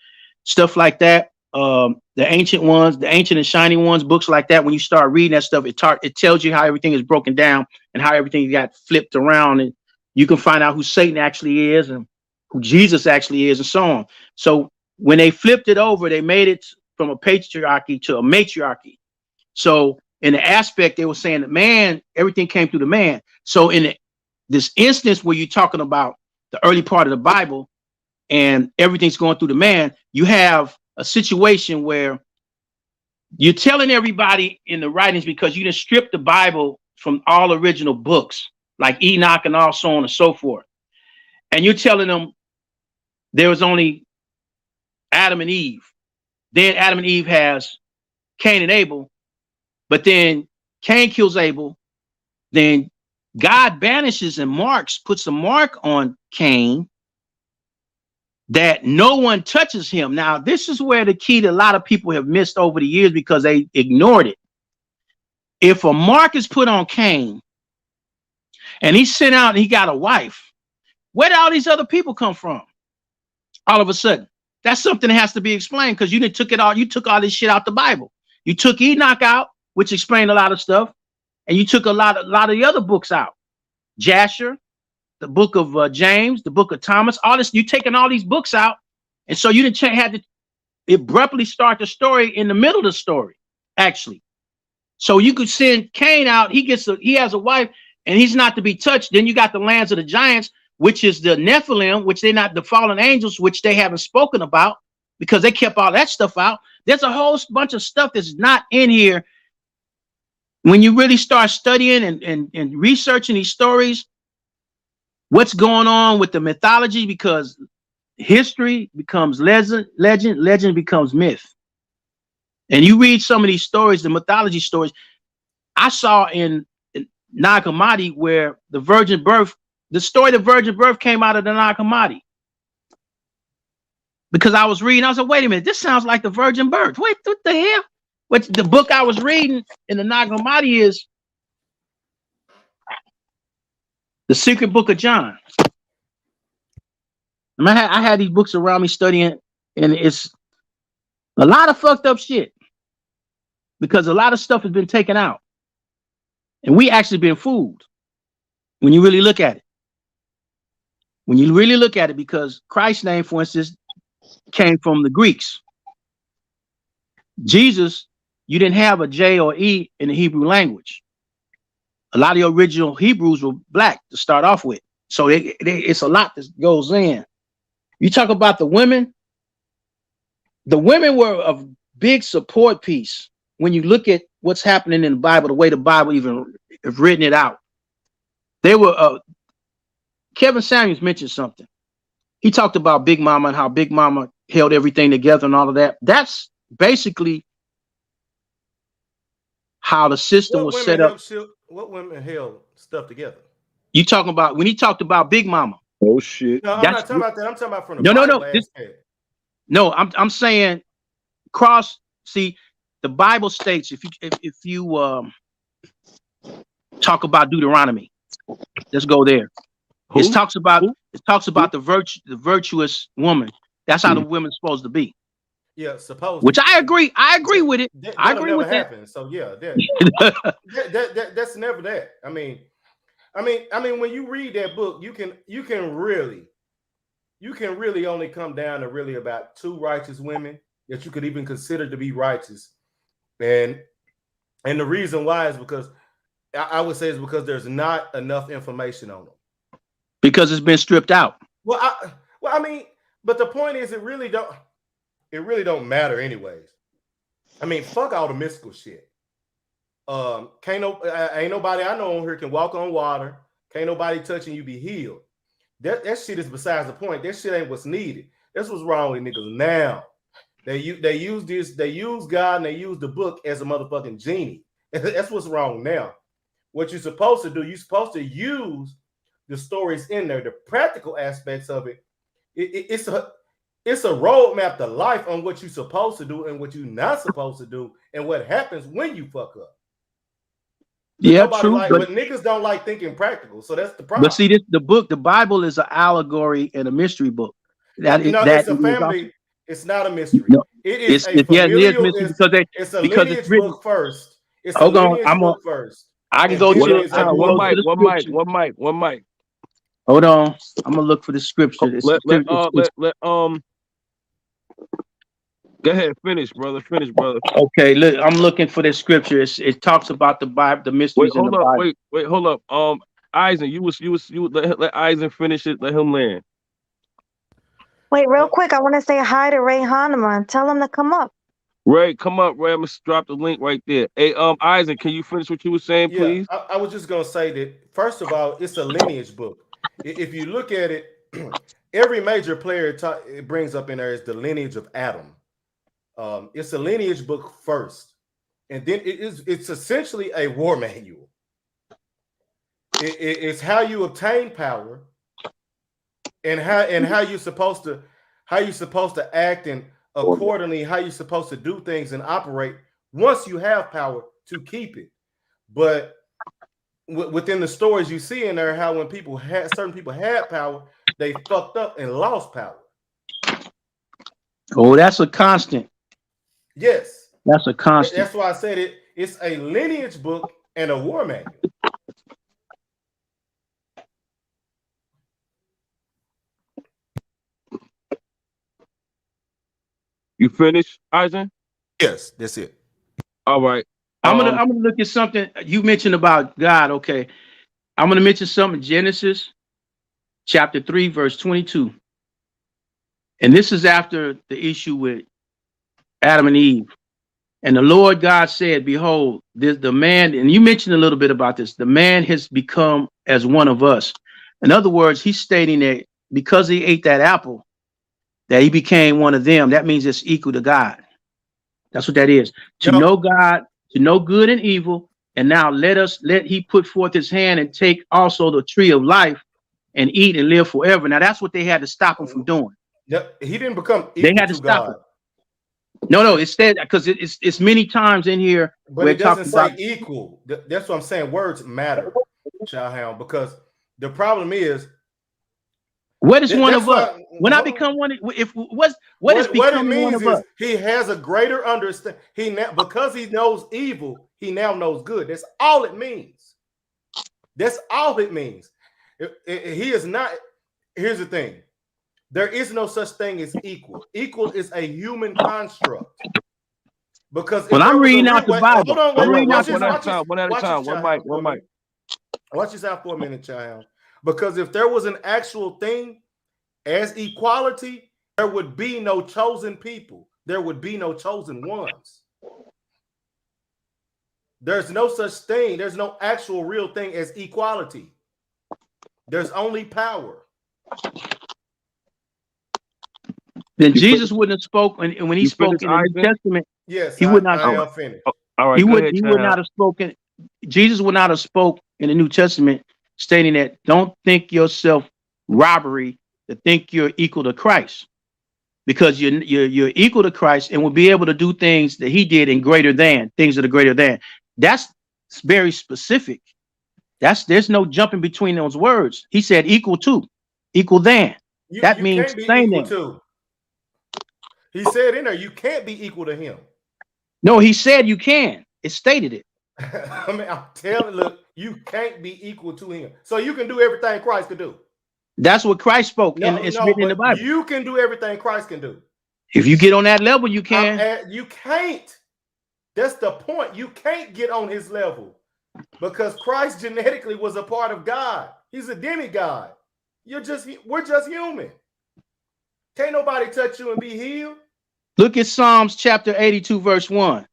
stuff like that. The ancient ones, the ancient and shining ones, books like that. When you start reading that stuff, it tells you how everything is broken down and how everything got flipped around, and you can find out who Satan actually is and who Jesus actually is, and so on. So when they flipped it over, they made it from a patriarchy to a matriarchy. So in the aspect, they were saying that man, everything came through the man. So in this instance where you're talking about the early part of the Bible and everything's going through the man, you have a situation where you're telling everybody in the writings, because you didn't strip the Bible from all original books like Enoch and all so on and so forth. And you're telling them there was only Adam and Eve. Then Adam and Eve has Cain and Abel, but then Cain kills Abel. Then God banishes and puts a mark on Cain that no one touches him. Now, this is where the key that a lot of people have missed over the years because they ignored it. If a mark is put on Cain and he's sent out and he got a wife, where did all these other people come from? All of a sudden, that's something that has to be explained because you took all this shit out the Bible. You took Enoch out, which explained a lot of stuff, and you took a lot of the other books out. Jasher, the book of James, the book of Thomas, all this. You taking all these books out, and so you didn't have to abruptly start the story in the middle of the story, actually. So you could send Cain out. He has a wife, and he's not to be touched. Then you got the lands of the giants, which is the Nephilim, which they're not the fallen angels, which they haven't spoken about because they kept all that stuff out. There's a whole bunch of stuff that's not in here. When you really start studying and researching these stories, what's going on with the mythology, because history becomes legend becomes myth. And you read some of these stories, the mythology stories. I saw in Nag Hammadi where the virgin birth, the story of the virgin birth came out of the Nag Hammadi. Because I was reading, I was like, wait a minute, this sounds like the virgin birth. Wait, what the hell? What the book I was reading in the Nag Hammadi is the Secret Book of John. I had these books around me studying, and it's a lot of fucked up shit. Because a lot of stuff has been taken out. And we actually been fooled when you really look at it. When you really look at it, because Christ's name, for instance, came from the Greeks. Jesus, you didn't have a J or E in the Hebrew language. A lot of the original Hebrews were black to start off with. So it's a lot that goes in. You talk about the women were a big support piece. When you look at what's happening in the Bible, the way the Bible even have written it out, they were. Kevin Samuels mentioned something. He talked about Big Mama and how Big Mama held everything together and all of that. That's basically how the system was set up. What women held stuff together? You talking about when he talked about Big Mama? Oh shit! No, I'm not talking about that. I'm talking about from the Bible. No. I'm saying cross. See. The Bible states if you talk about Deuteronomy, let's go there. It talks about the virtuous woman. That's how the woman's supposed to be. Yeah, supposed. Which I agree. I agree with it. I agree with that. So yeah, that's never that. I mean, when you read that book, you can really only come down to really about two righteous women that you could even consider to be righteous. And the reason why is because I would say is because there's not enough information on them. Because it's been stripped out. But the point is it really don't matter anyways. I mean, fuck all the mystical shit. Ain't nobody I know on here can walk on water. Can't nobody touching you be healed. That shit is besides the point. That shit ain't what's needed. That's what's wrong with niggas now. They use God and they use the book as a motherfucking genie. That's what's wrong now. What you're supposed to do, you're supposed to use the stories in there, the practical aspects of it. It's a roadmap to life on what you're supposed to do and what you're not supposed to do, and what happens when you fuck up. Yeah, true. But niggas don't like thinking practical, so that's the problem. But see, the Bible is an allegory and a mystery book. It's a family. It's not a mystery. No, it is a familial. It's a lineage book first. Hold on, first. I can go to one mic. Hold on, I'm gonna look for the scripture. Go ahead, finish, brother. Okay, look, I'm looking for the scripture. It talks about the Bible, the mysteries in the Bible. Wait, hold up. Eisen, you let Eisen finish it. Let him land. Wait, real quick, I want to say hi to Ray Hahnemann. Tell him to come up. Ray, come up, Ray. I'm gonna drop the link right there. Hey, Eisen, can you finish what you were saying, please? I was just gonna say that first of all, it's a lineage book. If you look at it, every major player it brings up in there is the lineage of Adam. It's a lineage book first, and then it's essentially a war manual. It's how you obtain power, and how you're supposed to act, and accordingly how you're supposed to do things and operate once you have power to keep it. But within the stories you see in there, how when certain people had power, they fucked up and lost power. Oh, that's a constant. Yes. That's a constant. That's why I said it. It's a lineage book and a war manual. You finished, Eisen? Yes, that's it. All right. I'm gonna look at something you mentioned about God. Okay, I'm gonna mention something. Genesis chapter 3, verse 22, and this is after the issue with Adam and Eve. And the Lord God said, "Behold, the man," and you mentioned a little bit about this. The man has become as one of us. In other words, he's stating that because he ate that apple, that he became one of them. That means it's equal to God. That's what that is. To No, know God, to know good and evil. And now let he put forth his hand and take also the tree of life and eat and live forever. Now that's what they had to stop him from doing. no, he didn't become They equal had to to stop God. him. No, it said because it's many times in here But where it it talks doesn't about say equal. That's what I'm saying. Words matter, Child Hound, because the problem is what is one that's of us? why When I become one, if what is what it becoming one means of is us? he has a greater understanding. Because he knows evil, he now knows good. That's all it means. That's all it means. He is not. Here's the thing. There is no such thing as equal. Equal is a human construct. Because if When there I'm was a reading out real the way, hold Bible, on, I'm wait, reading out watch the this, one at a Bible. watch this, time. One at a watch this, time. One Child mic. Hound, for One a mic. minute. Watch this out for a minute, Child. Because if there was an actual thing as equality, there would be no chosen people. There would be no chosen ones. There's no such thing. There's no actual real thing as equality. There's only power. Then You Jesus finished? wouldn't have spoken when he You spoke finished, in the New Eisen? Testament. Yes, He would not. I All right. am finished. All right. He Go would. ahead, He would child. not have spoken. Jesus would not have spoke in the New Testament, stating that don't think yourself robbery to think you're equal to Christ, because you're equal to Christ and will be able to do things that He did and greater than things that are greater than. That's very specific. There's no jumping between those words. He said equal to, equal than. That You means can't be same equal than. to. He said in there, you can't be equal to him. No, he said you can. It stated it. I mean, I'm telling you, look, you can't be equal to him. So you can do everything Christ could do. That's what Christ spoke, and it's No, written in the but Bible. you can do everything Christ can do. If you get on that level, you can. You can't. That's the point. You can't get on his level because Christ genetically was a part of God. He's a demigod. We're just human. Can't nobody touch you and be healed. Look at Psalms chapter 82, verse 1.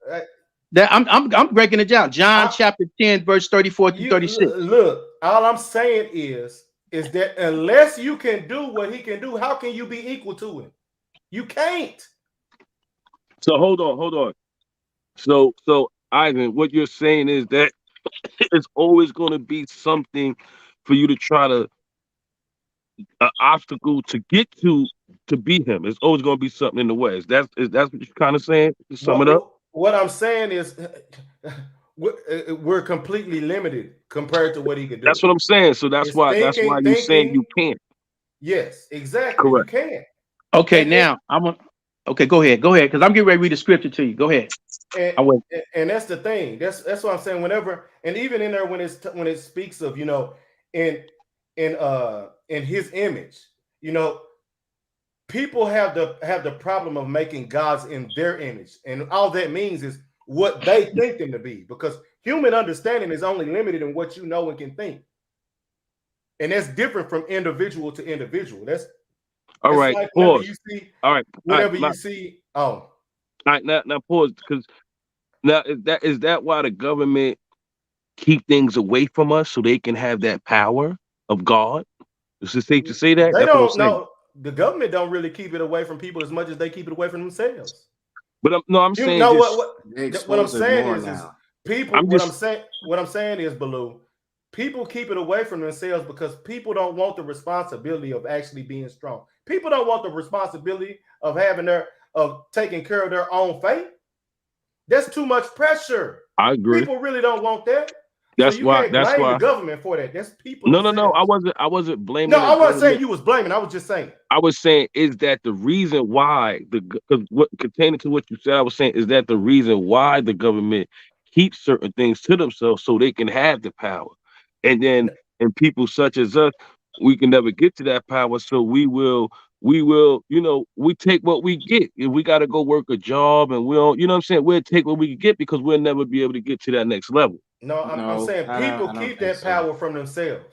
That I'm breaking it down. John chapter 10, verse 34 through 36. Look, all I'm saying is that unless you can do what he can do, how can you be equal to him? You can't. So hold on. So Ivan, what you're saying is that it's always going to be something for you to try to an obstacle to get to beat him. It's always going to be something in the way. Is that what you're kind of saying? To sum it up. What I'm saying is we're completely limited compared to what he could do. That's what I'm saying. So that's It's why you're saying you can't. Yes, exactly. Correct. You can't. Okay, now okay, go ahead, because I'm getting ready to read the scripture to you. Go ahead. And that's the thing. That's what I'm saying. Whenever, and even in there when it speaks of, in his image, people have the problem of making gods in their image, and all that means is what they think them to be, because human understanding is only limited in what you know and can think, and that's different from individual to individual. That's all right. like Pause. you see, All right. whenever you see. Oh, all right. Now pause, because now is that why the government keep things away from us so they can have that power of God? Is it safe to say that? they That's what I'm don't saying. know. The government don't really keep it away from people as much as they keep it away from themselves. But I'm You saying know just what I'm saying is people. I'm just What I'm saying is, Baloo, people keep it away from themselves because people don't want the responsibility of actually being strong. People don't want the responsibility of taking care of their own fate. That's too much pressure. I agree. People really don't want that. So That's you why. can't That's blame the why. government for that. That's people No, no, no. themselves. I wasn't No, blaming the I wasn't saying government. you was blaming. I was just saying. I was saying is that the reason why because what containing to what you said, I was saying is that the reason why the government keeps certain things to themselves so they can have the power, and then and people such as us, we can never get to that power, so we will, we take what we get. If we got to go work a job and we'll, you know what I'm saying, we'll take what we can get because we'll never be able to get to that next level. No, I'm No, saying people I don't keep think that so. power from themselves.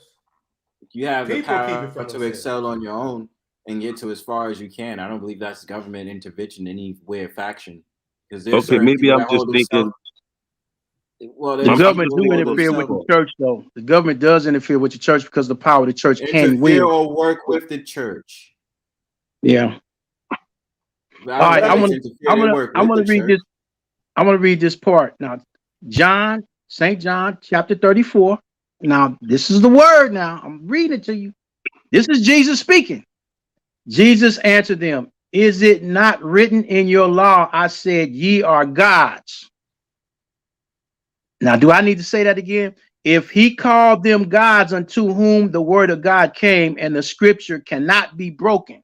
You have the People keep power it from to themselves. excel on your own and get to as far as you can. I don't believe that's government intervention in any way or faction. Because there's Okay, certain maybe people I'm that just hold themselves. thinking. Well, The I'm there's just people government who do thinking hold from the interfere with themselves. the part. church, though. The government does interfere with the church because the power the church can Interfere wield. or work with the church. Yeah. But I All don't right. think Let I'm me. it's gonna interfere. I'm They gonna work I'm with gonna the read church. this. I'm gonna read this part now. John, St. John, chapter 34. Now, this is the word. Now, I'm reading it to you. This is Jesus speaking. Jesus answered them, "Is it not written in your law? I said, ye are gods." Now, do I need to say that again? If he called them gods unto whom the word of God came, and the scripture cannot be broken.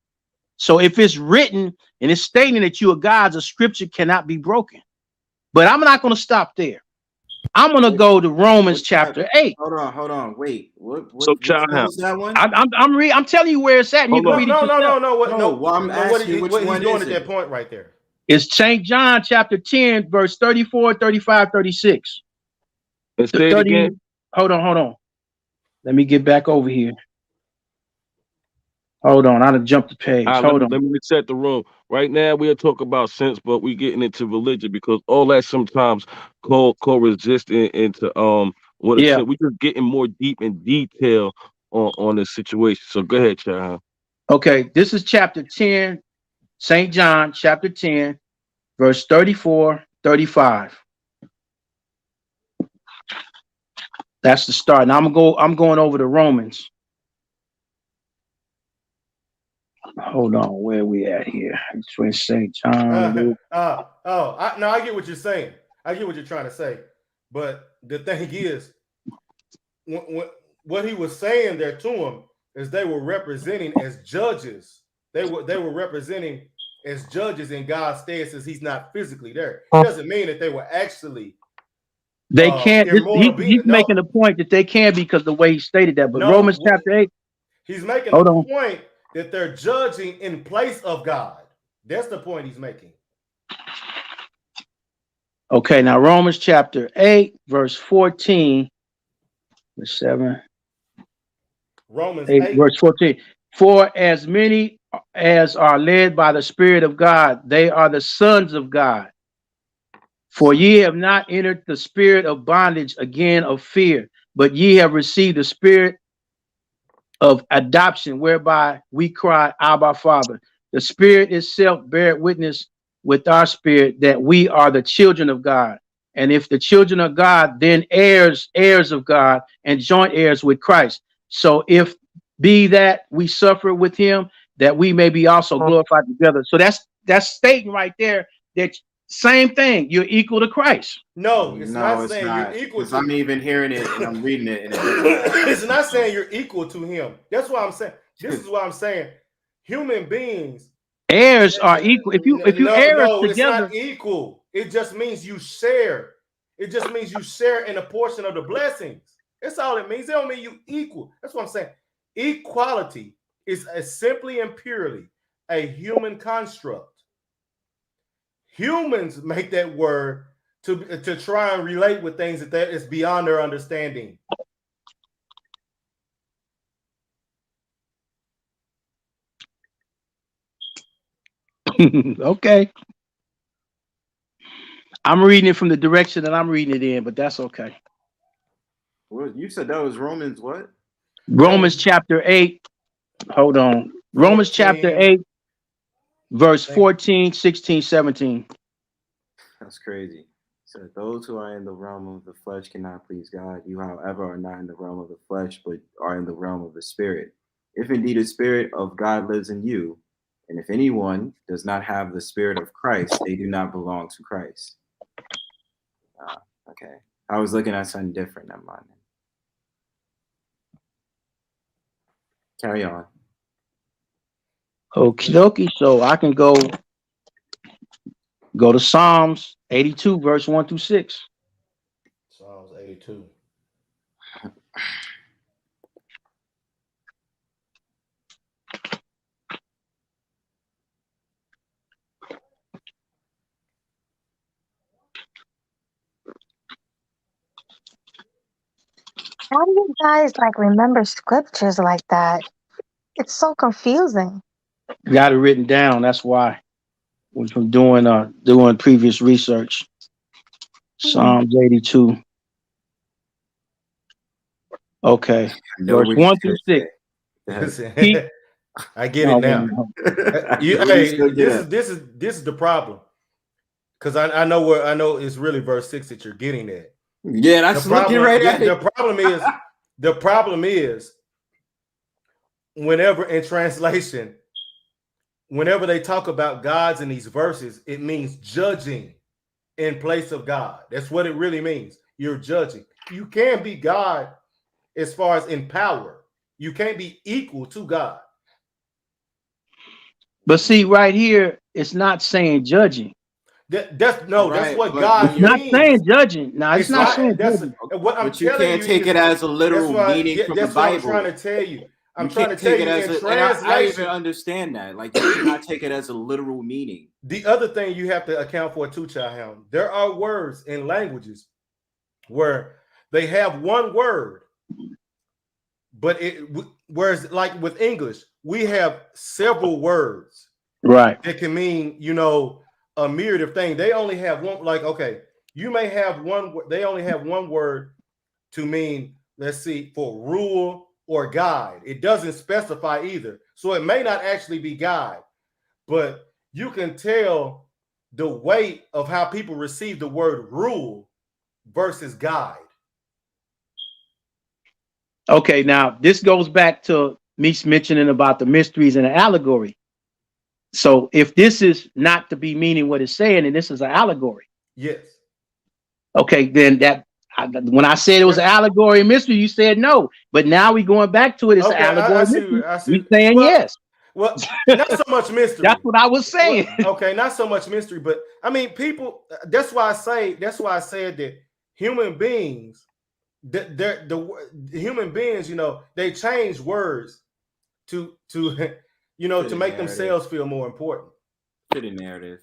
So if it's written and it's stating that you are gods, a scripture cannot be broken. But I'm not going to stop there. I'm going to Wait, go to Romans what's that? chapter 8. Hold on. Wait, So, which one child, was that one? I'm telling you where it's at, and you hold can on. No, read it no, no, yourself. no, no. What? No, No, well, I'm no. What? asking which What he's one doing is at it? that point right there? It's St. John chapter 10, verse 34, 35, 36. And say it 30. again. Hold on. Let me get back over here. Hold on. I done jumped the page. Let Hold me on. let me set the room. Right now, we'll talk about sense, but we getting into religion because all that sometimes co-resist into what it's Yeah. we just getting more deep in detail on this situation. So go ahead, child. Okay. This is chapter 10, St. John chapter 10, verse 34, 35. That's the start. Now I'm going over to Romans. Hold on, where we at here? Between St. John, Luke. No, I get what you're saying. I get what you're trying to say. But the thing is, what he was saying there to him is they were representing as judges. They were representing as judges in God's stead since he's not physically there. It doesn't mean that they were actually They can't. immortal beings. He's making the point that they can because the way he stated that. But No, Romans chapter 8. he's making the Hold on. point that they're judging in place of God. That's the point he's making. Okay, now Romans chapter 8, verse 14, verse 7, Romans 8, 8. verse 14. For as many as are led by the Spirit of God, they are the sons of God. For ye have not entered the spirit of bondage again of fear, but ye have received the spirit of adoption, whereby we cry, Abba, Father. The Spirit itself beareth witness with our spirit that we are the children of God. And if the children of God, then heirs, heirs of God, and joint heirs with Christ. So if be that we suffer with him, that we may be also glorified together. So that's stating right there that same thing. You're equal to Christ. No, it's No, not it's saying you're not. equal Because to. I'm even hearing it and I'm reading it and it doesn't match. It's not saying you're equal to him. That's what I'm saying. This is what I'm saying. Human beings. Heirs are equal. If you heirs No, it's together, not equal. It just means you share. It just means you share in a portion of the blessings. That's all it means. It don't mean you equal. That's what I'm saying. Equality is simply and purely a human construct. Humans make that word to try and relate with things that is beyond their understanding. okay. I'm reading it from the direction that I'm reading it in, but that's okay. Well, you said that was Romans what? Romans chapter 8. Hold on. Romans chapter 14. 8, verse 14, 16, 17. That's crazy. So those who are in the realm of the flesh cannot please God. You, however, are not in the realm of the flesh, but are in the realm of the spirit. If indeed the spirit of God lives in you, and if anyone does not have the spirit of Christ, they do not belong to Christ. Okay. I was looking at something different. Never mind. Carry on. Okie dokie. So I can go to Psalms 82, verse 1 through 6. Psalms 82. How do you guys like remember scriptures like that? It's so confusing. Got it written down. That's why. Was from doing previous research. Psalms 82. Okay. No, Verse 1 through 6. Keep, I get oh, it now. Hey, This is the problem. Because I know it's really verse 6 that you're getting at. Yeah, that's looking right at it. The problem is whenever in translation, whenever they talk about gods in these verses, it means judging in place of God. That's what it really means. You're judging. You can be God as far as in power. You can't be equal to God. but see, right here, it's not saying judging. That's what but God It's not means. saying judging. No, it's not saying That's judging. what I'm But you telling can't you. take it as a literal meaning from the That's what I'm Bible. trying to tell you. I'm You trying can't to tell take you it as in a, and I translation. even understand that. Like, you cannot take it as a literal meaning. The other thing you have to account for too, Child, there are words in languages where they have one word, but whereas like with English, we have several words, Right. that can mean, a myriad of things. They only have one. Like, okay, you may have one. They only have one word to mean, let's see, for rule or guide. It doesn't specify either, so it may not actually be guide, but you can tell the weight of how people receive the word rule versus guide. Okay, now this goes back to me mentioning about the mysteries and the allegory. So if this is not to be meaning what it's saying, and this is an allegory, Yes. okay, then when I said it was an allegory and mystery, you said no. But now we going back to it. It's an Okay, allegory I and see. mystery. I see. You saying yes? Well, not so much mystery. That's what I was saying. Okay, not so much mystery, but I mean, people. That's why I said that human beings, the human beings, they change words to to make narrative. themselves feel more important. For the narrative.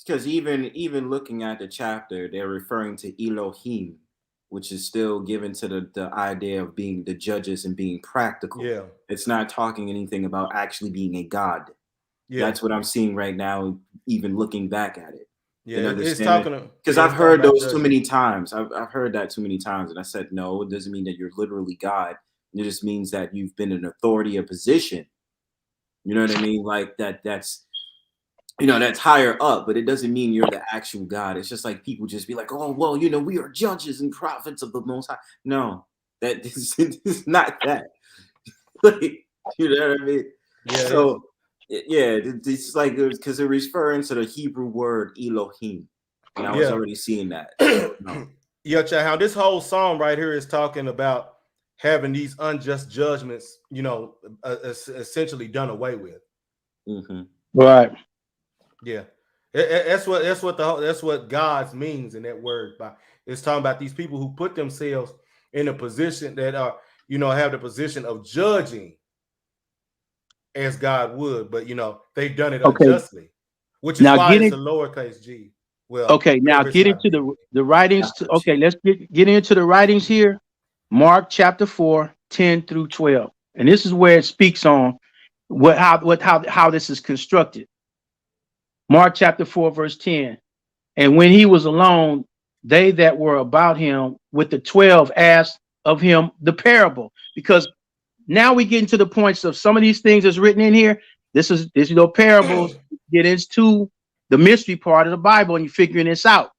Because even looking at the chapter, they're referring to Elohim, which is still given to the idea of being the judges and being practical. Yeah. It's not talking anything about actually being a god. Yeah. That's what I'm seeing right now, even looking back at it. Yeah, it's talking because I've heard those too many times. I've heard that too many times, and I said no. It doesn't mean that you're literally God. It just means that you've been in authority, a position. You know what I mean? Like that's that's higher up, but it doesn't mean you're the actual God. It's just like people just be like, oh well, we are judges and prophets of the Most High. No, that is not that. Like, you know what I mean? Yeah. So. Yeah, it's like because they're referring to the Hebrew word Elohim, and I was already seeing that. No. Yeah, Child, this whole psalm right here is talking about having these unjust judgments, essentially done away with. Mm-hmm. Right. Yeah, that's what God's means in that word. It's talking about these people who put themselves in a position that are, have the position of judging as God would, but they've done it unjustly, which is now why it's a lowercase g. Well, okay, now get into the writings. Let's get into the writings here. Mark chapter 4, 10 through 12, and this is where it speaks on how this is constructed. Mark chapter 4, verse 10. And when he was alone, they that were about him with the 12 asked of him the parable, because now we get into the points of some of these things that's written in here. This is parables. Get into the mystery part of the Bible, and you're figuring this out.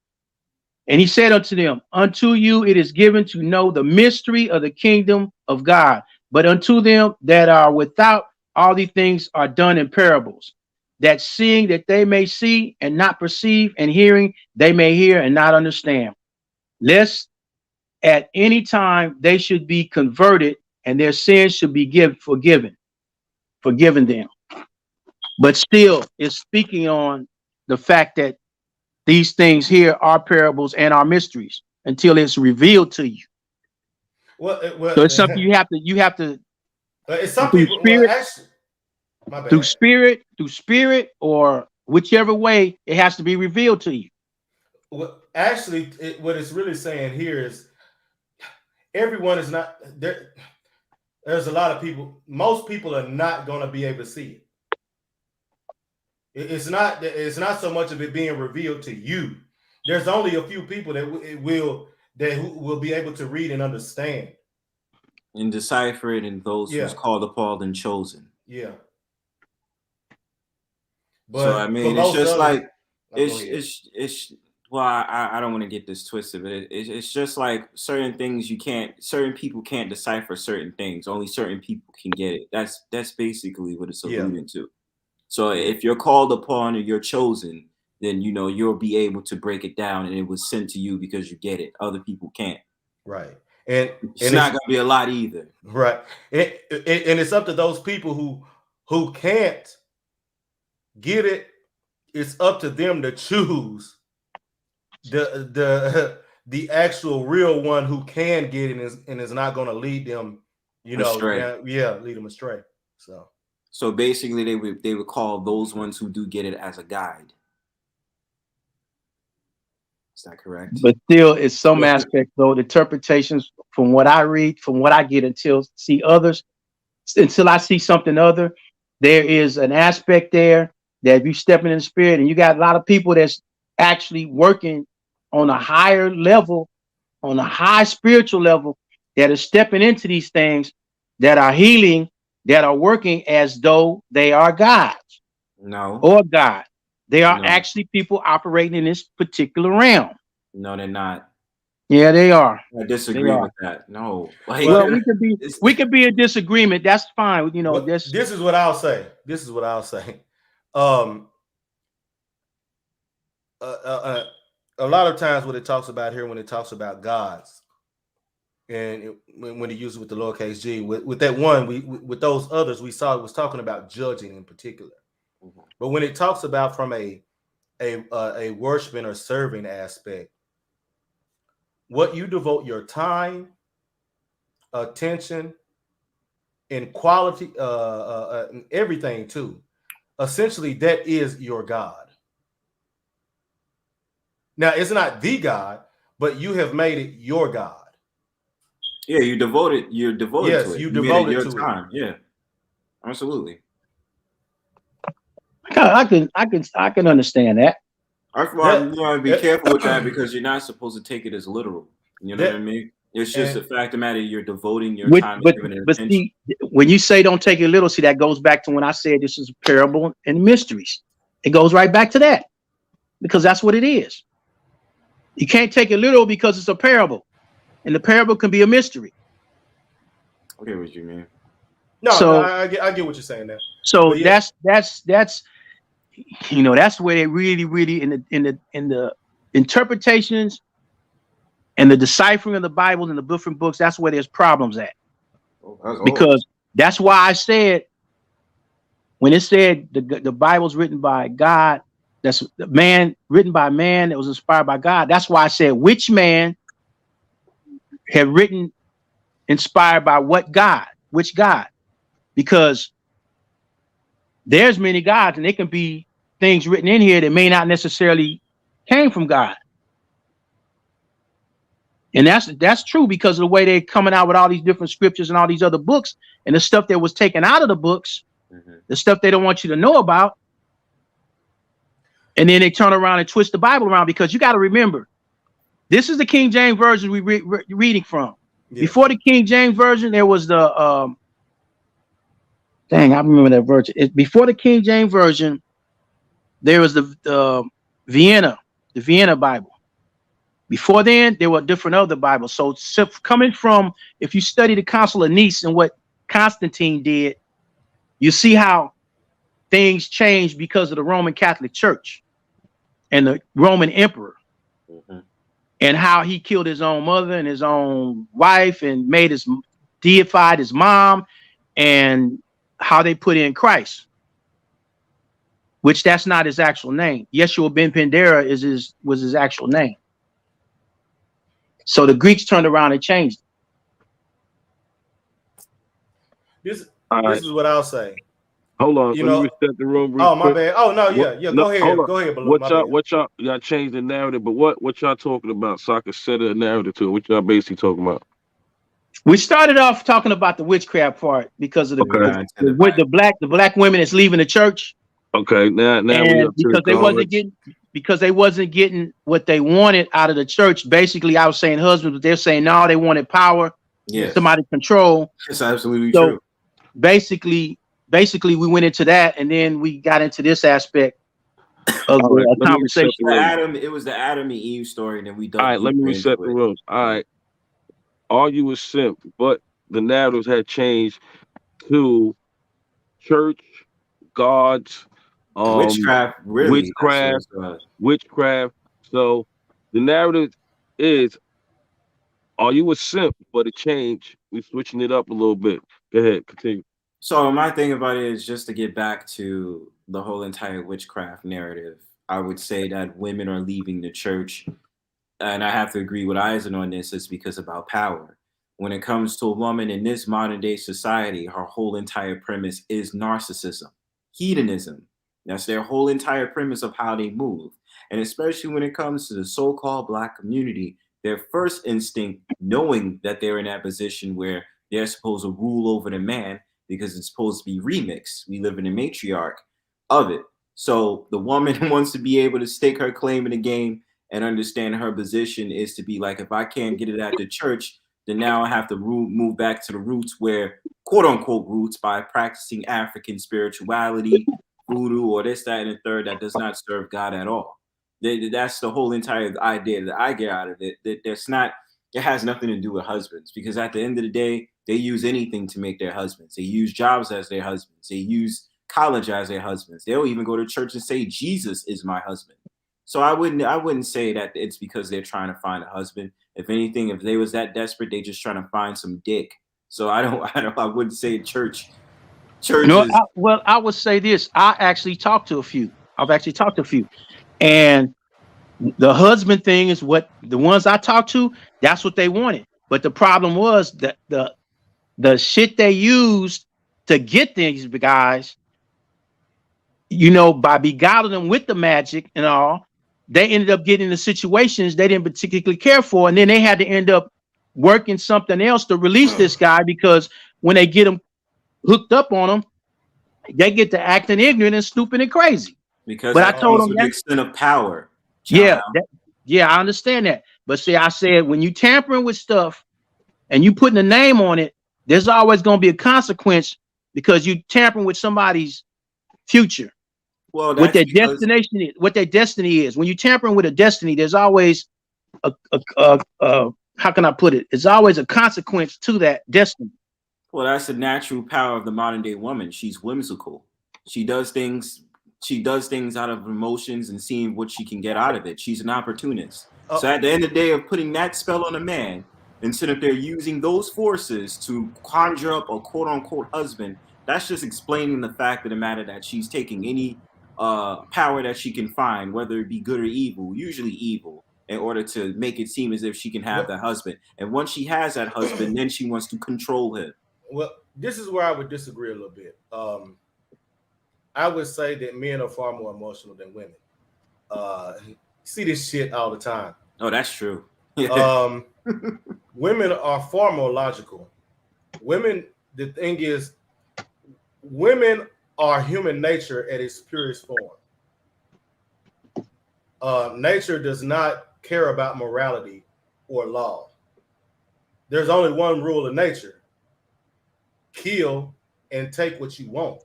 And he said unto them, unto you it is given to know the mystery of the kingdom of God, but unto them that are without, all these things are done in parables, that seeing that they may see and not perceive, and hearing they may hear and not understand, lest at any time they should be converted and their sins should be forgiven them. But still, it's speaking on the fact that these things here are parables and are mysteries until it's revealed to you. So it's something you have to it's some through people. Well, spirit, actually, my bad. through spirit, or whichever way it has to be revealed to you. Well, actually, what it's really saying here is everyone is not there. There's a lot of people. Most people are not going to be able to see it. It's not so much of it being revealed to you. There's only a few people that will be able to read and understand and decipher it, and those who's called upon and chosen. Yeah. But so I mean, it's just like it's. Well, I don't want to get this twisted, but it's just like certain things certain people can't decipher certain things. Only certain people can get it. That's basically what it's alluding to. So if you're called upon or you're chosen, then you'll be able to break it down, and it was sent to you because you get it. Other people can't. Right, and it's not going to be a lot either. Right, and it's up to those people who can't get it. It's up to them to choose the actual real one who can get it and is not going to lead them, astray. Lead them astray. So basically, they would call those ones who do get it as a guide. Is that correct? But still, it's some aspects, though, the interpretations from what I read, from what I get until I see something other, there is an aspect there that if you stepping in the spirit, and you got a lot of people that's actually working on a higher level, on a high spiritual level, that are stepping into these things, that are healing, that are working as though they are gods. No. Or God. They are actually people operating in this particular realm. No, they're not. Yeah, they are. I disagree with that. No. Well, we could be in disagreement. That's fine. This is what I'll say. A lot of times what it talks about here, when it talks about gods, and when it uses with the lowercase g, with that one, with those others, we saw it was talking about judging in particular. Mm-hmm. But when it talks about from a worshiping or serving aspect, what you devote your time, attention, and quality, and everything to, essentially that is your God. Now, it's not the God, but you have made it your God. Yeah, you're devoted to it. Yes, you devoted your time. Yeah, absolutely. I can understand that. Be careful with that, because you're not supposed to take it as literal. You know what I mean? It's just the fact of the matter, you're devoting your time. But see, when you say don't take it literal, see, that goes back to when I said this is a parable and mysteries. It goes right back to that, because that's what it is. You can't take it literal because it's a parable, and the parable can be a mystery. Okay, what you mean? No, I get what you're saying there. So that's that's where they really in the interpretations and the deciphering of the Bible and the different books. That's where there's problems at, because that's why I said, when it said the Bible's written by God, that's written by man that was inspired by God. That's why I said, which man had written inspired by what God? Which God? Because there's many gods, and there can be things written in here that may not necessarily came from God. And that's true, because of the way they're coming out with all these different scriptures and all these other books, and the stuff that was taken out of the books, the stuff they don't want you to know about. And then they turn around and twist the Bible around, because you got to remember, this is the King James Version we're reading from. Yeah. Before the King James Version, there was the, I remember that version. Before the King James Version, there was the Vienna Bible. Before then, there were different other Bibles. So coming from, if you study the Council of Nice and what Constantine did, you see how things changed because of the Roman Catholic Church and the Roman emperor, and how he killed his own mother and his own wife and deified his mom, and how they put in Christ, which that's not his actual name. Yeshua ben Pandera was his actual name. So the Greeks turned around and changed it. This is what I'll say. Hold on, You let me know, reset the room real oh my quick. bad. Oh no, What, yeah. no, Go hold ahead. on. Go ahead, Baloo. My bad. What y'all changed the narrative, but what y'all talking about so I can set a narrative to it? What y'all basically talking about? We started off talking about the witchcraft part because of Okay. the black women that's leaving the church. Okay, now we And up to the because they wasn't getting what they wanted out of the church. Basically, I was saying husbands, but they're saying no, they wanted power, Yes, somebody control. it's absolutely So true. basically we went into that, and then we got into this aspect of All right, the let me reset the conversation. room. It was the Adam and Eve story, and then we All dug right, let me deeper reset into the it. room. All right, all you was simp, but the narratives had changed to church, gods, Witchcraft, really, that's what witchcraft, it was. witchcraft. So the narrative is, are you a simp? But it changed. We switching it up a little bit. Go ahead, continue. So my thing about it is just to get back to the whole entire witchcraft narrative. I would say that women are leaving the church, and I have to agree with Eisen on this. It's because about power. When it comes to a woman in this modern day society, her whole entire premise is narcissism, hedonism. That's their whole entire premise of how they move. And especially when it comes to the so-called Black community, their first instinct, knowing that they're in that position where they're supposed to rule over the man because it's supposed to be remixed. We live in a matriarch of it. So the woman wants to be able to stake her claim in the game and understand her position is to be like, if I can't get it at the church, then now I have to move back to the roots where, quote unquote, roots by practicing African spirituality, voodoo, or this, that, and the third that does not serve God at all. That's the whole entire idea that I get out of it. That it has nothing to do with husbands, because at the end of the day, they use anything to make their husbands. They use jobs as their husbands. They use college as their husbands. They'll even go to church and say, Jesus is my husband. So I wouldn't say that it's because they're trying to find a husband. If anything, if they was that desperate, they just trying to find some dick. So I wouldn't say church No, churches. I would say this. I actually talked to a few. I've actually talked to a few, and the husband thing is what the ones I talked to. That's what they wanted. But the problem was that the shit they used to get these guys, by beguiling them with the magic and all, they ended up getting the situations they didn't particularly care for, and then they had to end up working something else to release this guy, because when they get him hooked up on them, they get to acting ignorant and stupid and crazy. Because But I that told comes them with the that, extent of power. yeah, Child. I understand that. But see, I said when you tampering with stuff and you putting a name on it, there's always going to be a consequence, because you tampering with somebody's future. Well, What that's their because destination is, what their destiny is. When you tampering with a destiny, there's always how can I put it? It's always a consequence to that destiny. well, that's the natural power of the modern day woman. She's whimsical. She does things. She does things out of emotions and seeing what she can get out of it. She's an opportunist. So at the end of the day, of putting that spell on a man, instead of they're using those forces to conjure up a quote unquote husband, that's just explaining the fact of the matter that she's taking any power that she can find, whether it be good or evil, usually evil, in order to make it seem as if she can have that husband. And once she has that husband, then she wants to control him. Well, this is where I would disagree a little bit. I would say that men are far more emotional than women. See this shit all the time. Oh, that's true. Women are far more logical. Women, the thing is, women are human nature at its purest form. Nature does not care about morality or law. There's only one rule of nature: kill and take what you want.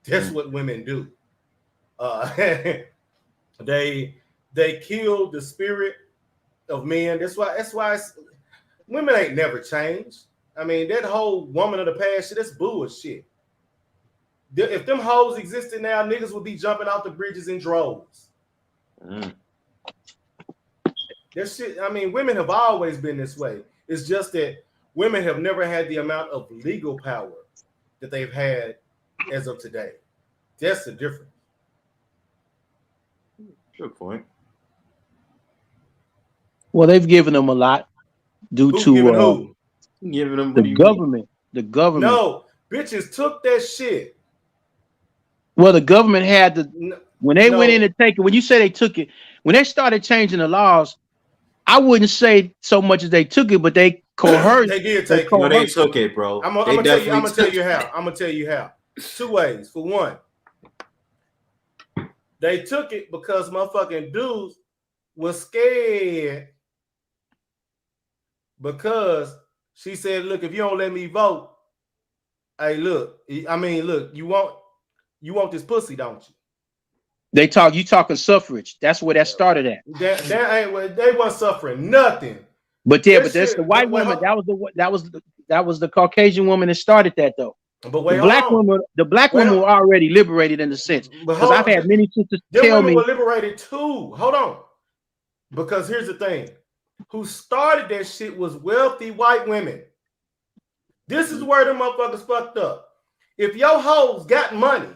That's what women do. They kill the spirit of men. That's why women ain't never changed. I mean, that whole woman of the past shit, that's bullshit. If them hoes existed now, niggas would be jumping off the bridges in droves. That shit, I mean, women have always been this way. It's just that women have never had the amount of legal power that they've had as of today. That's the difference. Good point. Well, they've given them a lot due Who to giving who? Giving them the what do you government. The government. No, bitches took that shit. Well, the government had to when they went in No. to take it. When you say they took it, when they started changing the laws, I wouldn't say so much as they took it, but they coerced. They did take it. No, they took it, bro. I'm gonna tell you how. I'm gonna tell you how. Two ways. For one, they took it because motherfucking dudes was scared because she said, "Look, if you don't let me vote, hey, look, I mean, look, you want this pussy, don't you?" You talking suffrage. That's where that started at. That ain't they wasn't suffering nothing. But yeah, but that's the white woman. That was the Caucasian woman that started that though. But wait, the black women were already liberated in a sense. Because I've had many sisters tell me were liberated too. Hold on. Because here's the thing. Who started that shit was wealthy white women. This is where the motherfuckers fucked up. If your hoes got money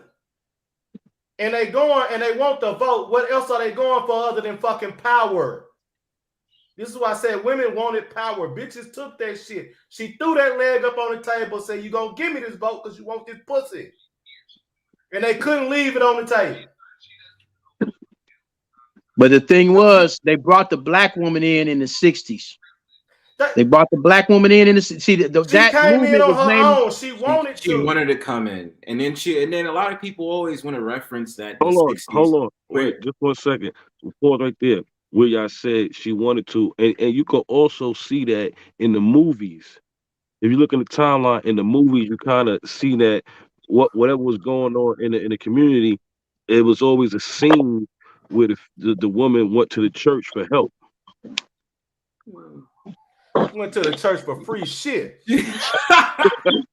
and they going and they want to vote, what else are they going for other than fucking power? This is why I said women wanted power. Bitches took that shit. She threw that leg up on the table and said, "You gonna give me this vote because you want this pussy." And they couldn't leave it on the table. But the thing was, they brought the black woman in the 60s. They brought the black woman in the see that came in on her own. She wanted to come in, and then a lot of people always want to reference that. Hold on, wait, just 1 second. Pause right there. Where y'all said she wanted to, and you can also see that in the movies. If you look in the timeline in the movies, you kind of see that whatever was going on in the community, it was always a scene where the woman went to the church for help. Went to the church for free shit.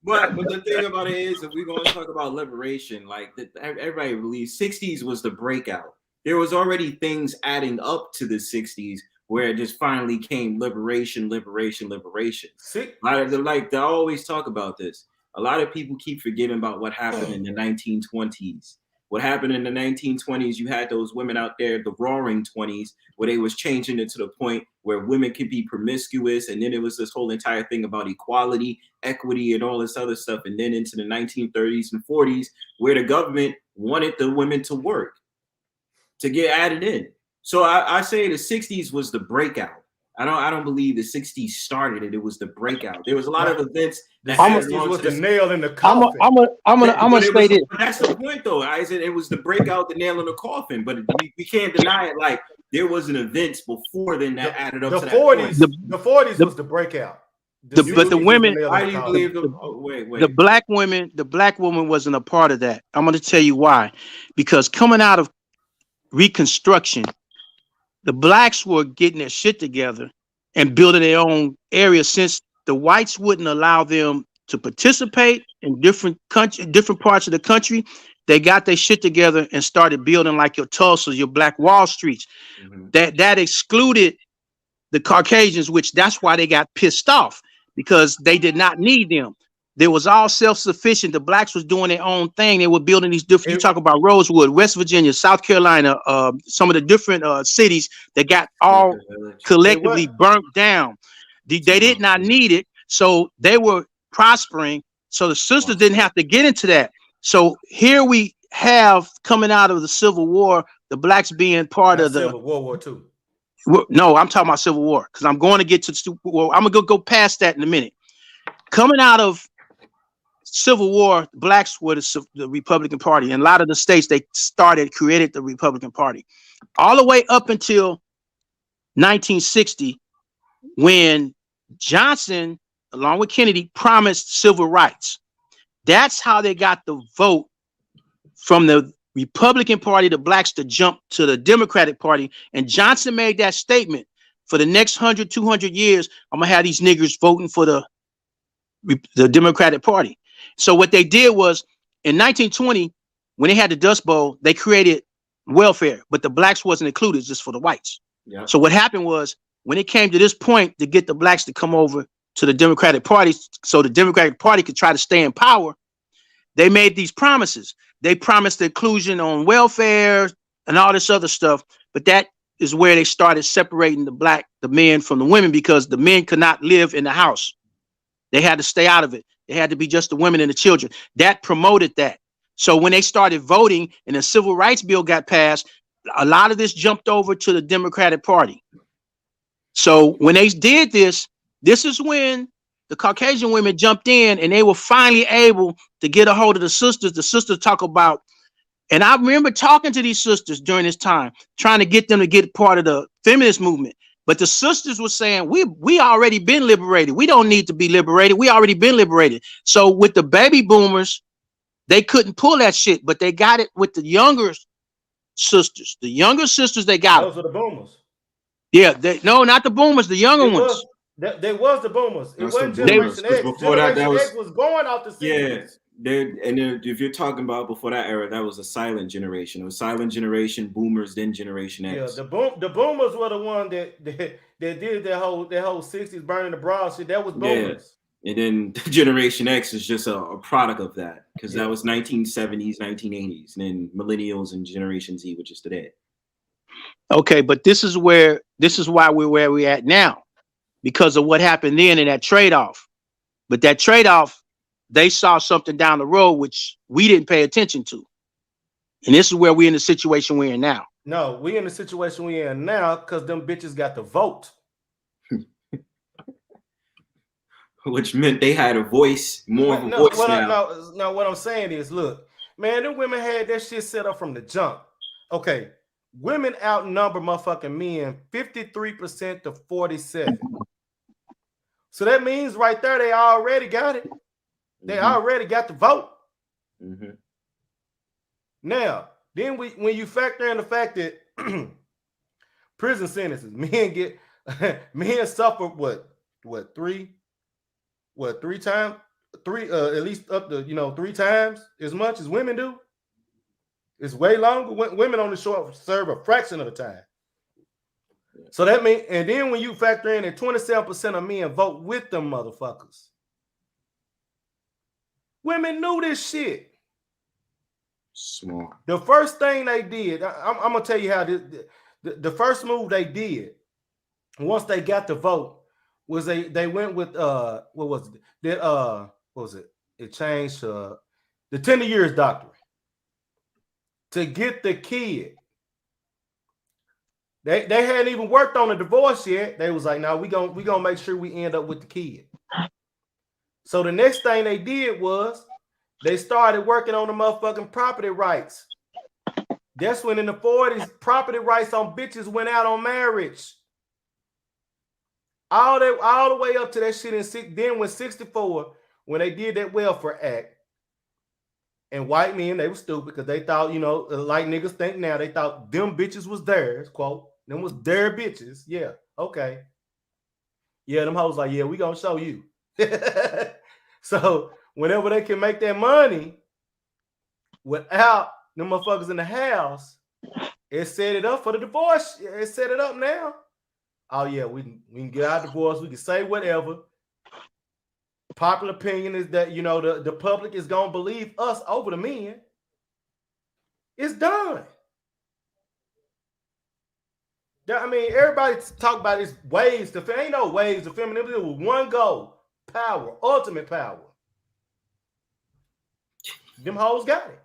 but the thing about it is, if we're going to talk about liberation, like everybody believes 60s was the breakout. There was already things adding up to the 60s where it just finally came liberation. Like they always talk about this. A lot of people keep forgetting about what happened in the 1920s. What happened in the 1920s, you had those women out there, the roaring 20s, where they was changing it to the point where women could be promiscuous. And then it was this whole entire thing about equality, equity, and all this other stuff. And then into the 1930s and 40s, where the government wanted the women to work, to get added in. So I say the 60s was the breakout. I don't believe the 60s started it. It was the breakout. There was a lot of events that was the nail in the coffin. I'm gonna say this. But that's the point, though. I said it was the breakout, the nail in the coffin. But we can't deny it. Like there was an events before then that added up to that 40s. The 40s was the breakout. But the women, why do you believe the black woman wasn't a part of that. I'm going to tell you why. Because coming out of Reconstruction, the blacks were getting their shit together and building their own area, since the whites wouldn't allow them to participate in different parts of the country. They got their shit together and started building like your Tulsa, your Black Wall Streets. Mm-hmm. That excluded the Caucasians, which that's why they got pissed off, because they did not need them. They was all self-sufficient. The blacks was doing their own thing. They were building these different, you talk about Rosewood, West Virginia, South Carolina, some of the different cities that got all collectively burnt down. They did not need it. So they were prospering. So the sisters didn't have to get into that. So here we have, coming out of the Civil War, the blacks being part of the World War II. No, I'm talking about Civil War, because I'm going to get to I'm gonna go past that in a minute. Coming out of Civil War, blacks were the Republican Party. In a lot of the states, they created the Republican Party. All the way up until 1960, when Johnson, along with Kennedy, promised civil rights. That's how they got the vote from the Republican Party, the blacks, to jump to the Democratic Party. And Johnson made that statement: for the next 100, 200 years, I'm gonna have these niggers voting for the Democratic Party. So what they did was in 1920, when they had the Dust Bowl, they created welfare, but the blacks wasn't included, just for the whites. Yeah. So what happened was, when it came to this point to get the blacks to come over to the Democratic Party, so the Democratic Party could try to stay in power, they made these promises. They promised the inclusion on welfare and all this other stuff, but that is where they started separating the men from the women, because the men could not live in the house. They had to stay out of it. It had to be just the women and the children. That promoted that. So when they started voting and the Civil Rights Bill got passed, a lot of this jumped over to the Democratic Party. So when they did this, this is when the Caucasian women jumped in, and they were finally able to get a hold of the sisters. The sisters talk about, and I remember talking to these sisters during this time, trying to get them to get part of the feminist movement. But the sisters were saying, we already been liberated. We don't need to be liberated. We already been liberated. So with the baby boomers, they couldn't pull that shit, but they got it with the younger sisters. The younger sisters, they got Those it. are the boomers. Yeah, no, not the boomers, the younger It ones. was they was the boomers. It That's the wasn't boomers. Generation 'Cause X. before that Generation was X was going out the yeah. 60s. And then if you're talking about before that era, that was a silent generation. It was silent generation, boomers, then Generation X. Yeah, the boomers were the one that did that whole 60s burning the bra shit. That was boomers. Yeah. And then Generation X is just a product of that, because Yeah. that was 1970s, 1980s, and then millennials and Generation Z, which is today. Okay, but this is why we're where we're at now, because of what happened then in that trade-off. But that trade-off, they saw something down the road which we didn't pay attention to. And this is where we're in the situation we're in now. No, we in the situation we in now because them bitches got the vote. Which meant they had a voice, more of a voice now. No, what I'm saying is, look, man, them women had that shit set up from the jump. Okay, women outnumber motherfucking men 53% to 47. So that means right there they already got it. They already got the vote. Mm-hmm. Now, then when you factor in the fact that prison sentences, men suffer three times, at least up to 3 times as much as women do. It's way longer. Women on the short serve a fraction of the time. So that means, and then when you factor in that 27% of men vote with them motherfuckers, women knew this shit. Smart. The first thing they did, I'm gonna tell you how the first move they did once they got the vote was they went with what was it? It changed the 10 years doctrine to get the kid. They hadn't even worked on the divorce yet. They was like, no, we gonna make sure we end up with the kid. So the next thing they did was they started working on the motherfucking property rights. That's when in the 40s, property rights on bitches went out on marriage. All the way up to that shit then when 64, when they did that Welfare Act, and white men, they were stupid because they thought, like niggas think now, they thought them bitches was theirs, quote, them was their bitches. Yeah, okay. Yeah, them hoes like, yeah, we gonna show you. So whenever they can make that money without them motherfuckers in the house, it set it up for the divorce. It set it up now. Oh yeah, we can get our divorce. We can say whatever. Popular opinion is that the public is gonna believe us over the men. It's done. I mean, everybody talk about these waves to ain't no waves to femininity. It was one goal: power, ultimate power. Them hoes got it.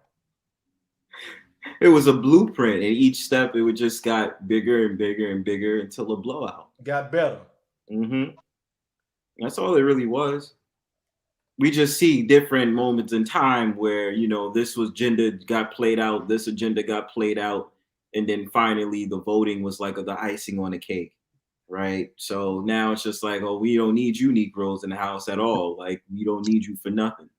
It was a blueprint, and each step it would just got bigger and bigger and bigger until a blowout. Got better. Mm-hmm. That's all it really was. We just see different moments in time where this was gender got played out, this agenda got played out, and then finally the voting was like the icing on the cake, right? So now it's just like, oh, we don't need you Negroes in the house at all. Like, we don't need you for nothing.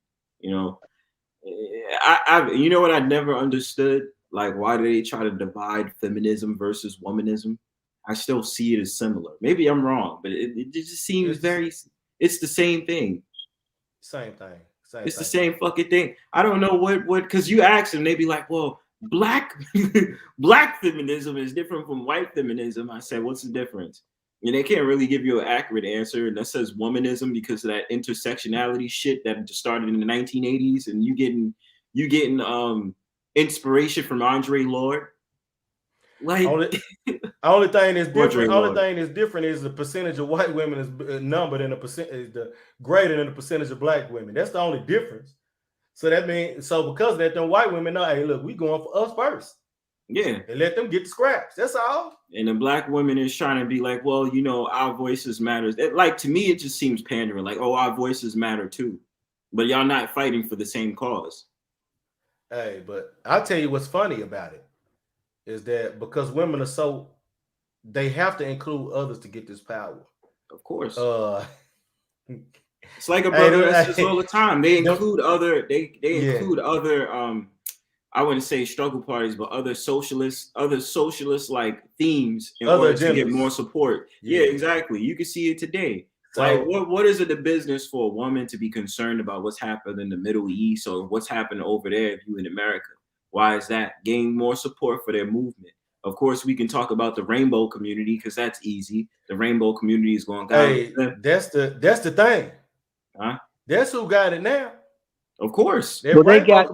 I you know what I never understood? Like, why do they try to divide feminism versus womanism? I still see it as similar. Maybe I'm wrong, but it just seems it's the same thing. Same thing. It's the same fucking thing. I don't know what because you ask them, they be like, well, black feminism is different from white feminism. I said, what's the difference? And they can't really give you an accurate answer. And that says womanism because of that intersectionality shit that started in the 1980s, and you getting inspiration from Andre Lorde. Like only thing is different is the percentage of white women is numbered in the greater than the percentage of black women. That's the only difference. So that means because of that, them white women know, hey, look, we going for us first. Yeah. And let them get the scraps. That's all. And the black woman is trying to be like, well, you know, our voices matters. Like, to me, it just seems pandering. Like, oh, our voices matter too. But y'all not fighting for the same cause. Hey, but I'll tell you what's funny about it is that because women are they have to include others to get this power. Of course. It's like a brother that says all the time. They include other, include other I wouldn't say struggle parties, but other socialist like themes in order to get more support. Yeah, exactly. You can see it today. So, like, what is it the business for a woman to be concerned about what's happened in the Middle East or what's happened over there if you in America? Why is that? Gain more support for their movement. Of course, we can talk about the rainbow community because that's easy. The rainbow community is going. Hey, that's the thing. Huh? That's who got it now. Of course. Well, they got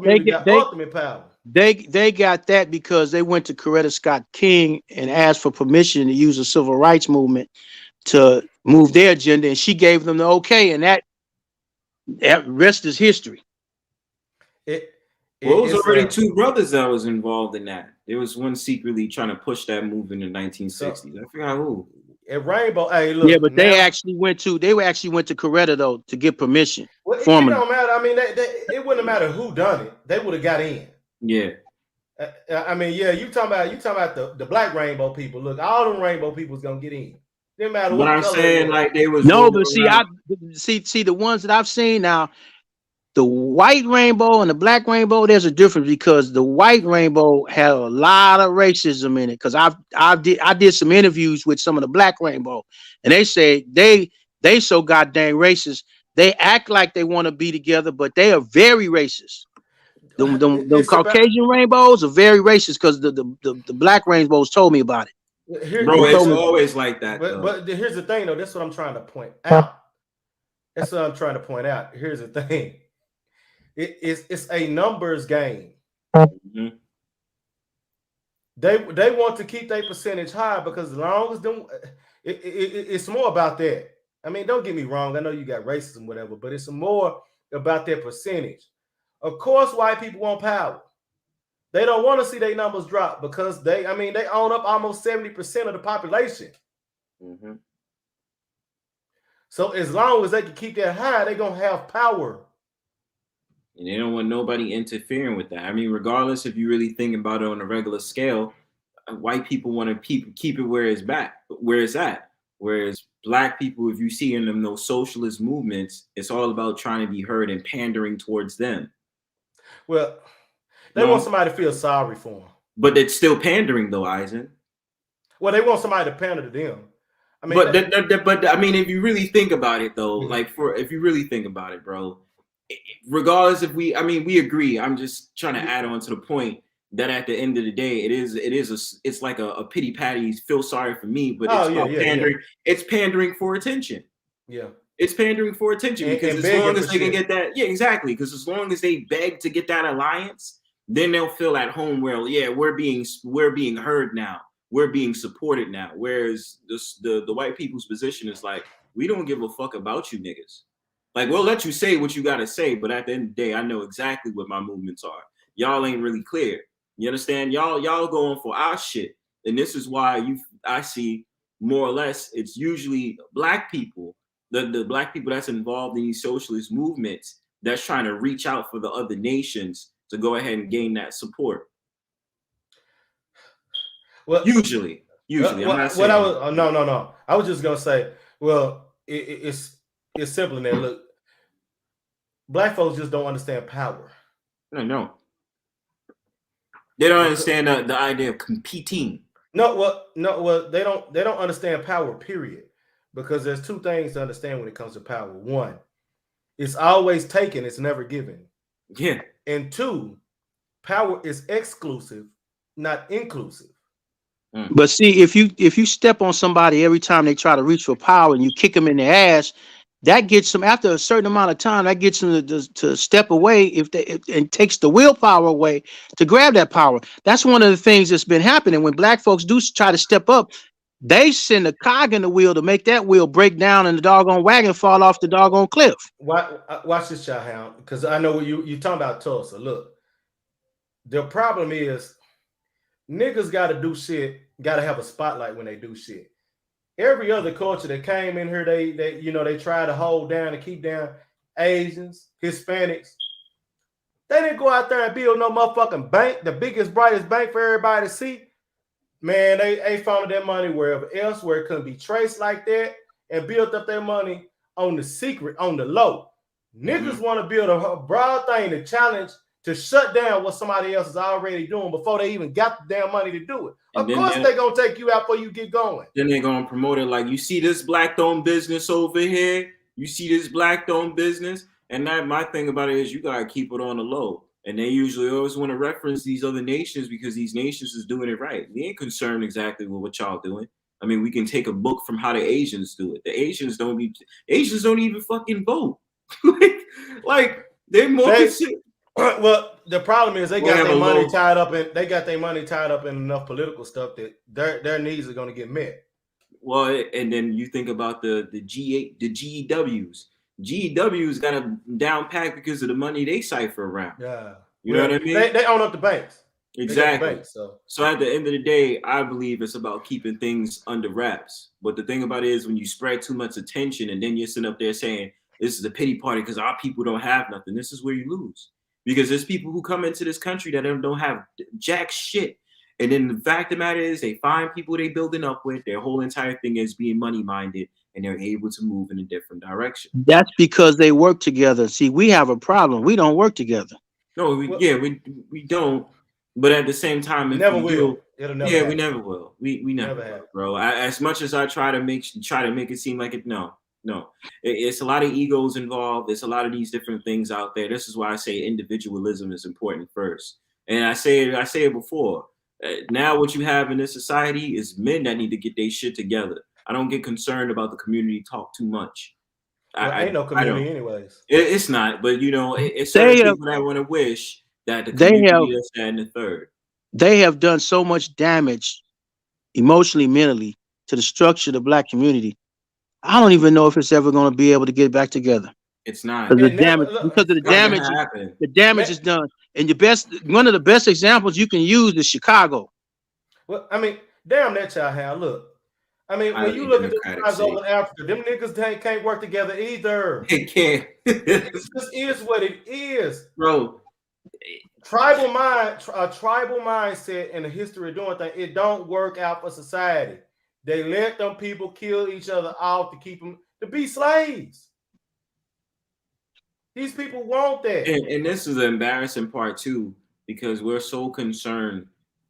ultimate power. They got that because they went to Coretta Scott King and asked for permission to use the civil rights movement to move their agenda, and she gave them the okay, and that rest is history. It was already two brothers that was involved in that. There was one secretly trying to push that move in the 1960s. I forgot who. At Rainbow, hey, look. Yeah, but they actually went to Coretta though to get permission. Well, it don't matter. I mean, it wouldn't matter who done it. They would have got in. Yeah. I mean, yeah. You talking about the black rainbow people? Look, all them rainbow people's gonna get in. Didn't matter what. But I'm saying like they was no, but see the ones that I've seen now. The white rainbow and the black rainbow, there's a difference because the white rainbow had a lot of racism in it. Because I did some interviews with some of the black rainbow, and they say they so goddamn racist. They act like they want to be together, but they are very racist. The Caucasian rainbows are very racist because the black rainbows told me about it. Bro, it's always like that. But here's the thing, though. That's what I'm trying to point out. Here's the thing. It's a numbers game. Mm-hmm. They want to keep their percentage high because as long as them, it's more about that. I mean, don't get me wrong. I know you got racism, whatever, but it's more about their percentage. Of course, white people want power. They don't want to see their numbers drop because they own up almost 70% of the population. Mm-hmm. So as long as they can keep that high, they're gonna have power. And they don't want nobody interfering with that. I mean, regardless if you really think about it on a regular scale, white people want to keep it where it's at. Whereas black people, if you see in them those socialist movements, it's all about trying to be heard and pandering towards them. Well, they want somebody to feel sorry for them. But it's still pandering, though, Eisen. Well, they want somebody to pander to them. I mean, but I mean, if you really think about it, though, if you really think about it, bro, regardless if we agree. I'm just trying to add on to the point that at the end of the day, it's like a pity patty, feel sorry for me, but it's pandering. Yeah. It's pandering for attention. Yeah. It's pandering for attention because as long as they can get that, exactly. Because as long as they beg to get that alliance, then they'll feel at home. Well, we're being heard now. We're being supported now. Whereas the white people's position is like, we don't give a fuck about you niggas. Like, we'll let you say what you gotta say, but at the end of the day, I know exactly what my movements are. Y'all ain't really clear. You understand? Y'all going for our shit, and this is why I see more or less it's usually black people. The black people that's involved in these socialist movements that's trying to reach out for the other nations to go ahead and gain that support. Well, usually. I'm not saying no. I was just gonna say, well, it's simple in that. Look, black folks just don't understand power. No. They don't understand the idea of competing. Well, they don't understand power, period. Because there's two things to understand when it comes to power. One, It's always taken, it's never given. Yeah. And two, power is exclusive, not inclusive. But see, if you step on somebody every time they try to reach for power and you kick them in the ass, that gets them after a certain amount of time. That gets them to step away and takes the willpower away to grab that power. That's one of the things that's been happening when black folks do try to step up. They send a cog in the wheel to make that wheel break down and the doggone wagon fall off the doggone cliff. Watch this, child hound, because I know what you talking about Tulsa. Look, the problem is niggas got to do shit, got to have a spotlight when they do shit. Every other culture that came in here, they try to hold down and keep down Asians, Hispanics. They didn't go out there and build no motherfucking bank, the biggest, brightest bank for everybody to see. Man, they found their money wherever else where it couldn't be traced like that and built up their money on the secret, on the low. Niggas want to build a broad thing to challenge, to shut down what somebody else is already doing before they even got the damn money to do it. Of course they're going to take you out before you get going. Then they're going to promote it like, you see this black-owned business over here? You see this black-owned business? And that my thing about it is you got to keep it on the low. And they usually always want to reference these other nations because these nations is doing it right. We ain't concerned exactly with what y'all doing. I mean, we can take a book from how the Asians do it. The Asians don't even fucking vote. like they're more concerned. Well, the problem is they got their money tied up in enough political stuff that their needs are going to get met. Well, and then you think about the GEWs. GEWs got a down pack because of the money they cipher around. Yeah, you know what I mean. They own up the banks. Exactly. Banks, so at the end of the day, I believe it's about keeping things under wraps. But the thing about it is when you spread too much attention and then you're sitting up there saying this is a pity party because our people don't have nothing, this is where you lose. Because there's people who come into this country that don't have jack shit. And then the fact of the matter is they find people they building up with. Their whole entire thing is being money minded and they're able to move in a different direction. That's because they work together. See, we have a problem. We don't work together. No, we don't. But at the same time, if never we will. do, It'll never happen. We never will. We never will, bro. As much as I try to make it seem like it, no. It's a lot of egos involved. There's a lot of these different things out there. This is why I say individualism is important first. And I say it before. Now what you have in this society is men that need to get their shit together. I don't get concerned about the community talk too much. Ain't no community anyways. It's not, but it's certain people that want to wish that the community is that and the third. They have done so much damage emotionally, mentally to the structure of the black community. I don't even know if it's ever going to be able to get back together. It's not. Because of the damage is done. And one of the best examples you can use is Chicago. Well, I mean, damn that child have. Look, I mean, when you look at the guys over in Africa, them niggas can't work together either. They can't. It just is what it is, bro. A tribal mindset and the history of doing things, it don't work out for society. They let them people kill each other off to keep them to be slaves. These people want that. And this is the embarrassing part too, because we're so concerned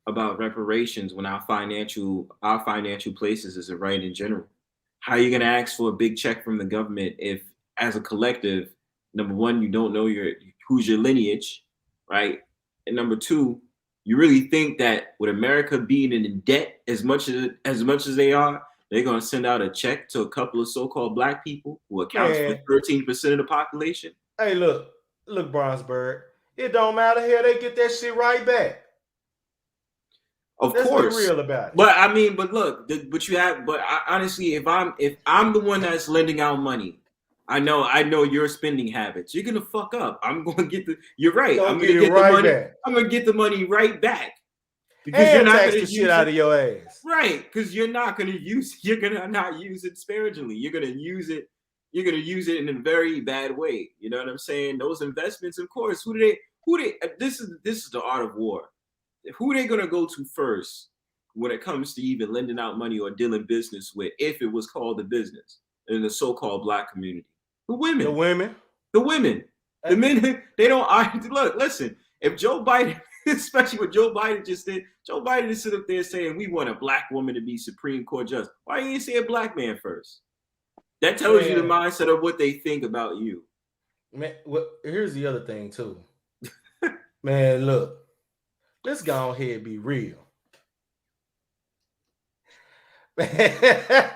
about reparations when our financial places isn't right in general. How are you gonna ask for a big check from the government if as a collective, number one, you don't know who's your lineage, right? And number two, you really think that with America being in debt as much as they are, they're gonna send out a check to a couple of so-called black people who accounts for 13% of the population? Hey, look, Brownsburg. It don't matter here. They get that shit right back. Of course, be real about it. But I mean, honestly, if I'm the one that's lending out money, I know your spending habits. You're gonna fuck up. I'm gonna get you're right. I'm gonna get the money. Back. I'm gonna get the money right back. Because you're not gonna use shit out of your ass. Right, because you're not gonna not use it sparingly. You're gonna use it in a very bad way. You know what I'm saying? Those investments, of course, this is the art of war. Who they gonna go to first when it comes to even lending out money or dealing business with, if it was called a business in the so-called black community? The women. The men, they don't look, listen, if Joe Biden, especially what Joe Biden just did, Joe Biden is sitting up there saying we want a black woman to be Supreme Court justice. Why you ain't say a black man first? That tells you the mindset of what they think about you. Man, here's the other thing too. Man, look, let's go ahead and be real. Man,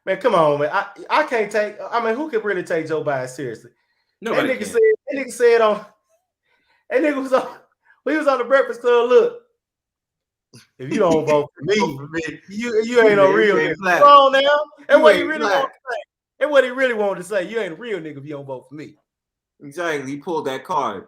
man, come on, man. I can't take. I mean, who can really take Joe Biden seriously? Nobody That can. nigga said on. That nigga was on. When he was on the Breakfast Club. Look, if you don't vote for me, you ain't no real nigga. Come on now. That's what he really wanted to say. That's what he really wanted to say. You ain't a real nigga if you don't vote for me. Exactly. He pulled that card.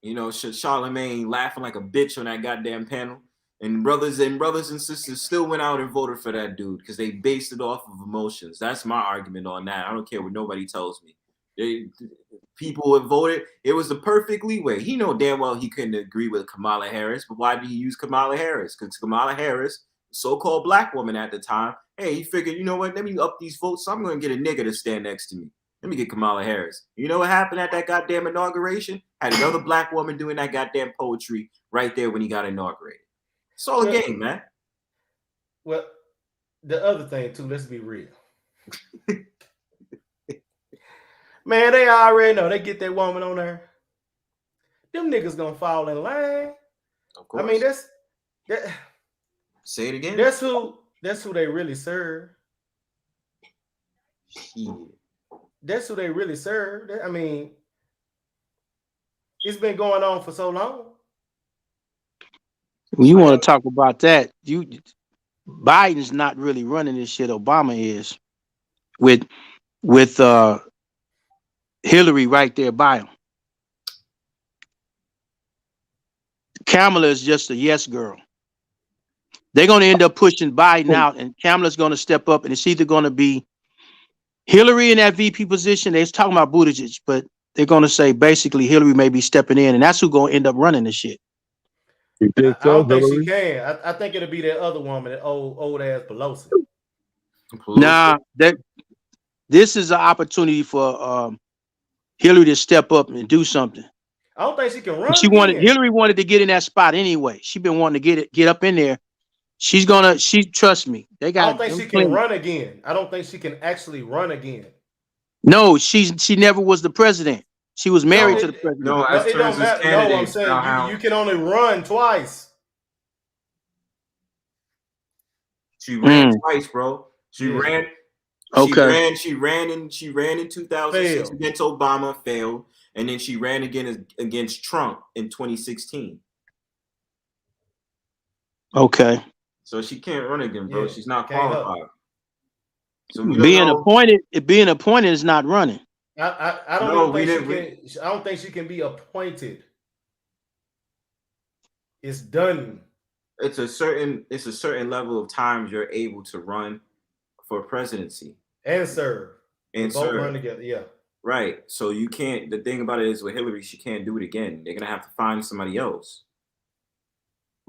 You know, Charlemagne laughing like a bitch on that goddamn panel. And brothers and sisters still went out and voted for that dude because they based it off of emotions. That's my argument on that. I don't care what nobody tells me. People have voted. It was the perfect leeway. He know damn well he couldn't agree with Kamala Harris, but why did he use Kamala Harris? Because Kamala Harris, so-called black woman at the time, hey, he figured, you know what? Let me up these votes, so I'm going to get a nigga to stand next to me. Let me get Kamala Harris. You know what happened at that goddamn inauguration? Had another black woman doing that goddamn poetry right there when he got inaugurated. It's all a game, man. Well, the other thing too, let's be real. Man, they already know they get that woman on there. Them niggas gonna fall in line. Of course. I mean, that. Say it again. That's who they really serve. Shit. That's who they really serve. I mean, it's been going on for so long. When you want to talk about that, Biden's not really running this shit. Obama is with Hillary right there by him. Kamala is just a yes girl. They're going to end up pushing Biden out, and Kamala's going to step up, and it's either going to be Hillary in that VP position. They're talking about Buttigieg, but they're going to say basically Hillary may be stepping in, and that's who's going to end up running this shit. You think I so, don't think Hillary? she can. I think it'll be that other woman, that old ass Pelosi. Nah, this is an opportunity for Hillary to step up and do something. I don't think she can run. Hillary wanted to get in that spot anyway. She been wanting to get up in there. She trust me. I don't think she can run again. I don't think she can actually run again. No, she never was the president. She was married to the president. No, it don't matter. No, I'm saying you can only run twice. She ran twice, bro. She ran. Okay. She ran in 2006 against Obama, failed, and then she ran again against Trump in 2016. Okay. So she can't run again, bro. She's not qualified. So being appointed is not running. I don't think she can be appointed. It's done. It's a certain level of times you're able to run for presidency and serve. And both serve. Run together, yeah. Right. So you can't. The thing about it is with Hillary, she can't do it again. They're gonna have to find somebody else.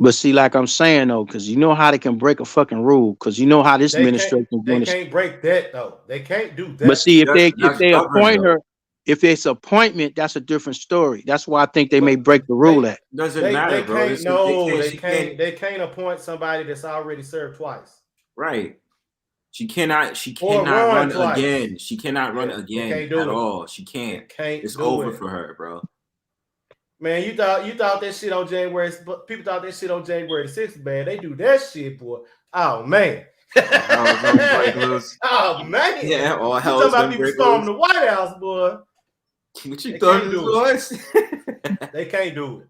But see, like I'm saying though, because you know how they can break a fucking rule, because you know how this administration is going to. They can't break that though. They can't do that. But see, if they appoint her, if it's appointment, that's a different story. That's why I think they may break the rule. That doesn't matter, bro. They can't appoint somebody that's already served twice. Right. She cannot run again. She cannot run again at all. She can't. It's over for her, bro. Man, you thought that shit on January, but people thought that shit on January 6th, man. They do that shit, boy. Oh man. Oh man. Yeah, all hell. Talking about people storming the White House, boy. What you thought it was? They can't do it.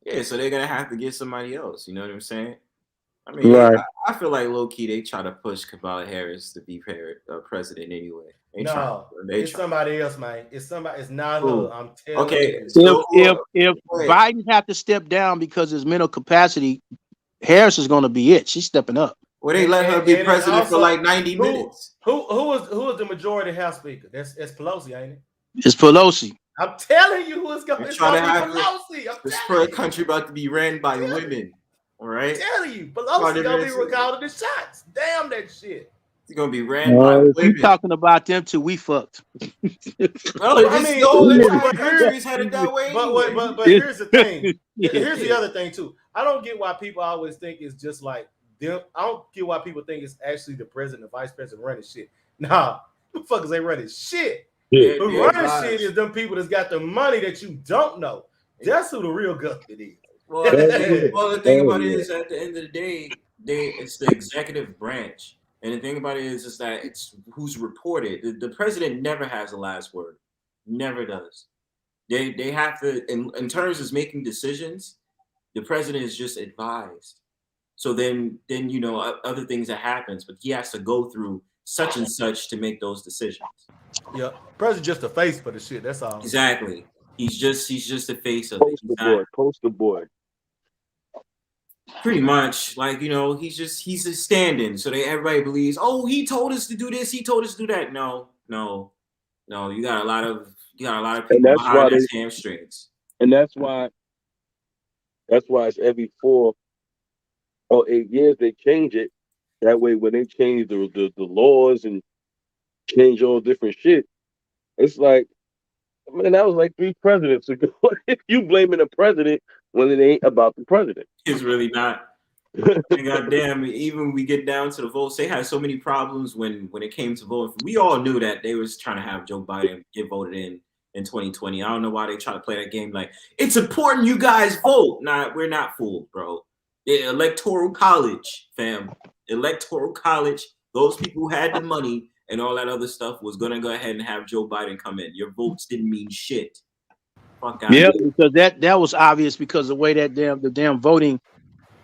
Yeah, so they're gonna have to get somebody else. You know what I'm saying? I mean, right. I feel like low key they try to push Kamala Harris to be president anyway. It's somebody else, man. It's somebody. It's not her. I'm telling you. If Biden have to step down because his mental capacity, Harris is going to be it. She's stepping up. Well, they let her be president for like 90 minutes. Who is the majority House Speaker? That's Pelosi, ain't it? It's Pelosi. I'm telling you who is going to be Pelosi. This country about to be ran by women. All right. I'm telling you, Pelosi's going to be recalling the shots. Damn that shit. It's going to be ran by women. You talking about them too? We fucked. Well, I mean, the whole entire country is headed that way. But here's the thing. Here's the other thing too. I don't get why people always think it's just like them. I don't get why people think it's actually the president, the vice president running shit. Nah, motherfuckers ain't running shit. Yeah. Who They're running shit advised. is them people that's got the money that you don't know. That's who the real government is. Well, Hell yeah. well, the thing Hell about it yeah. is, at the end of the day, it's the executive branch, and the thing about it is that it's who's reported. The president never has the last word, never does. They have to, in terms of making decisions, the president is just advised. So then other things that happens, but he has to go through such and such to make those decisions. Yeah, president just a face for the shit. That's all. Exactly. He's just the face of it. He's Poster not boy. Poster boy. pretty much like he's a stand-in. So everybody believes, oh, he told us to do this, he told us to do that. No, no, no. You got a lot of And people that's why behind they his hamstrings. and that's why it's every 4 or 8 years they change it. That way when they change the laws and change all different shit, it's like, man, that was like 3 presidents ago. If you blaming the president when it ain't about the president. It's really not. And goddamn, even when we get down to the votes, they had so many problems when it came to voting. We all knew that they was trying to have Joe Biden get voted in 2020. I don't know why they try to play that game like it's important you guys vote. Nah, we're not fooled, bro. The electoral college, fam. Electoral college, those people who had the money and all that other stuff was gonna go ahead and have Joe Biden come in. Your votes didn't mean shit. Fuck out of Yeah, here. because that was obvious because the way that the damn voting,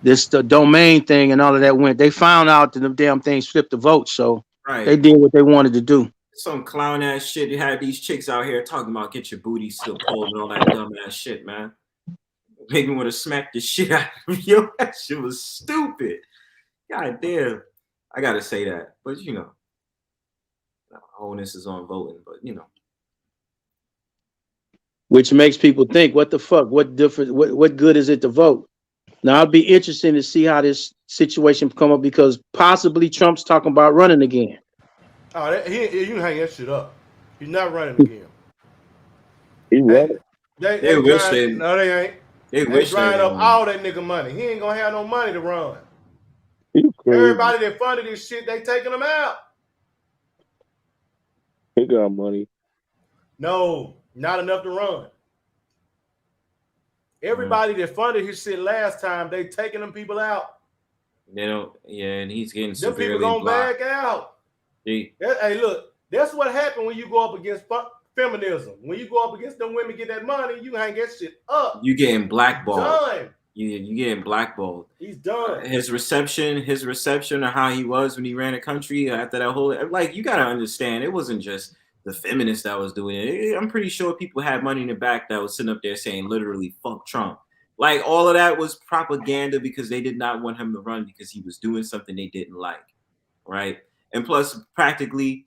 the domain thing and all of that went. They found out that the damn things flipped the vote, so they Right. did what they wanted to do. Some clown ass shit. You had these chicks out here talking about get your booties to the pole and all that dumb ass shit, man. Made me want to smack the shit out of you. Yo, that shit was stupid. God damn. I gotta say that. But onus is on voting, but Which makes people think, what the fuck? What difference? What good is it to vote? Now it'll be interesting to see how this situation come up because possibly Trump's talking about running again. Oh, you can hang that shit up. He's not running again. He Hey, right. they wish drying, no, they ain't. they They wish they drying up all that nigga money. He ain't gonna have no money to run. He crazy. Everybody that funded this shit, they taking him out. He got money. No, not enough to run. Everybody that funded his shit last time, they taking them people out. They don't and he's getting Them people severely gonna blocked. back out. They, Hey, look, that's what happened when you go up against feminism. When you go up against them women get that money, you hang that shit up. you getting blackballed. Done. You getting blackballed. He's done. His reception of how he was when he ran a country after that whole you gotta understand it wasn't just the feminists that was doing it. I'm pretty sure people had money in the back that was sitting up there saying literally fuck Trump. Like all of that was propaganda because they did not want him to run because he was doing something they didn't like. Right. And plus practically,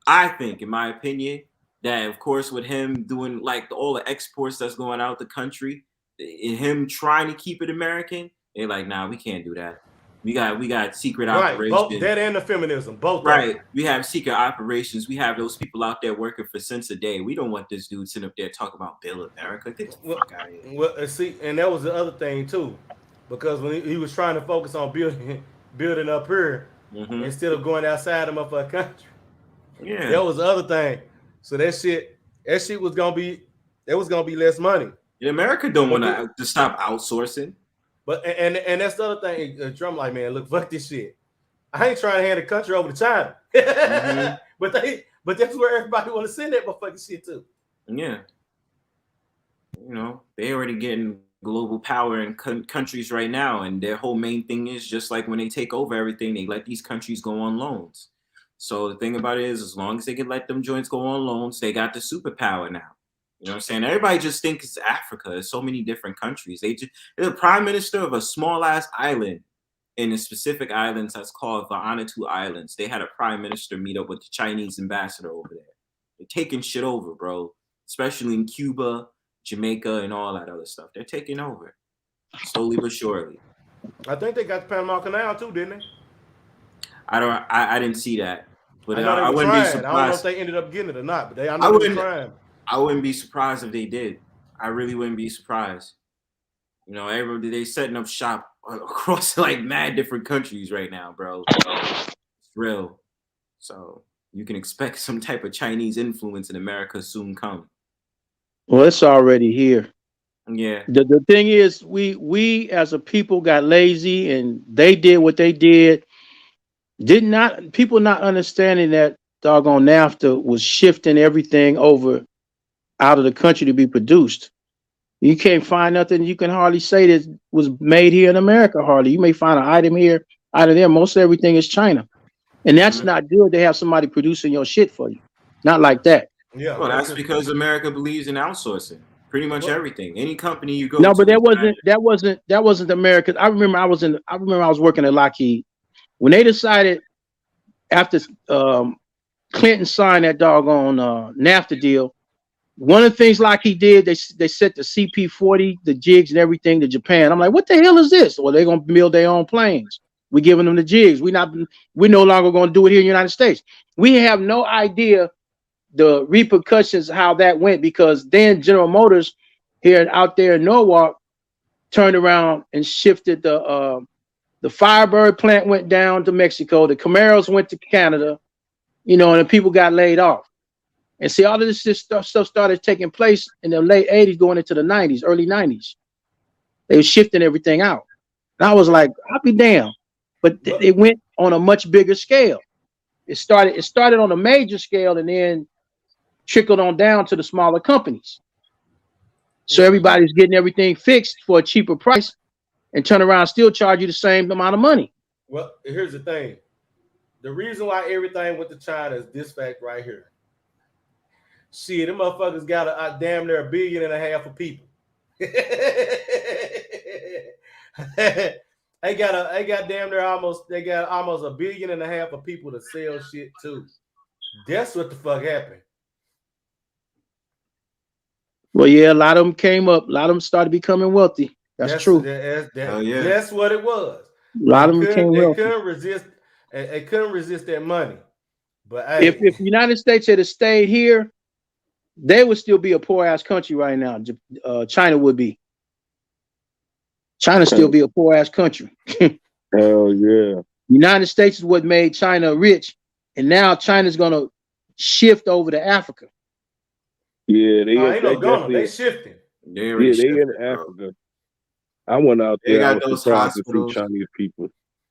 I think, in my opinion, that of course with him doing like all the exports that's going out the country, and him trying to keep it American, they're like, nah, we can't do that. We got secret Right, both operations. that and the feminism, both Right. of them. We have secret operations. We have those people out there working for cents a day. We don't want this dude sitting up there talking about Bill America. Get the fuck out of here. Well, see, and that was the other thing too, because when he was trying to focus on building up here instead of going outside the motherfucking country. Yeah. That was the other thing. So that shit was gonna be less money. And America don't want to stop outsourcing. But and that's the other thing. Trump like, man, look, fuck this shit. I ain't trying to hand the country over to China. But that's where everybody want to send that motherfucking shit to. Yeah. They already getting global power in countries right now, and their whole main thing is just like when they take over everything, they let these countries go on loans. So the thing about it is, as long as they can let them joints go on loans, they got the superpower now. You know what I'm saying? Everybody just thinks it's Africa. There's so many different countries. They're the prime minister of a small ass island in a specific islands that's called Vanuatu Islands. They had a prime minister meet up with the Chinese ambassador over there. They're taking shit over, bro. Especially in Cuba, Jamaica, and all that other stuff. They're taking over slowly but surely. I think they got the Panama Canal too, didn't they? I didn't see that, but I wouldn't trying. be surprised. I don't know if they ended up getting it or not, but I know they were trying. I wouldn't be surprised if they did. I really wouldn't be surprised. Everybody they setting up shop across like mad different countries right now, bro. It's real. So you can expect some type of Chinese influence in America soon come. Well, it's already here. Yeah. The thing is, we as a people got lazy and they did what they did. Did not people not understanding that doggone NAFTA was shifting everything over out of the country to be produced. You can't find nothing you can hardly say that was made here in America. Hardly. You may find an item here, out of there. Most everything is China, and that's Hmm. not good to have somebody producing your shit for you. Not like that. Yeah, Well, that's because because America believes in outsourcing. Pretty much well, everything. Any company you go No, but to, that wasn't America. I remember I was working at Lockheed when they decided after um, Clinton signed that doggone NAFTA deal. One of the things like he did, they set the CP-40, the jigs and everything to Japan. I'm like, what the hell is this? Well, they're gonna build their own planes. We're giving them the jigs. We're no longer gonna do it here in the United States. We have no idea the repercussions how that went because then General Motors here out there in Norwalk turned around and shifted the Firebird plant went down to Mexico, the Camaros went to Canada, and the people got laid off. And see, all of this stuff started taking place in the late 80s, going into the 90s, early 90s. They were shifting everything out. And I was like, I'll be damned. But well, it went on a much bigger scale. It started on a major scale and then trickled on down to the smaller companies. So well, everybody's getting everything fixed for a cheaper price and turn around and still charge you the same amount of money. well, here's the thing. The reason why everything went to China is this fact right here. Shit, them motherfuckers got a damn near 1.5 billion of people. They got damn near almost they got almost 1.5 billion of people to sell shit to. That's what the fuck happened. Well, yeah, a lot of them came up. A lot of them started becoming wealthy. That's That's true. that, oh that, yeah. that's what it was. A lot of them became They wealthy. couldn't resist they couldn't resist that money. But If hey, the United States had stayed here, they would still be a poor ass country right now. China would be. China still be a poor ass country. Hell yeah. United States is what made China rich, and now China's gonna shift over to Africa. Yeah, no, they ain't they no gonna. They definitely shifting. They already yeah, they in shifted, bro. Africa. I went out They there. I got was those surprised to see hospitals. Chinese people.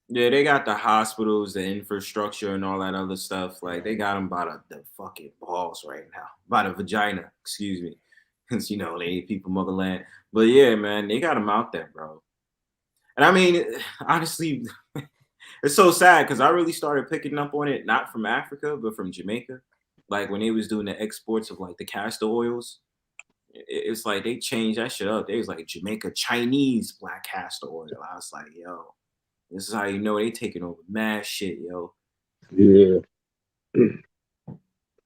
Yeah, they got the hospitals, the infrastructure, and all that other stuff. Like they got them by the fucking balls right now, by the vagina. Excuse me, because they ain't people motherland. But yeah, man, they got them out there, bro. And I mean, honestly, it's so sad because I really started picking up on it not from Africa but from Jamaica. Like when they was doing the exports of like the castor oils, it's like they changed that shit up. They was like Jamaica Chinese black castor oil. I was like, yo, this is how you know they taking over mad shit, yo. Yeah.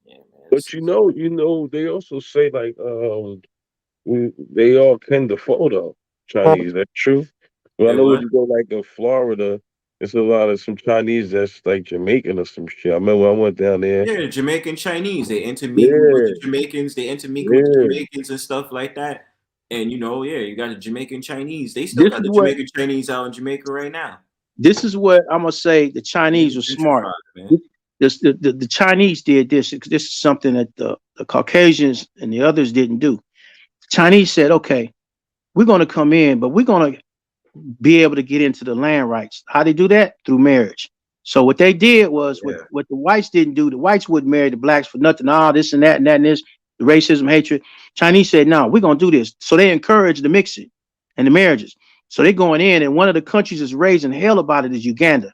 Yeah, man. But they also say like they all can the photo Chinese. That's true. Well, I They know when what? you go like in Florida, there's a lot of some Chinese that's like Jamaican or some shit. I remember I went down there. Yeah, Jamaican Chinese. They intermingle with the Yeah, Jamaicans. They intermingle with the yeah. Jamaicans and stuff like that. And yeah, you got the Jamaican Chinese. They still This got is the what Jamaican Chinese out in Jamaica right now. I'm gonna say. The They Chinese were smart. gentrified, man. The Chinese did this. This is something that the Caucasians and the others didn't do. The Chinese said, "Okay, we're going to come in, but we're going to be able to get into the land rights." How they do that? Through marriage. So what they did was Yeah. what the whites didn't do. The whites wouldn't marry the blacks for nothing. All this and that and this, the racism, hatred. Chinese said, "No, we're gonna do this." So they encouraged the mixing and the marriages. So they're going in, and one of the countries that's raising hell about it is Uganda.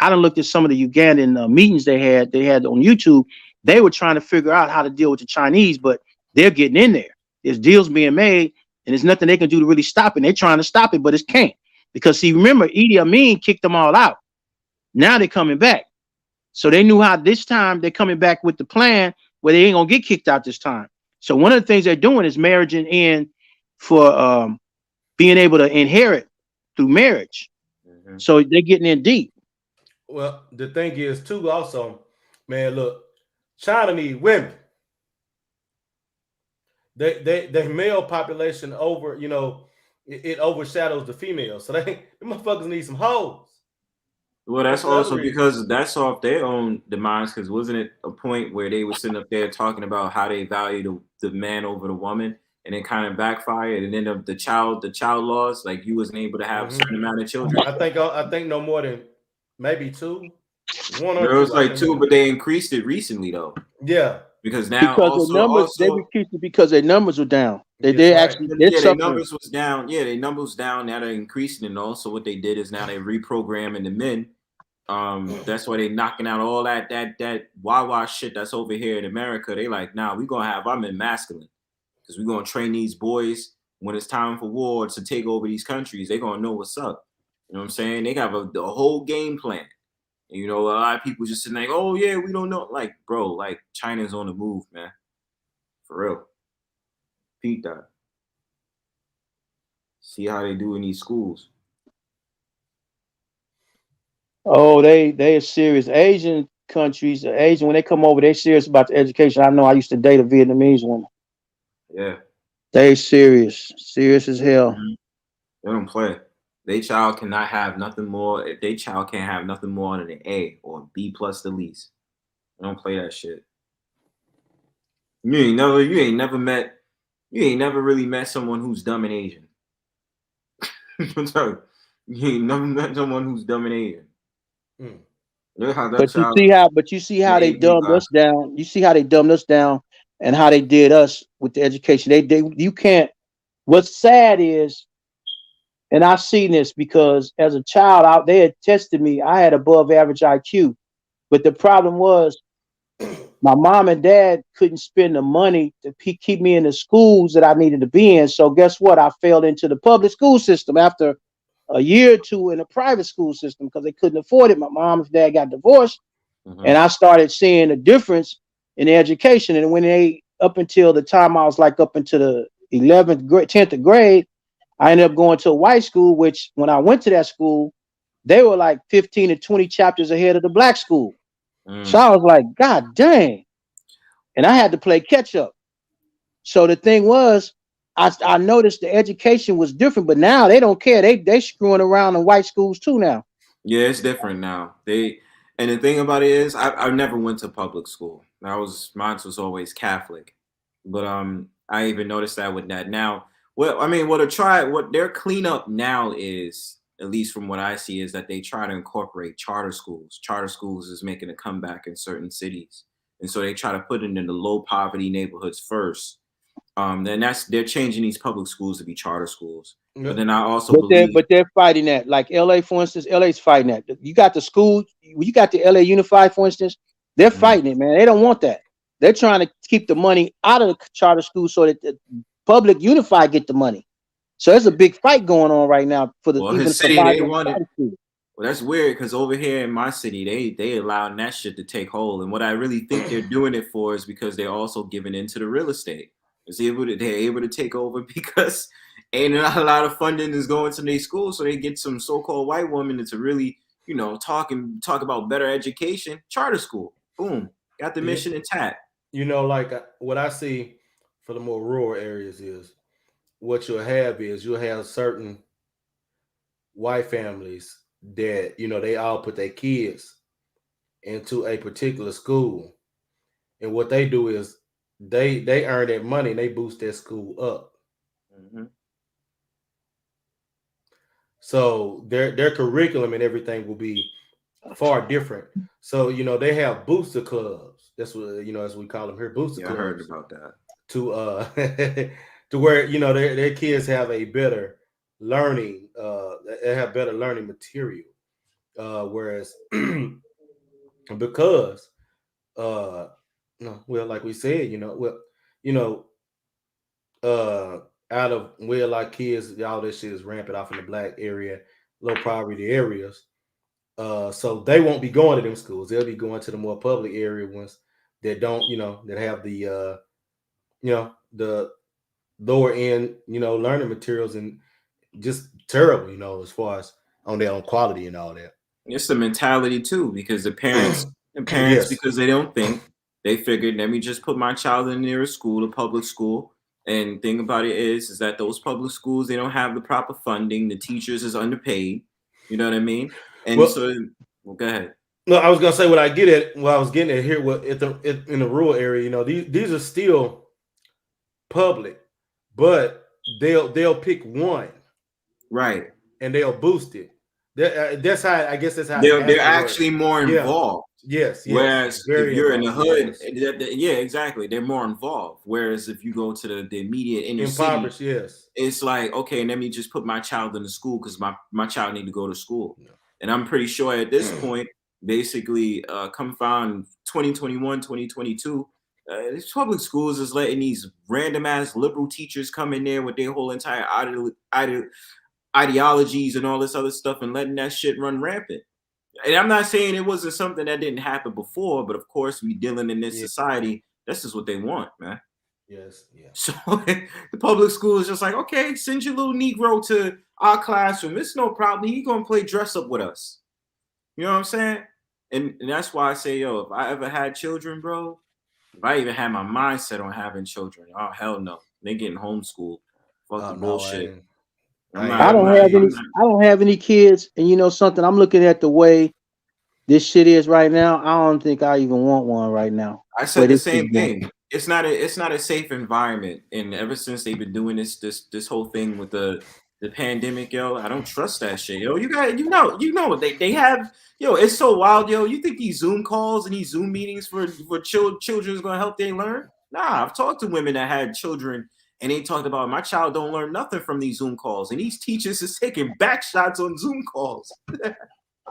I done looked at some of the Ugandan meetings they had on YouTube. They were trying to figure out how to deal with the Chinese, but they're getting in there. There's deals being made, and there's nothing they can do to really stop it. And they're trying to stop it, but it can't. Because see, remember, Idi Amin kicked them all out. Now they're coming back. So they knew how this time they're coming back with the plan where they ain't gonna get kicked out this time. So one of the things they're doing is marrying in for being able to inherit through marriage. Mm-hmm. So they're getting in deep. Well, the thing is too. Also, man, look, China need women. They male population over. It overshadows the female. So they motherfuckers need some hoes. Well, that's That's the other also reason. because that's off their own demise. Because wasn't it a point where they were sitting up there talking about how they value the man over the woman, and it kind of backfired, and then the child laws, like you wasn't able to have a Hmm. certain amount of children. I think no more than maybe two, one or There was two. I like can't two, remember. but they increased it recently though, Yeah. because now Because their numbers, they also increased it because their numbers were down. That's They right. actually they're yeah, their suffering. numbers was down. Yeah, their numbers down. Now they're increasing, and also what they did is now they're reprogramming the men. That's why they knocking out all that Wawa shit that's over here in America. They like, nah, we gonna have our men masculine because we gonna train these boys when it's time for war to take over these countries. They gonna know what's up. You know what I'm saying? They got a whole game plan. And, you know, a lot of people just sitting like, oh yeah, we don't know. Like, bro, like China's on the move, man. For real. Peep that. See how they do in these schools. Oh, they are serious. Asian countries, Asian when they come over, they serious about the education. I know I used to date a Vietnamese woman. Yeah. They serious as hell. Mm-hmm. They don't play. They child cannot have nothing more. If they child can't have nothing more than an A or B plus the least. They don't play that shit. You ain't never really met someone who's dumb and Asian. I'm telling you, you ain't never met someone who's dumb and Asian. Mm. Look how that But child you see in how they AP dumbed class. us down. You see how they dumbed us down and how they did us with the education. They you can't. What's sad is, and I've seen this because as a child, they had tested me. I had above average IQ, but the problem was my mom and dad couldn't spend the money to keep me in the schools that I needed to be in. So guess what? I fell into the public school system after a year or two in a private school system because they couldn't afford it. My mom and dad got divorced, and Mm-hmm. I started seeing a difference in education. And when they up until the time I was like up into the 11th grade, 10th grade, I ended up going to a white school. Which when I went to that school, they were like 15 to 20 chapters ahead of the black school. So Mm. I was like, God dang. And I had to play catch up. So the thing was, I noticed the education was different, but now they don't care. They screwing around in white schools too now. Yeah, it's different now. And the thing about it is, I never went to public school. Mine was always Catholic, but I even noticed that with that now. Well, I mean, what their cleanup now is, at least from what I see, is that they try to incorporate charter schools. Charter schools is making a comeback in certain cities, and so they try to put it in the low poverty neighborhoods first. Then they're changing these public schools to be charter schools. But Yep. then I also But they're believe, but they're fighting that. Like LA, for instance, LA's fighting that. You got the school, you got the LA Unified, for instance, they're Mhm. fighting it, man. They don't want that. They're trying to keep the money out of the charter school so that the public unified get the money. So there's a big fight going on right now for the well, even his city they survival of the wanted. charter school. Well, that's weird because over here in my city, they allowing that shit to take hold. And what I really think they're doing it for is because they're also giving into the real estate. They're able to take over because ain't not a lot of funding is going to their schools, so they get some so-called white woman to really, talk about better education. Charter school, boom, got the Yeah. mission intact. Like what I see for the more rural areas is what you'll have certain white families that they all put their kids into a particular school, and what they do is they earn that money and they boost that school up. Mm-hmm. So their curriculum and everything will be far different. So they have booster clubs. That's what as we call them here, booster Yeah, I heard clubs about that. to to where their kids have a better learning. They have better learning material. Whereas because no, well, like we said, you know, out of like kids, all this shit is rampant off in the black area, low poverty areas. So they won't be going to them schools. They'll be going to the more public area ones that don't, that have the lower end, learning materials and just terrible, as far as on their own quality and all that. It's the mentality too, because the parents, Yes. because they don't think, they figured, let me just put my child in the nearest school, a public school. And thing about it is that those public schools, they don't have the proper funding. The teachers is underpaid. You know what I mean? And Well, so, Well, go ahead. No, I was gonna say what I get at. What I was getting at here, what in the rural area, these are still public, but they'll pick one Right. and they'll boost it. That's how I guess that's how it has They're to work. actually more Yeah. involved. Yes. Whereas if Very you're in the involved. hood, Yes. yeah, exactly, they're more involved. Whereas if you go to the immediate inner city, Impoverished. Yes. it's like, okay, let me just put my child in the school because my child need to go to school. And I'm pretty sure at this point, basically, come found 2021, 2022, these public schools is letting these random ass liberal teachers come in there with their whole entire ideologies and all this other stuff and letting that shit run rampant. And I'm not saying it wasn't something that didn't happen before, but of course, we dealing in this society. This is what they want, man. Yes. Yeah. So the public school is just like, okay, send your little Negro to our classroom. It's no problem. He gonna play dress up with us. You know what I'm saying? And that's why I say, yo, if I ever had children, bro, if I even had my mindset on having children, oh hell no, they getting homeschooled. Fuck the bullshit. I'm not. I I'm don't not. have any. I'm not. I don't have any kids, and you know something. I'm looking at the way this shit is right now. I don't think I even want one right now. I Where said the this is same going. thing. It's not a safe environment, and ever since they've been doing this whole thing with the pandemic, yo, I don't trust that shit, yo. You know they have, yo. It's so wild, yo. You think these Zoom calls and these Zoom meetings for children is gonna help they learn? Nah, I've talked to women that had children. And they talked about my child don't learn nothing from these Zoom calls, and these teachers is taking back shots on Zoom calls.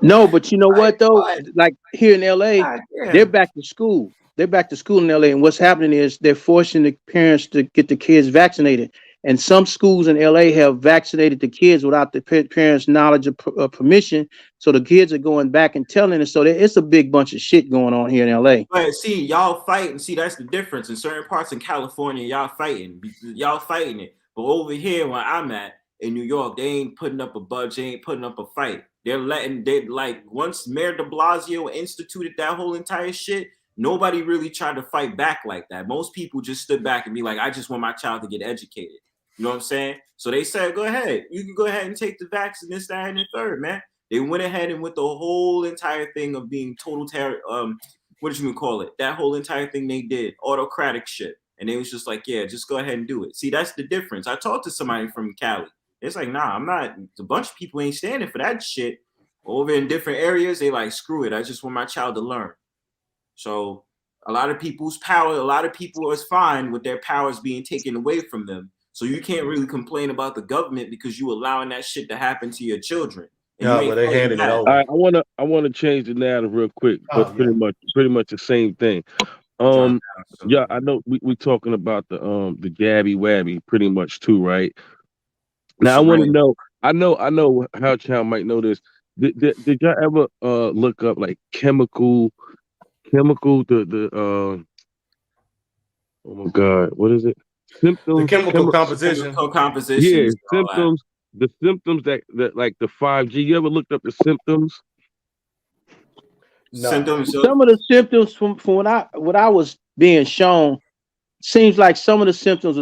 No, but you know Like what though? what? Like here in LA, God they're damn. back to school. They're back to school in LA, and what's happening is they're forcing the parents to get the kids vaccinated. And some schools in LA have vaccinated the kids without the parents' knowledge or permission. So the kids are going back and telling it. So it's a big bunch of shit going on here in LA. But see, y'all fighting. See, that's the difference. In certain parts in California, y'all fighting it. But over here, where I'm at in New York, they ain't putting up a budge. They ain't putting up a fight. They like once Mayor De Blasio instituted that whole entire shit. Nobody really tried to fight back like that. Most people just stood back and be like, "I just want my child to get educated." You know what I'm saying? So they said, "Go ahead. You can go ahead and take the vaccine, this, that, and the third, man." They went ahead and with the whole entire thing of being total terror. What did you even call it? That whole entire thing they did, autocratic shit. And they was just like, yeah, just go ahead and do it. See, that's the difference. I talked to somebody from Cali. It's like, nah, I'm not. A bunch of people ain't standing for that shit. Over in different areas, they like, screw it. I just want my child to learn. So a lot of people's power, a lot of people is fine with their powers being taken away from them. So you can't really complain about the government because you allowing that shit to happen to your children. And you Yeah, but ain't they fighting handing it back. All over. right, I wanna change the narrative real quick, but Oh yeah. pretty much the same thing. John Um, yeah, Downs. I know we talking about the Gabby Wabby pretty much too, right? Now I want to Surrender. know. I know how child might know this. Did y'all ever look up like chemical the oh my god, what is it? The Symptoms, chemical composition. Chemical yeah, compositions and all that. symptoms. The symptoms that like the 5G. You ever looked up the symptoms? No. Symptoms of Some of the symptoms from what I was being shown seems like some of the symptoms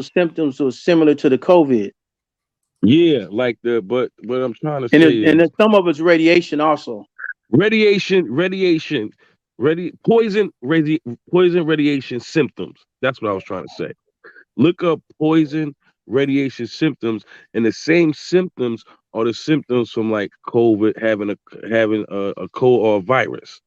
were similar to the COVID, Yeah, like the but what I'm trying to and say and is then some of it's radiation also. radiation, poison radiation symptoms. That's what I was trying to say. Look up poison radiation symptoms, and the same symptoms are the symptoms from like COVID, having a cold or a virus.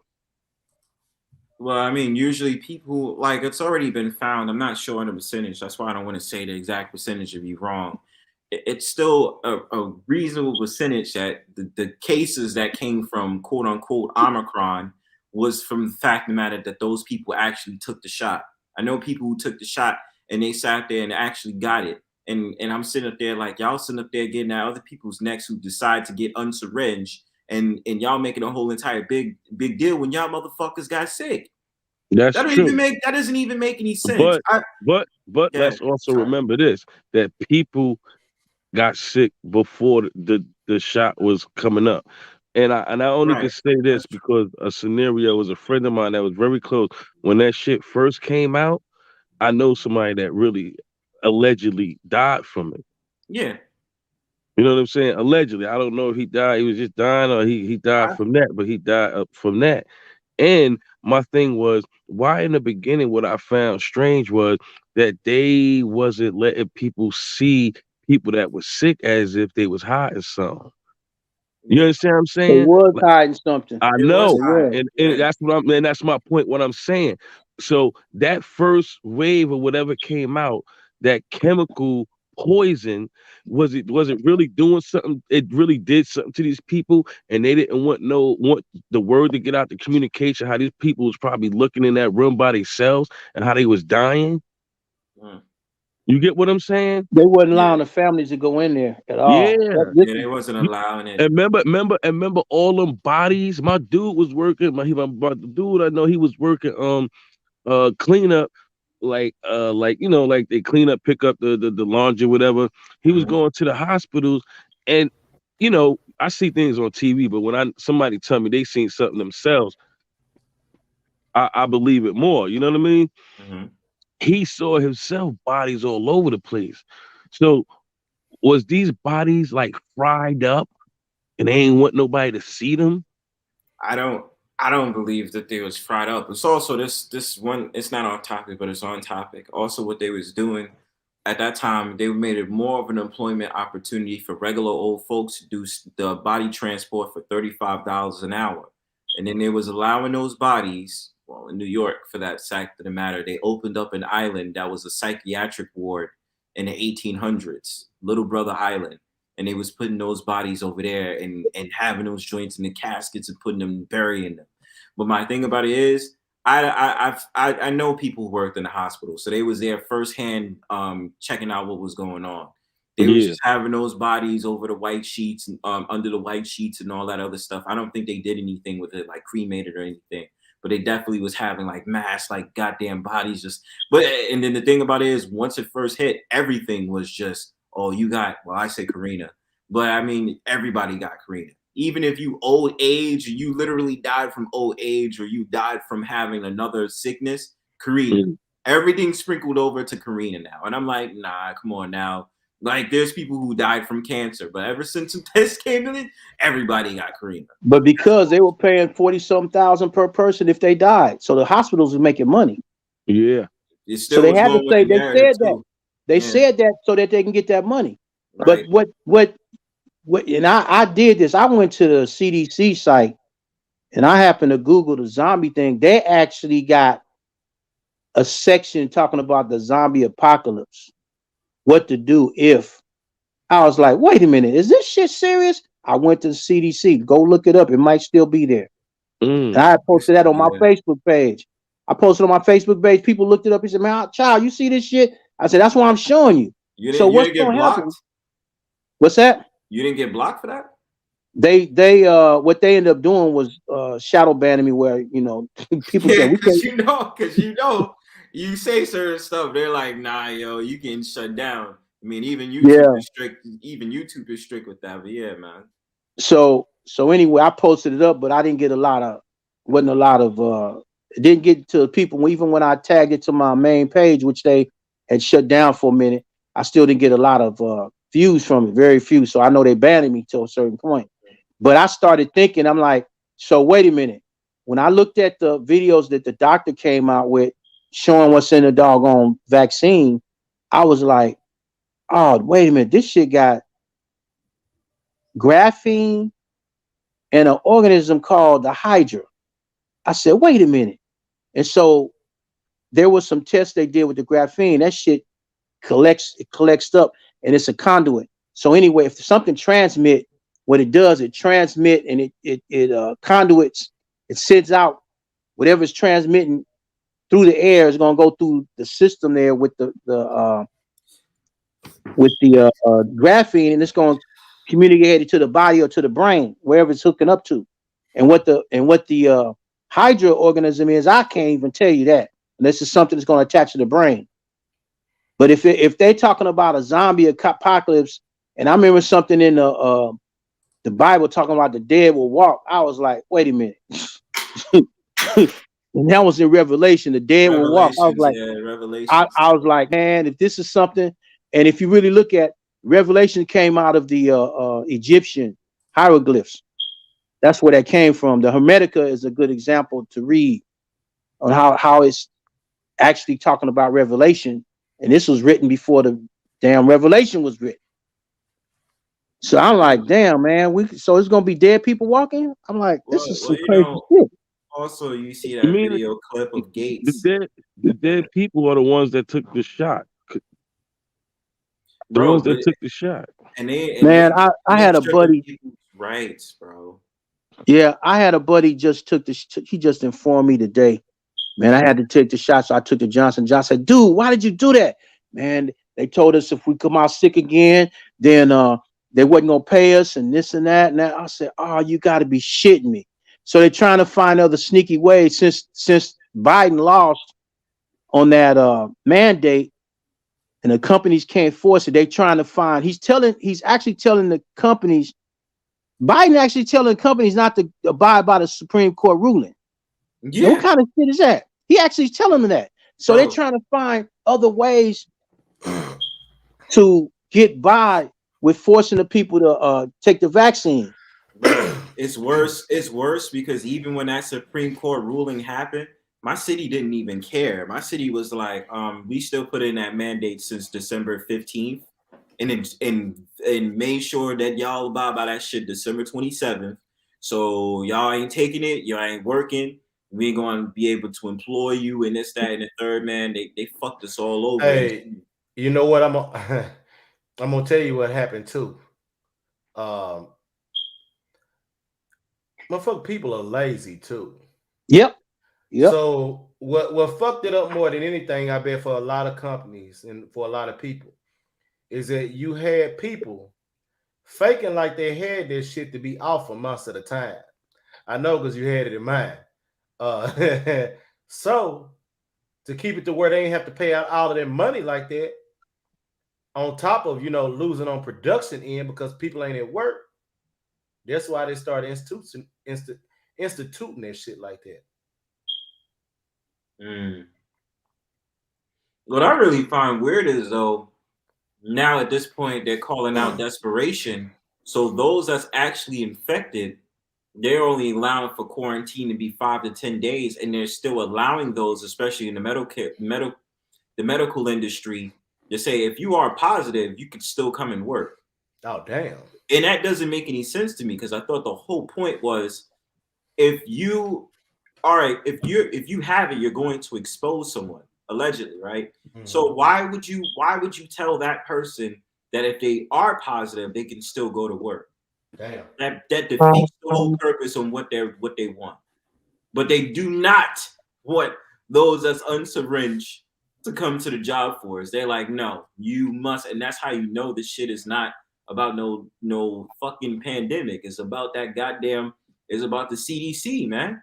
well, I mean, usually people like it's already been found. I'm not sure on the percentage. That's why I don't want to say the exact percentage to be wrong. It's still a reasonable percentage that the cases that came from quote unquote Omicron was from the fact of the matter that those people actually took the shot. I know people who took the shot and they sat there and actually got it. And I'm sitting up there like y'all sitting up there getting at other people's necks who decide to get unsyringed and y'all making a whole entire big deal when y'all motherfuckers got sick. That's true. That doesn't even make any sense. But but Yeah, let's also sorry. remember this, that people got sick before the shot was coming up. And I only Right. can say this That's true. because a scenario was a friend of mine that was very close when that shit first came out. I know somebody that really allegedly died from it. Yeah. You know what I'm saying? Allegedly, I don't know if he died. He was just dying, or he died I, from that. But he died from that. And my thing was, why in the beginning, what I found strange was that they wasn't letting people see people that was sick as if they was hiding something. You yeah, understand what I'm They saying? was hiding something. I it was know, They high. was. and Yeah. that's what I'm, and that's my point. What I'm saying. So that first wave or whatever came out, that chemical poison, was it really doing something? It really did something to these people, and they didn't want the word to get out, the communication. How these people was probably looking in that room by themselves and how they was dying. Mm. You get what I'm saying? They wasn't Yeah. allowing the families to go in there at all. Yeah. Yeah, they wasn't allowing it. And remember all them bodies. My dude was working. The dude I know, he was working cleanup, like like they clean up, pick up the laundry, whatever. He was Mhm. going to the hospitals, and I see things on TV, but when I somebody tell me they seen something themselves, I believe it more. You know what I mean? Mhm. He saw himself bodies all over the place. So was these bodies like fried up and they ain't want nobody to see them? I don't I don't believe that they was fried up. It's also this one. It's not on topic, but it's on topic. Also, what they was doing at that time, they made it more of an employment opportunity for regular old folks to do the body transport for $35 an hour, and then they was allowing those bodies. Well, in New York, for that fact of the matter, they opened up an island that was a psychiatric ward in the 1800s, Little Brother Island, and they was putting those bodies over there and having those joints in the caskets and putting them burying them. But my thing about it is, I know people who worked in the hospital, so they was there firsthand, checking out what was going on. They was Yeah, just having those bodies over the white sheets and under the white sheets and all that other stuff. I don't think they did anything with it, like cremated or anything. But they definitely was having like mass, like goddamn bodies just. But and then the thing about it is, once it first hit, everything was just, oh, you got. Well, I say Karina, but I mean everybody got Karina. Even if you old age, or you literally died from old age, or you died from having another sickness, Karina. mm, Everything sprinkled over to Karina now, and I'm like, nah, come on now. Like, there's people who died from cancer, but ever since the test came in, everybody got Karina. But because they were paying 40 some thousand per person if they died, so the hospitals were making money. yeah, It So still they was had to going with say the they narrative said that. too. They Yeah, said that so that they can get that money. But right. what and I did this. I went to the CDC site and I happened to Google the zombie thing. They actually got a section talking about the zombie apocalypse. What to do if. I was like, wait a minute, is this shit serious? I went to the CDC. Go look it up. It might still be there. And mm, I It's posted still that on be my there. Facebook page. I posted on my Facebook page. People looked it up. He said, man, child, you see this shit? I said, that's why I'm showing you. So You what's didn't get going to blocked. happen? What's that? You didn't get blocked for that. They what they ended up doing was shadow banning me where people said Yeah, we can't. you say certain stuff. They're like, nah, yo, you getting shut down. I mean, even YouTube Yeah. is strict. Even YouTube is strict with that. But yeah, man. So anyway, I posted it up, but I didn't get a lot of wasn't a lot of it didn't get to people even when I tagged it to my main page, which they had shut down for a minute. I still didn't get a lot of views from it, very few. So I know they banned me to a certain point. But I started thinking, I'm like, so wait a minute. When I looked at the videos that the doctor came out with showing what's in the doggone vaccine, I was like, oh, wait a minute, this shit got graphene and an organism called the Hydra. I said, wait a minute. And so there was some tests they did with the graphene. That shit collects up and it's a conduit. So anyway, if something transmit, what it does, it transmit and it conduits, it sends out whatever's transmitting through the air is going to go through the system there with the graphene, and it's going to communicate it to the body or to the brain, wherever it's hooking up to. And what the hydra organism is, I can't even tell you that unless it's something that's going to attach to the brain. But if they're talking about a zombie apocalypse, and I remember something in the Bible talking about the dead will walk, I was like, wait a minute. And that was in Revelation, the dead will walk. I was Revelations, like, yeah, Revelations. I was like, man, if this is something, and if you really look at Revelation came out of the Egyptian hieroglyphs. That's where that came from. The Hermetica is a good example to read on how it's actually talking about Revelation, and this was written before the damn Revelation was written. So I'm like, damn, man, so it's gonna be dead people walking. I'm like, this is Well, some crazy shit. also you see I that mean, video clip of the Gates, dead, the dead people are the ones that took the shot. The bro. ones But that took the shot. Man, I they had a stripping buddy. people's rights, bro. Yeah, I had a buddy just took the. He just informed me today. Man, I had to take the shot, so I took the Johnson. Johnson said, "Dude, why did you do that?" Man, they told us if we come out sick again, then they wasn't gonna pay us and this and that. And that. I said, "Oh, you got to be shitting me!" So they're trying to find other sneaky ways since Biden lost on that mandate, and the companies can't force it. They trying to find. He's actually telling the companies. Biden actually telling companies not to abide by the Supreme Court ruling. Now, what Yeah, kind of shit is that? He actually is telling them that. So they're bro. trying to find other ways to get by with forcing the people to take the vaccine. Bro, it's worse. It's worse because even when that Supreme Court ruling happened, my city didn't even care. My city was like, we still put in that mandate since December 15th, and made sure that y'all abide by that shit December 27th. So y'all ain't taking it, y'all ain't working. We ain't gonna be able to employ you and this, that, and the third, man. They fucked us all over. Hey, you know what? I'm gonna tell you what happened too. Um, motherfucker, people are lazy too. Yep. Yep. So what fucked it up more than anything, I bet, for a lot of companies and for a lot of people, is that you had people faking like they had this shit to be off for months at a time. I know because you had it in mind. So to keep it to where they ain't have to pay out all of their money like that, on top of losing on production end because people ain't at work. That's why they started instituting that shit like that. Mm. What I really find weird is though, now at this point they're calling out desperation. So those that's actually infected, they're only allowing for quarantine to be 5 to 10 days, and they're still allowing those, especially in the medical industry, to say if you are positive, you could still come and work. Oh damn. And that doesn't make any sense to me because I thought the whole point was if you all right, if you have it, you're going to expose someone allegedly, right? Mm-hmm. So why would you tell that person that if they are positive, they can still go to work? Damn. That defeats the whole purpose on what they want. But they do not want those that's unsyringed to come to the job force. They're like, no, you must, and that's how you know this shit is not about no fucking pandemic. It's about that goddamn. It's about the CDC, man.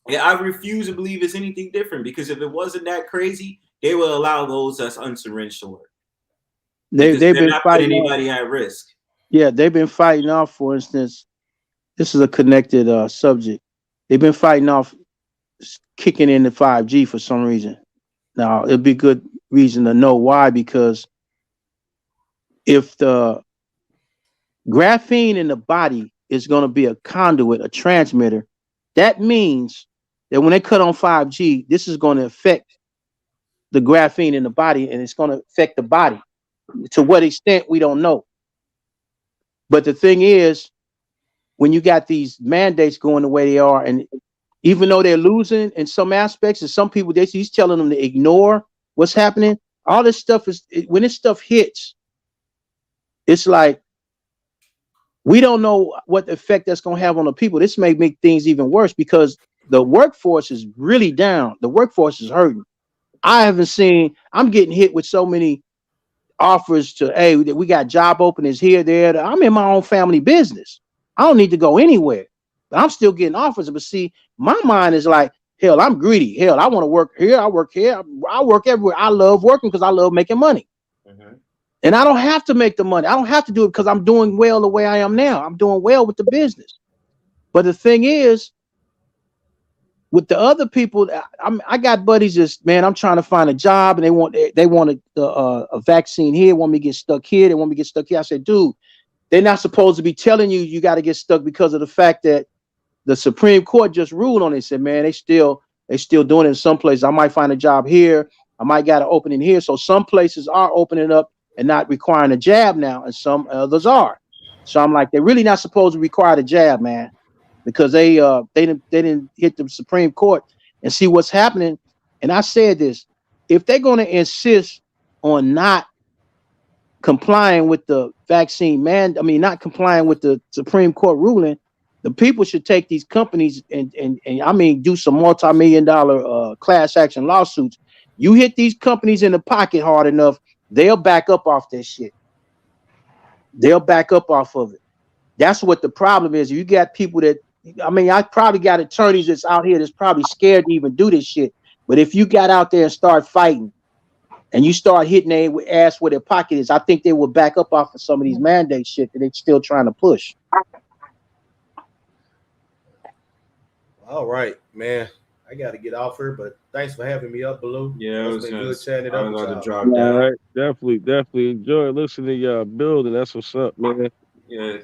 Yeah, I refuse to believe it's anything different because if it wasn't that crazy, they will allow those that's unsyringed to work because They've they're been not putting fighting off. anybody at risk. Yeah, they've been fighting off. For instance, this is a connected subject. They've been fighting off kicking in the 5G for some reason. Now it'd be good reason to know why, because if the graphene in the body is going to be a conduit, a transmitter, that means that when they cut on 5G, this is going to affect the graphene in the body, and it's going to affect the body. To what extent, we don't know. But the thing is, when you got these mandates going the way they are, and even though they're losing in some aspects, and some people, he's telling them to ignore what's happening. All this stuff when this stuff hits, it's like we don't know what effect that's going to have on the people. This may make things even worse because the workforce is really down. The workforce is hurting. I'm getting hit with so many offers to, hey, we got job openings here, there. I'm in my own family business. I don't need to go anywhere. But I'm still getting offers. But see, my mind is like, hell, I'm greedy. Hell, I want to work here. I work here. I work everywhere. I love working because I love making money. Mm-hmm. And I don't have to make the money. I don't have to do it because I'm doing well the way I am now. I'm doing well with the business. But the thing is, With the other people, I got buddies just, man, I'm trying to find a job and they want a vaccine here, want me to get stuck here, they want me to get stuck here. I said, dude, they're not supposed to be telling you got to get stuck because of the fact that the Supreme Court just ruled on it. Said, man, they still doing it in some places. I might find a job here, I might got an opening here. So some places are opening up and not requiring a jab now, and some others are. So I'm like, they're really not supposed to require the jab, man, because they didn't hit the Supreme Court and see what's happening. And I said this: if they're going to insist on not complying with the vaccine not complying with the Supreme Court ruling, the people should take these companies and I mean do some multi-million-dollar class action lawsuits. You hit these companies in the pocket hard enough, they'll back up off that shit. They'll back up off of it. That's what the problem is. You got people that, I mean, I probably got attorneys that's out here that's probably scared to even do this shit. But if you got out there and start fighting and you start hitting their ass where their pocket is, I think they will back up off of some of these mandate shit that they're still trying to push. All right, man. I got to get off here, but thanks for having me up, Blue. Yeah, It's been good chatting it I up was with about to y'all. drop All down. right, definitely enjoy listening to y'all building. That's what's up, man. Yeah.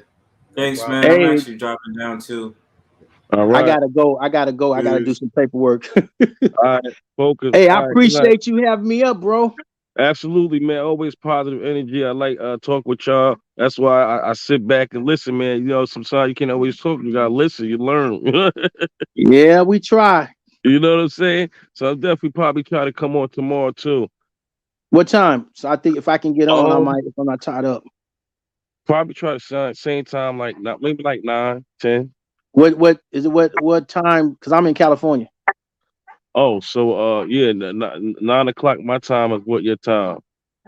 Thanks, problem. man. I'm Hey, actually dropping down too. All I right, gotta go. I gotta go. I gotta do some paperwork. all right, focus. Hey, I All right, good night. appreciate you having me up, bro. Absolutely, man. Always positive energy. I like talk with y'all. That's why I sit back and listen, man. You know, sometimes you can't always talk. You gotta listen. You learn. Yeah, we try. You know what I'm saying? So I'll definitely probably try to come on tomorrow too. What time? So I think if I can get on, I Oh, might if I'm not tied up. probably try to same time, like not maybe like 9, 10. What is it? What time? Because I'm in California. Oh, so yeah, 9 o'clock my time is what your time?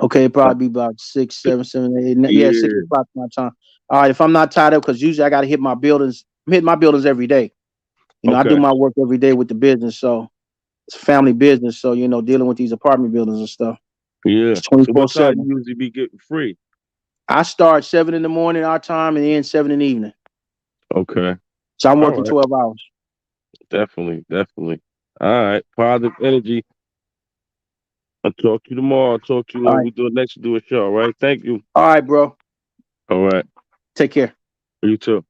Okay, probably be about 6, 7, 7, 8, 9. Yeah, Yeah, 6 o'clock my time. All right, if I'm not tied up, because usually I got to hit my buildings. I'm hitting my buildings every day. I do okay, my work every day with the business, so it's a family business. So dealing with these apartment buildings and stuff, yeah. it's twenty So four what time seven. you usually be getting free? I start 7 in the morning our time and end 7 in the evening. Okay, So I'm all working right, 12 hours. definitely. All right, positive energy. I'll talk to you tomorrow. I'll talk to you All when right, we do it next. Do a show. All right. Thank you. all right, bro. All right. Take care. You too.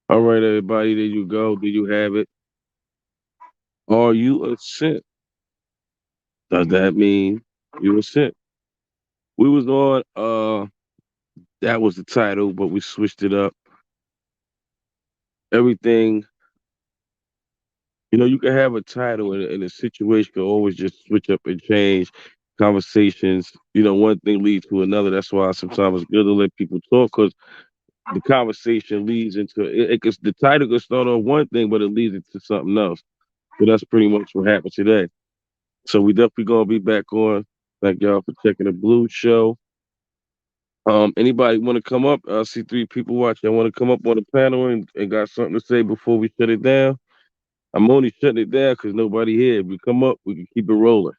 All right, everybody. There you go. Do you have it? Are you a simp? Does that mean you a simp? We was on that was the title, but we switched it up. Everything, you can have a title and a situation can always just switch up and change conversations. One thing leads to another. That's why sometimes it's good to let people talk because the conversation leads into the title could start on one thing, but it leads into something else. So that's pretty much what happened today. So we definitely gonna be back on. Thank y'all for checking the Blue Show. Anybody want to come up? I see 3 people watching. I want to come up on the panel and got something to say before we shut it down. I'm only shutting it down because nobody here. If we come up, we can keep it rolling.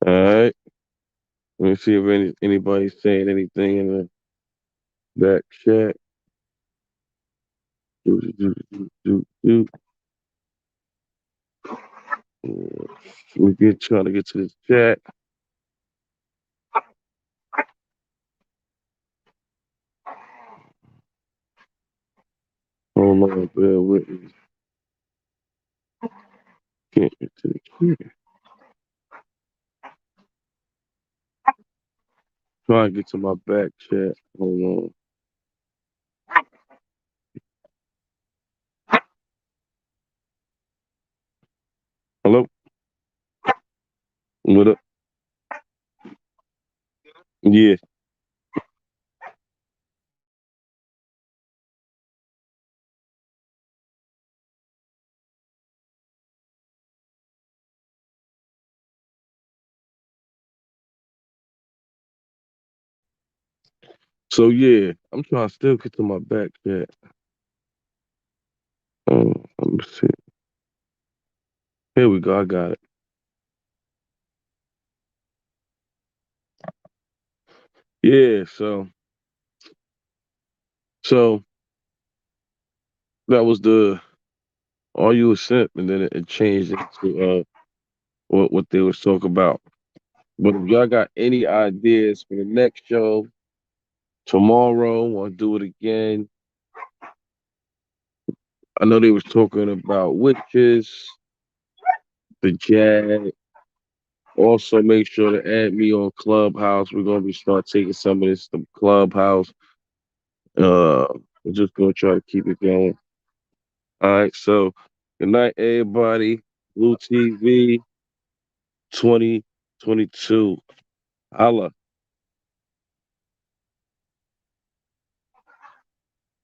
All right. Let me see if anybody's saying anything in the back chat. Do, do, do, do, do. We get trying to get to this chat. Hold on, bear with me. Can't get to the chat. Trying to get to my back chat. Hold on. Hello? What up? Yeah. So yeah, I'm trying to still get to my back chat. Let me see. Here we go. I got it. Yeah. So That was the Are You a Simp? And then it changed into what they was talking about. But if y'all got any ideas for the next show tomorrow, want to do it again. I know they was talking about witches, the Jag. Also, make sure to add me on Clubhouse. We're gonna be start taking some of this to Clubhouse. We're just gonna try to keep it going. All right, so good night, everybody. Blue TV 2022. Holla.